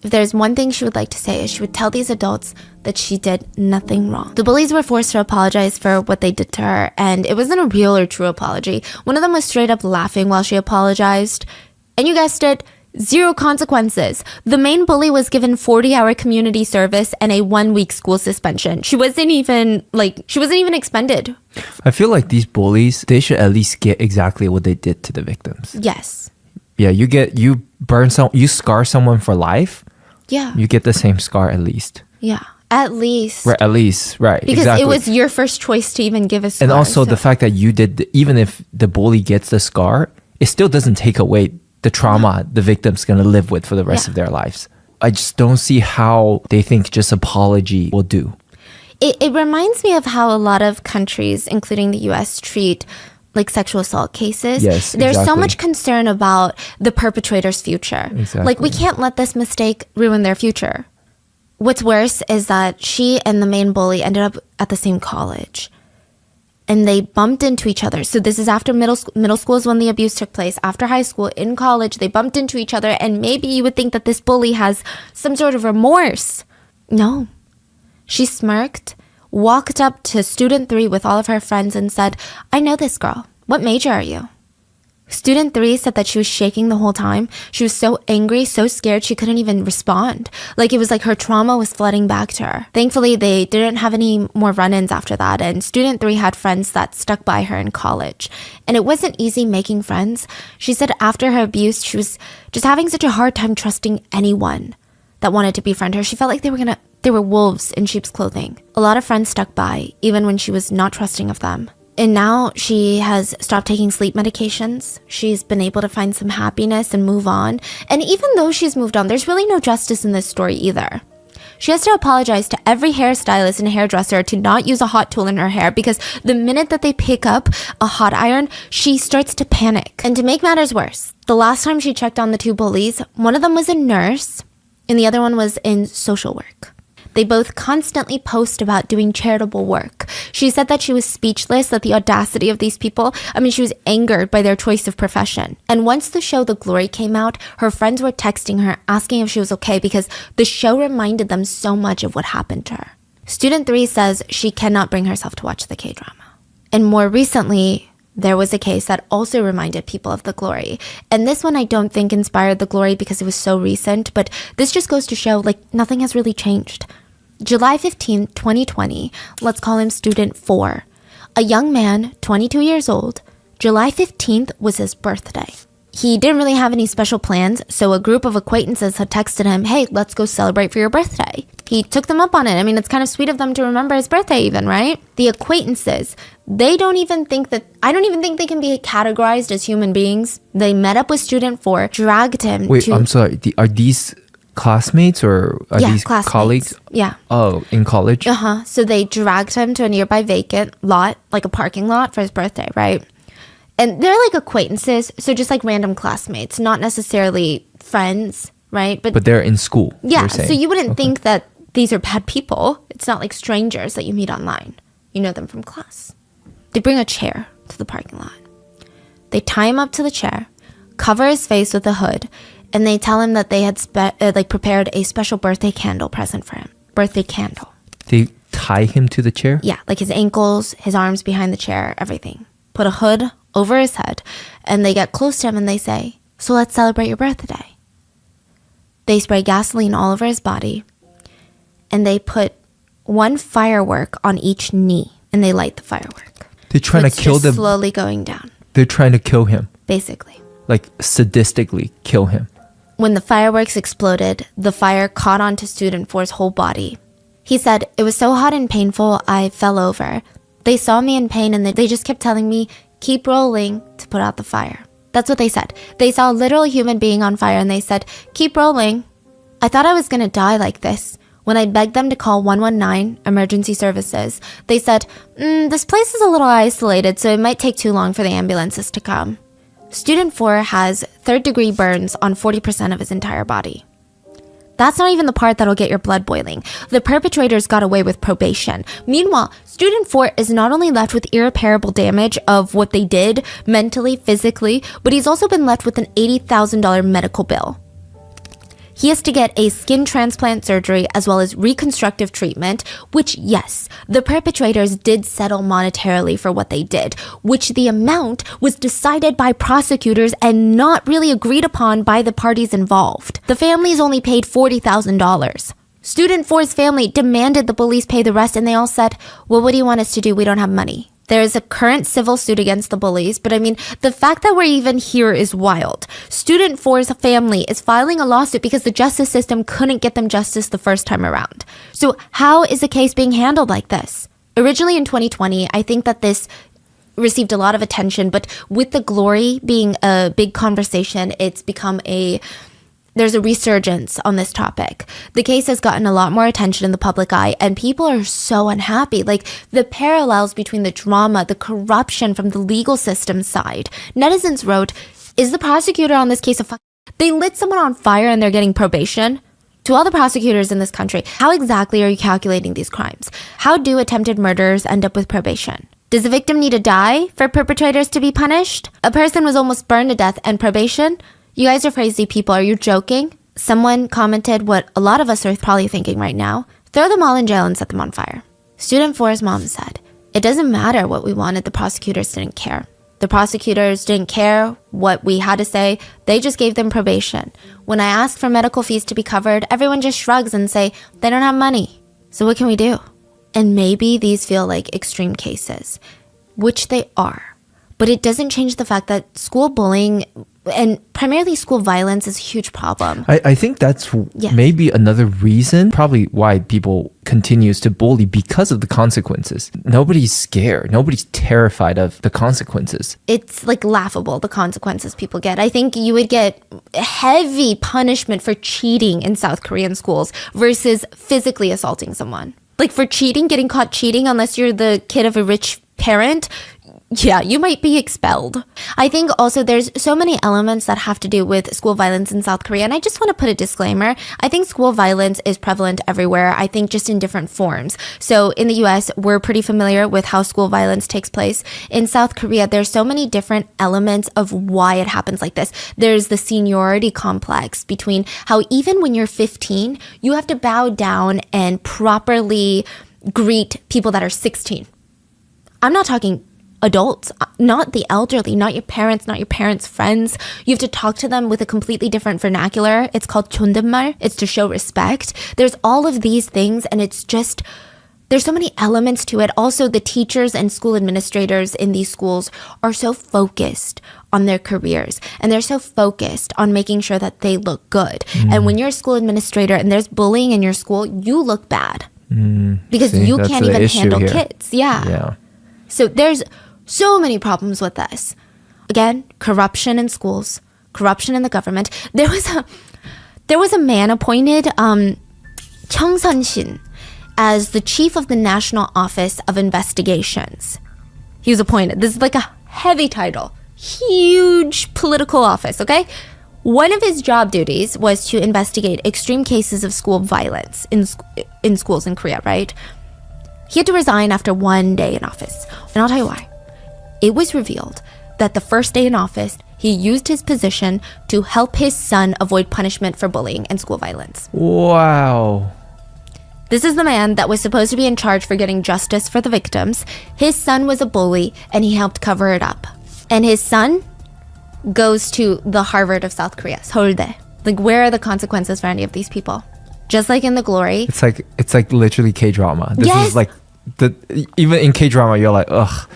if there's one thing she would like to say is she would tell these adults that she did nothing wrong. The bullies were forced to apologize for what they did to her, and it wasn't a real or true apology. One of them was straight up laughing while she apologized. And you guessed it, 0 consequences. The main bully was given 40-hour community service and a 1-week school suspension. She wasn't even expended. I feel like these bullies, they should at least get exactly what they did to the victims. Yes. Yeah, you scar someone for life. Yeah. You get the same scar at least. Yeah. At least. Right, at least, right. Because exactly. it was your first choice to even give a scar. And also the fact that you did, even if the bully gets the scar, it still doesn't take away the trauma the victim's going to live with for the rest of their lives. I just don't see how they think just apology will do. It reminds me of how a lot of countries, including the US, treat like sexual assault cases. Yes, There's so exactly. much concern about the perpetrator's future. Exactly. Like, we can't let this mistake ruin their future. What's worse is that she and the main bully ended up at the same college. And they bumped into each other. So this is after middle school is when the abuse took place. After high school, in college, they bumped into each other. And maybe you would think that this bully has some sort of remorse. No. She smirked, walked up to student 3 with all of her friends and said, I know this girl. What major are you? Student 3 said that she was shaking the whole time. She was so angry, so scared, she couldn't even respond. Like, it was like her trauma was flooding back to her. Thankfully, they didn't have any more run-ins after that, and student 3 had friends that stuck by her in college. And it wasn't easy making friends. She said after her abuse, she was just having such a hard time trusting anyone that wanted to befriend her. She felt like they were wolves in sheep's clothing. A lot of friends stuck by, even when she was not trusting of them. And now she has stopped taking sleep medications. She's been able to find some happiness and move on. And even though she's moved on, there's really no justice in this story either. She has to apologize to every hairstylist and hairdresser to not use a hot tool in her hair, because the minute that they pick up a hot iron, she starts to panic. And to make matters worse, the last time she checked on the 2 bullies, one of them was a nurse and the other one was in social work. They both constantly post about doing charitable work. She said that she was speechless at the audacity of these people. I mean, she was angered by their choice of profession. And once the show The Glory came out, her friends were texting her asking if she was okay, because the show reminded them so much of what happened to her. Student 3 says she cannot bring herself to watch the K-drama. And more recently, there was a case that also reminded people of The Glory. And this one I don't think inspired The Glory because it was so recent, but this just goes to show, like, nothing has really changed. July 15, 2020, let's call him student 4. A young man, 22 years old, July 15th was his birthday. He didn't really have any special plans, so a group of acquaintances had texted him, hey, let's go celebrate for your birthday. He took them up on it. I mean, it's kind of sweet of them to remember his birthday even, right? The acquaintances, I don't even think they can be categorized as human beings. They met up with student 4, dragged him Wait, I'm sorry. Are these classmates or are these classmates. colleagues? Yeah. Oh, in college? So they dragged him to a nearby vacant lot, like a parking lot, for his birthday, right? And they're like acquaintances, so just like random classmates, not necessarily friends, right? But they're in school. Yeah, you're saying. so you wouldn't think that these are bad people. It's not like strangers that you meet online. You know them from class. They bring a chair to the parking lot. They tie him up to the chair, cover his face with a hood, and they tell him that they had prepared a special birthday candle present for him. Birthday candle. They tie him to the chair? Yeah, like his ankles, his arms behind the chair, everything. Put a hood over his head, and they get close to him and they say, so let's celebrate your birthday. They spray gasoline all over his body, and they put one firework on each knee, and they light the firework. They're trying It's to kill just them. slowly going down, They're trying to kill him. basically. Like sadistically kill him. When the fireworks exploded, the fire caught onto student 4's whole body. He said, it was so hot and painful, I fell over. They saw me in pain and they just kept telling me, keep rolling, to put out the fire. That's what they said. They saw a literal human being on fire and they said, keep rolling. I thought I was going to die like this. When I begged them to call 119, emergency services, they said, this place is a little isolated, so it might take too long for the ambulances to come. Student 4 has 3rd-degree burns on 40% of his entire body. That's not even the part that'll get your blood boiling. The perpetrators got away with probation. Meanwhile, student 4 is not only left with irreparable damage of what they did, mentally, physically, but he's also been left with an $80,000 medical bill. He has to get a skin transplant surgery as well as reconstructive treatment, which, yes, the perpetrators did settle monetarily for what they did, which the amount was decided by prosecutors and not really agreed upon by the parties involved. The families only paid $40,000. Student 4's family demanded the bullies pay the rest, and they all said, well, what do you want us to do? We don't have money. There is a current civil suit against the bullies, but I mean, the fact that we're even here is wild. Student 4's family is filing a lawsuit because the justice system couldn't get them justice the first time around. So how is the case being handled like this? Originally in 2020, I think that this received a lot of attention, but with The Glory being a big conversation, it's become a there's a resurgence on this topic. The case has gotten a lot more attention in the public eye, and people are so unhappy. Like, the parallels between the drama, the corruption from the legal system side. Netizens wrote, is the prosecutor on this case a They lit someone on fire and they're getting probation? To all the prosecutors in this country, how exactly are you calculating these crimes? How do attempted murderers end up with probation? Does the victim need to die for perpetrators to be punished? A person was almost burned to death and probation? You guys are crazy people. Are you joking? Someone commented what a lot of us are probably thinking right now. Throw them all in jail and set them on fire. Student 4's mom said, it doesn't matter what we wanted. The prosecutors didn't care. The prosecutors didn't care what we had to say. They just gave them probation. When I asked for medical fees to be covered, everyone just shrugs and say they don't have money. So what can we do? And maybe these feel like extreme cases, which they are. But it doesn't change the fact that school bullying and primarily school violence is a huge problem. I think that's maybe another reason, probably why people continues to bully, because of the consequences. Nobody's scared. Nobody's terrified of the consequences. It's like laughable, the consequences people get. I think you would get heavy punishment for cheating in South Korean schools versus physically assaulting someone. Like for cheating, getting caught cheating, unless you're the kid of a rich parent, yeah, you might be expelled. I think also there's so many elements that have to do with school violence in South Korea. And I just want to put a disclaimer. I think school violence is prevalent everywhere. I think just in different forms. So in the US, we're pretty familiar with how school violence takes place. In South Korea, there's so many different elements of why it happens like this. There's the seniority complex between how even when you're 15, you have to bow down and properly greet people that are 16. I'm not talking adults, not the elderly, not your parents, not your parents' friends. You have to talk to them with a completely different vernacular. It's called 존댓말. It's to show respect. There's all of these things, and it's just, there's so many elements to it. Also, the teachers and school administrators in these schools are so focused on their careers, and they're so focused on making sure that they look good. And when you're a school administrator and there's bullying in your school, you look bad because you can't even handle kids. Yeah. So there's so many problems with this. Again, corruption in schools, corruption in the government. There was a man appointed, Chung Sun-shin, as the chief of the National Office of Investigations. He was appointed. This is like a heavy title, huge political office, okay? One of his job duties was to investigate extreme cases of school violence in schools in Korea, right? He had to resign after one day in office. And I'll tell you why. It was revealed that the first day in office, he used his position to help his son avoid punishment for bullying and school violence. Wow. This is the man that was supposed to be in charge for getting justice for the victims. His son was a bully, and he helped cover it up. And his son goes to the Harvard of South Korea, Seoulde. Like, where are the consequences for any of these people? Just like in The Glory. It's like literally K-drama. This Yes. is like even in K-drama, you're like, ugh.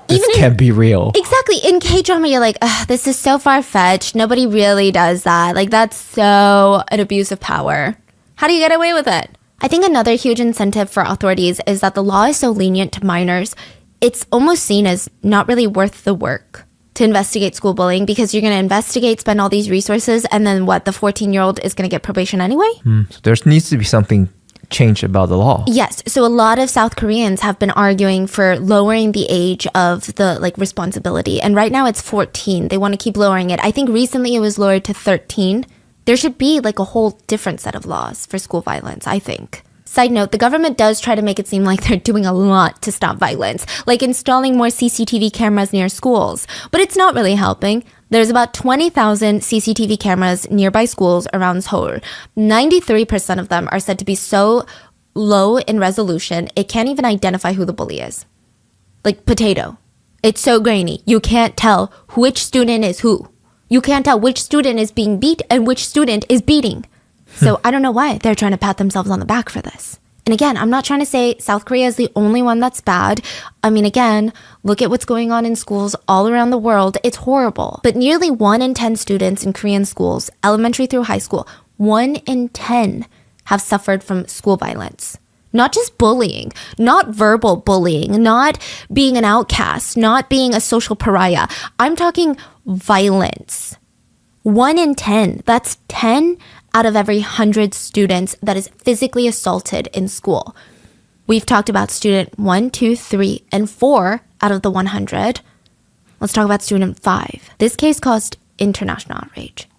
This can't be real. Exactly. In K-drama, you're like, ugh, this is so far-fetched. Nobody really does that. Like, that's so an abuse of power. How do you get away with it? I think another huge incentive for authorities is that the law is so lenient to minors. It's almost seen as not really worth the work to investigate school bullying, because you're going to investigate, spend all these resources, and then what? The 14-year-old is going to get probation anyway? So there needs to be something change about the law. Yes. So a lot of South Koreans have been arguing for lowering the age of the responsibility. And right now it's 14. They want to keep lowering it. I think recently it was lowered to 13. There should be a whole different set of laws for school violence, I think. Side note, the government does try to make it seem like they're doing a lot to stop violence, like installing more CCTV cameras near schools. But it's not really helping. There's about 20,000 CCTV cameras nearby schools around Seoul. 93% of them are said to be so low in resolution, it can't even identify who the bully is. Like potato. It's so grainy. You can't tell which student is who. You can't tell which student is being beat and which student is beating. So I don't know why they're trying to pat themselves on the back for this. And again, I'm not trying to say South Korea is the only one that's bad. I mean, again, look at what's going on in schools all around the world. It's horrible. But nearly 1 in 10 students in Korean schools, elementary through high school, 1 in 10 have suffered from school violence. Not just bullying, not verbal bullying, not being an outcast, not being a social pariah. I'm talking violence. 1 in 10. That's 10 out of every 100 students that is physically assaulted in school. We've talked about student 1, 2, 3, and 4 out of the 100. Let's talk about student 5. This case caused international outrage.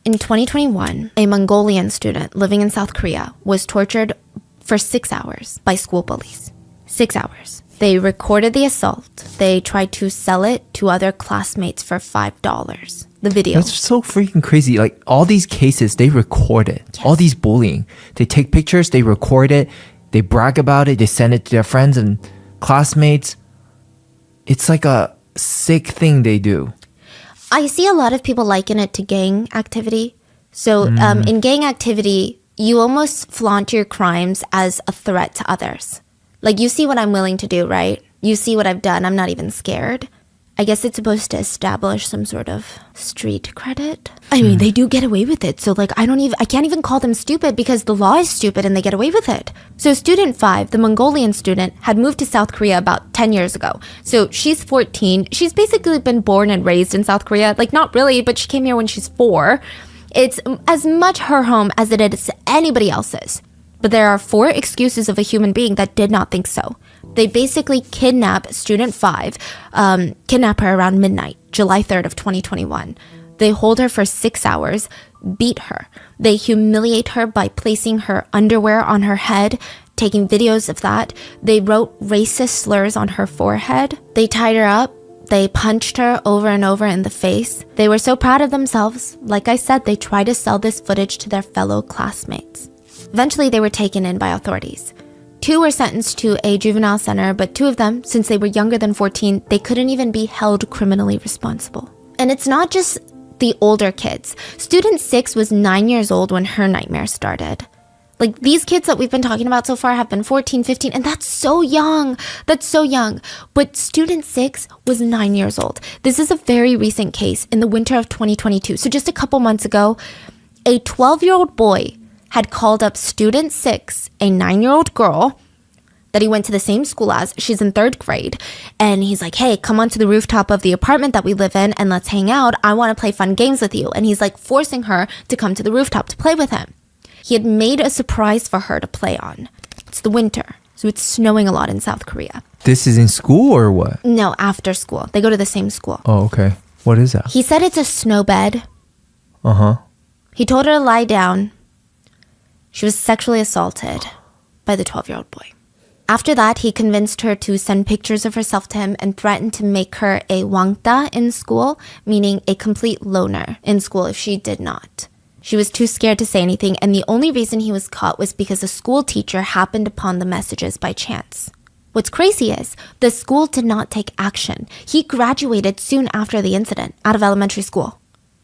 In 2021, a Mongolian student living in South Korea was tortured for 6 hours by school bullies. 6 hours. They recorded the assault. They tried to sell it to other classmates for $5. The video. That's so freaking crazy. Like all these cases, they record it. Yes. All these bullying. They take pictures, they record it, they brag about it, they send it to their friends and classmates. It's like a sick thing they do. I see a lot of people liken it to gang activity. So in gang activity, you almost flaunt your crimes as a threat to others. Like, you see what I'm willing to do, right? You see what I've done. I'm not even scared. I guess it's supposed to establish some sort of street credit. I mean, they do get away with it. So like, I can't even call them stupid because the law is stupid and they get away with it. So student 5, the Mongolian student, had moved to South Korea about 10 years ago. So she's 14. She's basically been born and raised in South Korea. Like, not really, but she came here when she's 4. It's as much her home as it is anybody else's. But there are 4 excuses of a human being that did not think so. They basically kidnap student 5, kidnap her around midnight, July 3rd of 2021. They hold her for 6 hours, beat her. They humiliate her by placing her underwear on her head, taking videos of that. They wrote racist slurs on her forehead. They tied her up. They punched her over and over in the face. They were so proud of themselves. Like I said, they tried to sell this footage to their fellow classmates. Eventually, they were taken in by authorities. 2 were sentenced to a juvenile center, but 2 of them, since they were younger than 14, they couldn't even be held criminally responsible. And it's not just the older kids. Student 6 was 9 years old when her nightmare started. Like, these kids that we've been talking about so far have been 14, 15, and that's so young. That's so young. But student 6 was 9 years old. This is a very recent case in the winter of 2022. So just a couple months ago, a 12-year-old boy had called up student 6, a 9-year-old girl that he went to the same school as. She's in 3rd grade. And he's like, hey, come onto the rooftop of the apartment that we live in and let's hang out. I want to play fun games with you. And he's like forcing her to come to the rooftop to play with him. He had made a surprise for her to play on. It's the winter, so it's snowing a lot in South Korea. This is in school or what? No, after school. They go to the same school. Oh, okay. What is that? He said it's a snow bed. Uh-huh. He told her to lie down. She was sexually assaulted by the 12-year-old boy. After that, he convinced her to send pictures of herself to him and threatened to make her a wangta in school, meaning a complete loner in school if she did not. She was too scared to say anything, and the only reason he was caught was because a school teacher happened upon the messages by chance. What's crazy is the school did not take action. He graduated soon after the incident out of elementary school.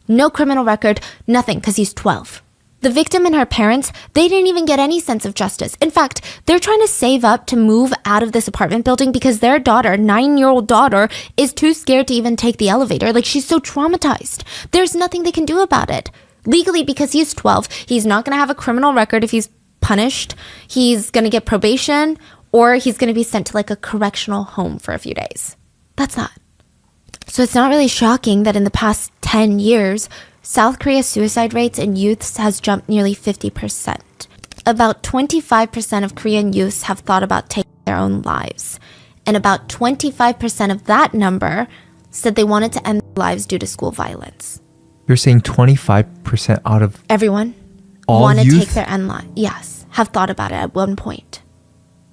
No criminal record, nothing, because he's 12. The victim and her parents, they didn't even get any sense of justice. In fact, they're trying to save up to move out of this apartment building because their daughter, 9-year-old daughter, is too scared to even take the elevator. Like, she's so traumatized. There's nothing they can do about it. Legally, because he's 12, he's not going to have a criminal record if he's punished. He's going to get probation, or he's going to be sent to like a correctional home for a few days. That's that. So it's not really shocking that in the past 10 years, South Korea's suicide rates in youths has jumped nearly 50%. About 25% of Korean youths have thought about taking their own lives. And about 25% of that number said they wanted to end their lives due to school violence. You're saying 25% out of Everyone all want to youth? take their own life. Yes, have thought about it at one point.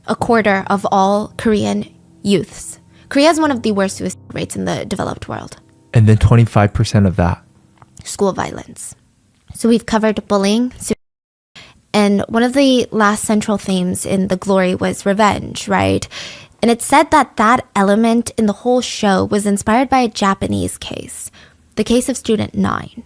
A quarter of all Korean youths. Korea has one of the worst suicide rates in the developed world. And then 25% of that. School violence. So we've covered bullying, and one of the last central themes in The Glory was revenge, right? And it's said that that element in the whole show was inspired by a Japanese case, the case of Student 9.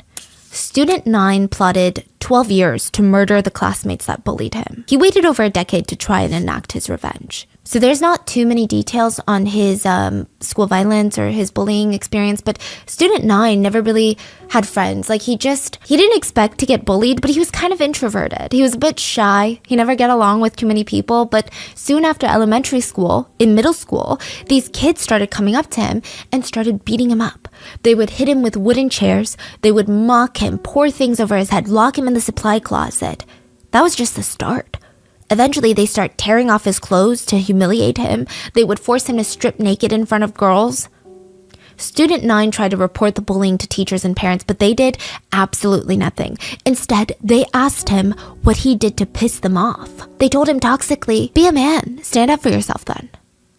Student 9 plotted 12 years to murder the classmates that bullied him. He waited over a decade to try and enact his revenge. So there's not too many details on his school violence or his bullying experience, but student 9 never really had friends. Like he didn't expect to get bullied, but he was kind of introverted. He was a bit shy. He never got along with too many people, but soon after elementary school, in middle school, these kids started coming up to him and started beating him up. They would hit him with wooden chairs. They would mock him, pour things over his head, lock him in the supply closet. That was just the start. Eventually, they start tearing off his clothes to humiliate him. They would force him to strip naked in front of girls. Student 9 tried to report the bullying to teachers and parents, but they did absolutely nothing. Instead, they asked him what he did to piss them off. They told him toxically, "Be a man, stand up for yourself then."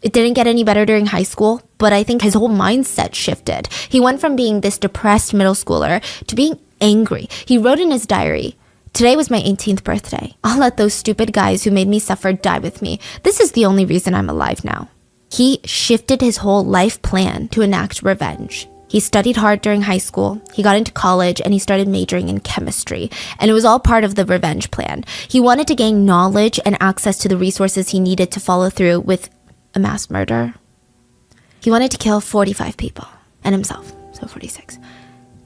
It didn't get any better during high school, but I think his whole mindset shifted. He went from being this depressed middle schooler to being angry. He wrote in his diary, "Today was my 18th birthday. I'll let those stupid guys who made me suffer die with me. This is the only reason I'm alive now." He shifted his whole life plan to enact revenge. He studied hard during high school, he got into college, and he started majoring in chemistry. And it was all part of the revenge plan. He wanted to gain knowledge and access to the resources he needed to follow through with a mass murder. He wanted to kill 45 people, and himself, so 46.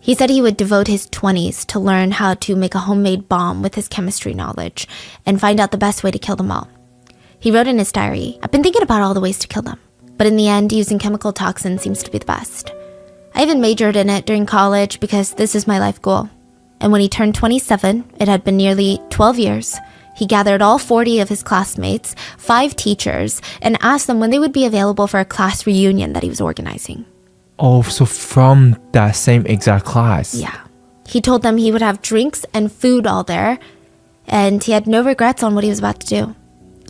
He said he would devote his 20s to learn how to make a homemade bomb with his chemistry knowledge and find out the best way to kill them all. He wrote in his diary, "I've been thinking about all the ways to kill them, but in the end, using chemical toxins seems to be the best. I even majored in it during college because this is my life goal." And when he turned 27, it had been nearly 12 years, he gathered all 40 of his classmates, 5 teachers, and asked them when they would be available for a class reunion that he was organizing. Oh, so from that same exact class. Yeah. He told them he would have drinks and food all there, and he had no regrets on what he was about to do.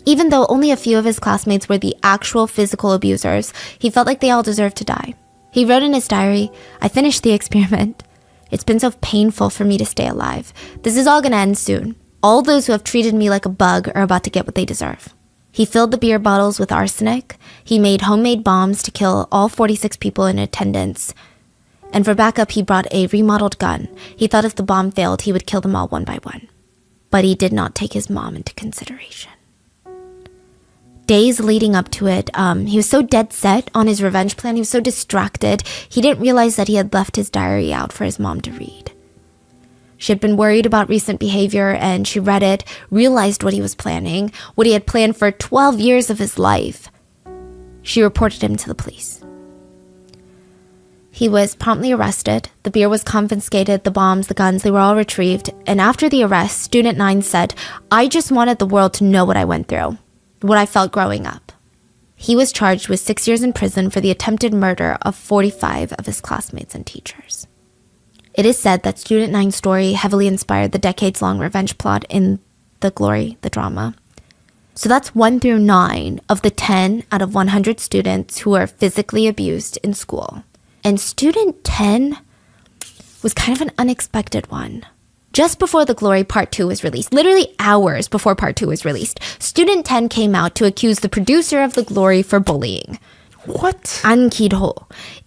Even though only a few of his classmates were the actual physical abusers, he felt like they all deserved to die. He wrote in his diary, "I finished the experiment. It's been so painful for me to stay alive. This is all gonna end soon. All those who have treated me like a bug are about to get what they deserve." He filled the beer bottles with arsenic. He made homemade bombs to kill all 46 people in attendance. And for backup, he brought a remodeled gun. He thought if the bomb failed, he would kill them all one by one. But he did not take his mom into consideration. Days leading up to it, he was so dead set on his revenge plan, he was so distracted, he didn't realize that he had left his diary out for his mom to read. She had been worried about recent behavior, and she read it, realized what he was planning, what he had planned for 12 years of his life. She reported him to the police. He was promptly arrested. The beer was confiscated, the bombs, the guns, they were all retrieved. And after the arrest, Student 9 said, "I just wanted the world to know what I went through, what I felt growing up." He was charged with 6 years in prison for the attempted murder of 45 of his classmates and teachers. It is said that Student 9's story heavily inspired the decades-long revenge plot in The Glory, the drama. So that's 1 through 9 of the 10 out of 100 students who are physically abused in school. And Student 10 was kind of an unexpected one. Just before The Glory Part 2 was released, literally hours before Part 2 was released, Student 10 came out to accuse the producer of The Glory for bullying. What? An Ki-ho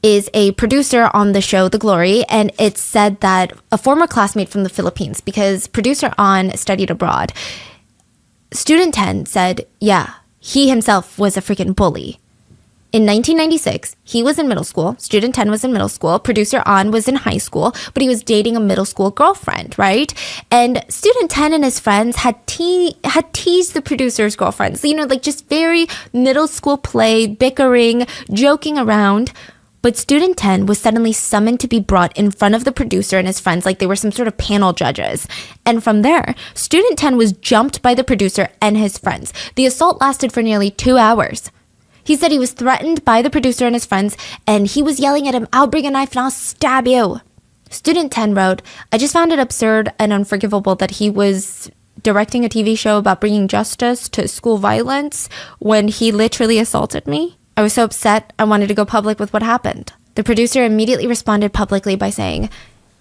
is a producer on the show The Glory, and it's said that a former classmate from the Philippines, because producer An studied abroad, Student 10 said, yeah, he himself was a freaking bully. In 1996, he was in middle school. Student 10 was in middle school. Producer An was in high school, but he was dating a middle school girlfriend, right? And Student 10 and his friends had teased the producer's girlfriends. You know, like just very middle school play, bickering, joking around. But Student 10 was suddenly summoned to be brought in front of the producer and his friends like they were some sort of panel judges. And from there, Student 10 was jumped by the producer and his friends. The assault lasted for nearly 2 hours. He said he was threatened by the producer and his friends, and he was yelling at him, "I'll bring a knife and I'll stab you." Student 10 wrote, "I just found it absurd and unforgivable that he was directing a TV show about bringing justice to school violence when he literally assaulted me. I was so upset, I wanted to go public with what happened." The producer immediately responded publicly by saying,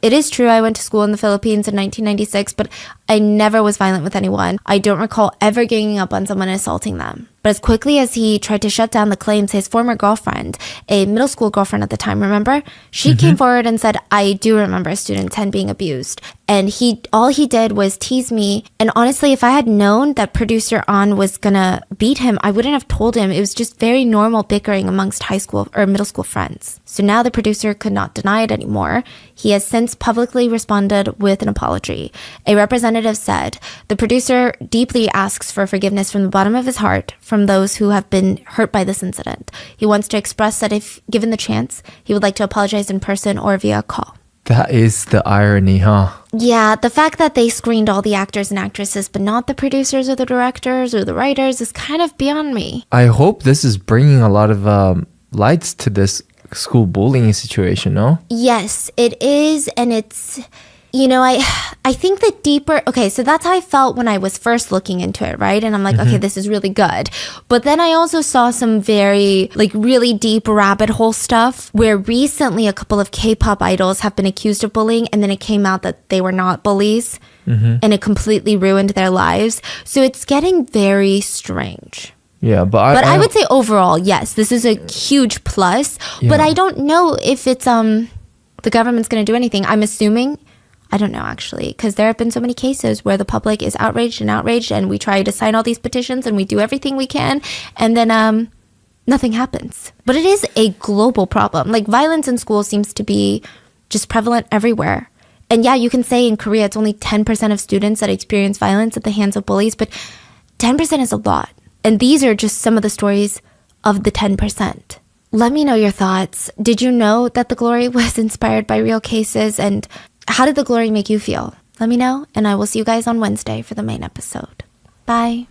"It is true I went to school in the Philippines in 1996, but I never was violent with anyone. I don't recall ever ganging up on someone and assaulting them." But as quickly as he tried to shut down the claims, his former girlfriend, a middle school girlfriend at the time, remember? She came forward and said, I do remember student 10 being abused. And all he did was tease me. And honestly, if I had known that producer An was gonna beat him, I wouldn't have told him. It was just very normal bickering amongst high school or middle school friends. So now the producer could not deny it anymore. He has since publicly responded with an apology. A representative said, the producer deeply asks for forgiveness from the bottom of his heart from those who have been hurt by this incident. He wants to express that if given the chance, he would like to apologize in person or via call. That is the irony, huh? Yeah, the fact that they screened all the actors and actresses, but not the producers or the directors or the writers is kind of beyond me. I hope this is bringing a lot of lights to this school bullying situation, no? Yes, it is. And it's, I think the deeper, okay, so that's how I felt when I was first looking into it, right? And I'm like, okay, this is really good. But then I also saw some very, really deep rabbit hole stuff where recently a couple of K-pop idols have been accused of bullying, and then it came out that they were not bullies, and it completely ruined their lives. So it's getting very strange. Yeah, but I would say overall, yes, this is a huge plus. Yeah. But I don't know if it's the government's going to do anything. I'm assuming. I don't know, actually, because there have been so many cases where the public is outraged, and we try to sign all these petitions and we do everything we can, and then nothing happens. But it is a global problem. Violence in school seems to be just prevalent everywhere. And yeah, you can say in Korea it's only 10% of students that experience violence at the hands of bullies, but 10% is a lot. And these are just some of the stories of the 10%. Let me know your thoughts. Did you know that The Glory was inspired by real cases? And how did The Glory make you feel? Let me know, and I will see you guys on Wednesday for the main episode. Bye.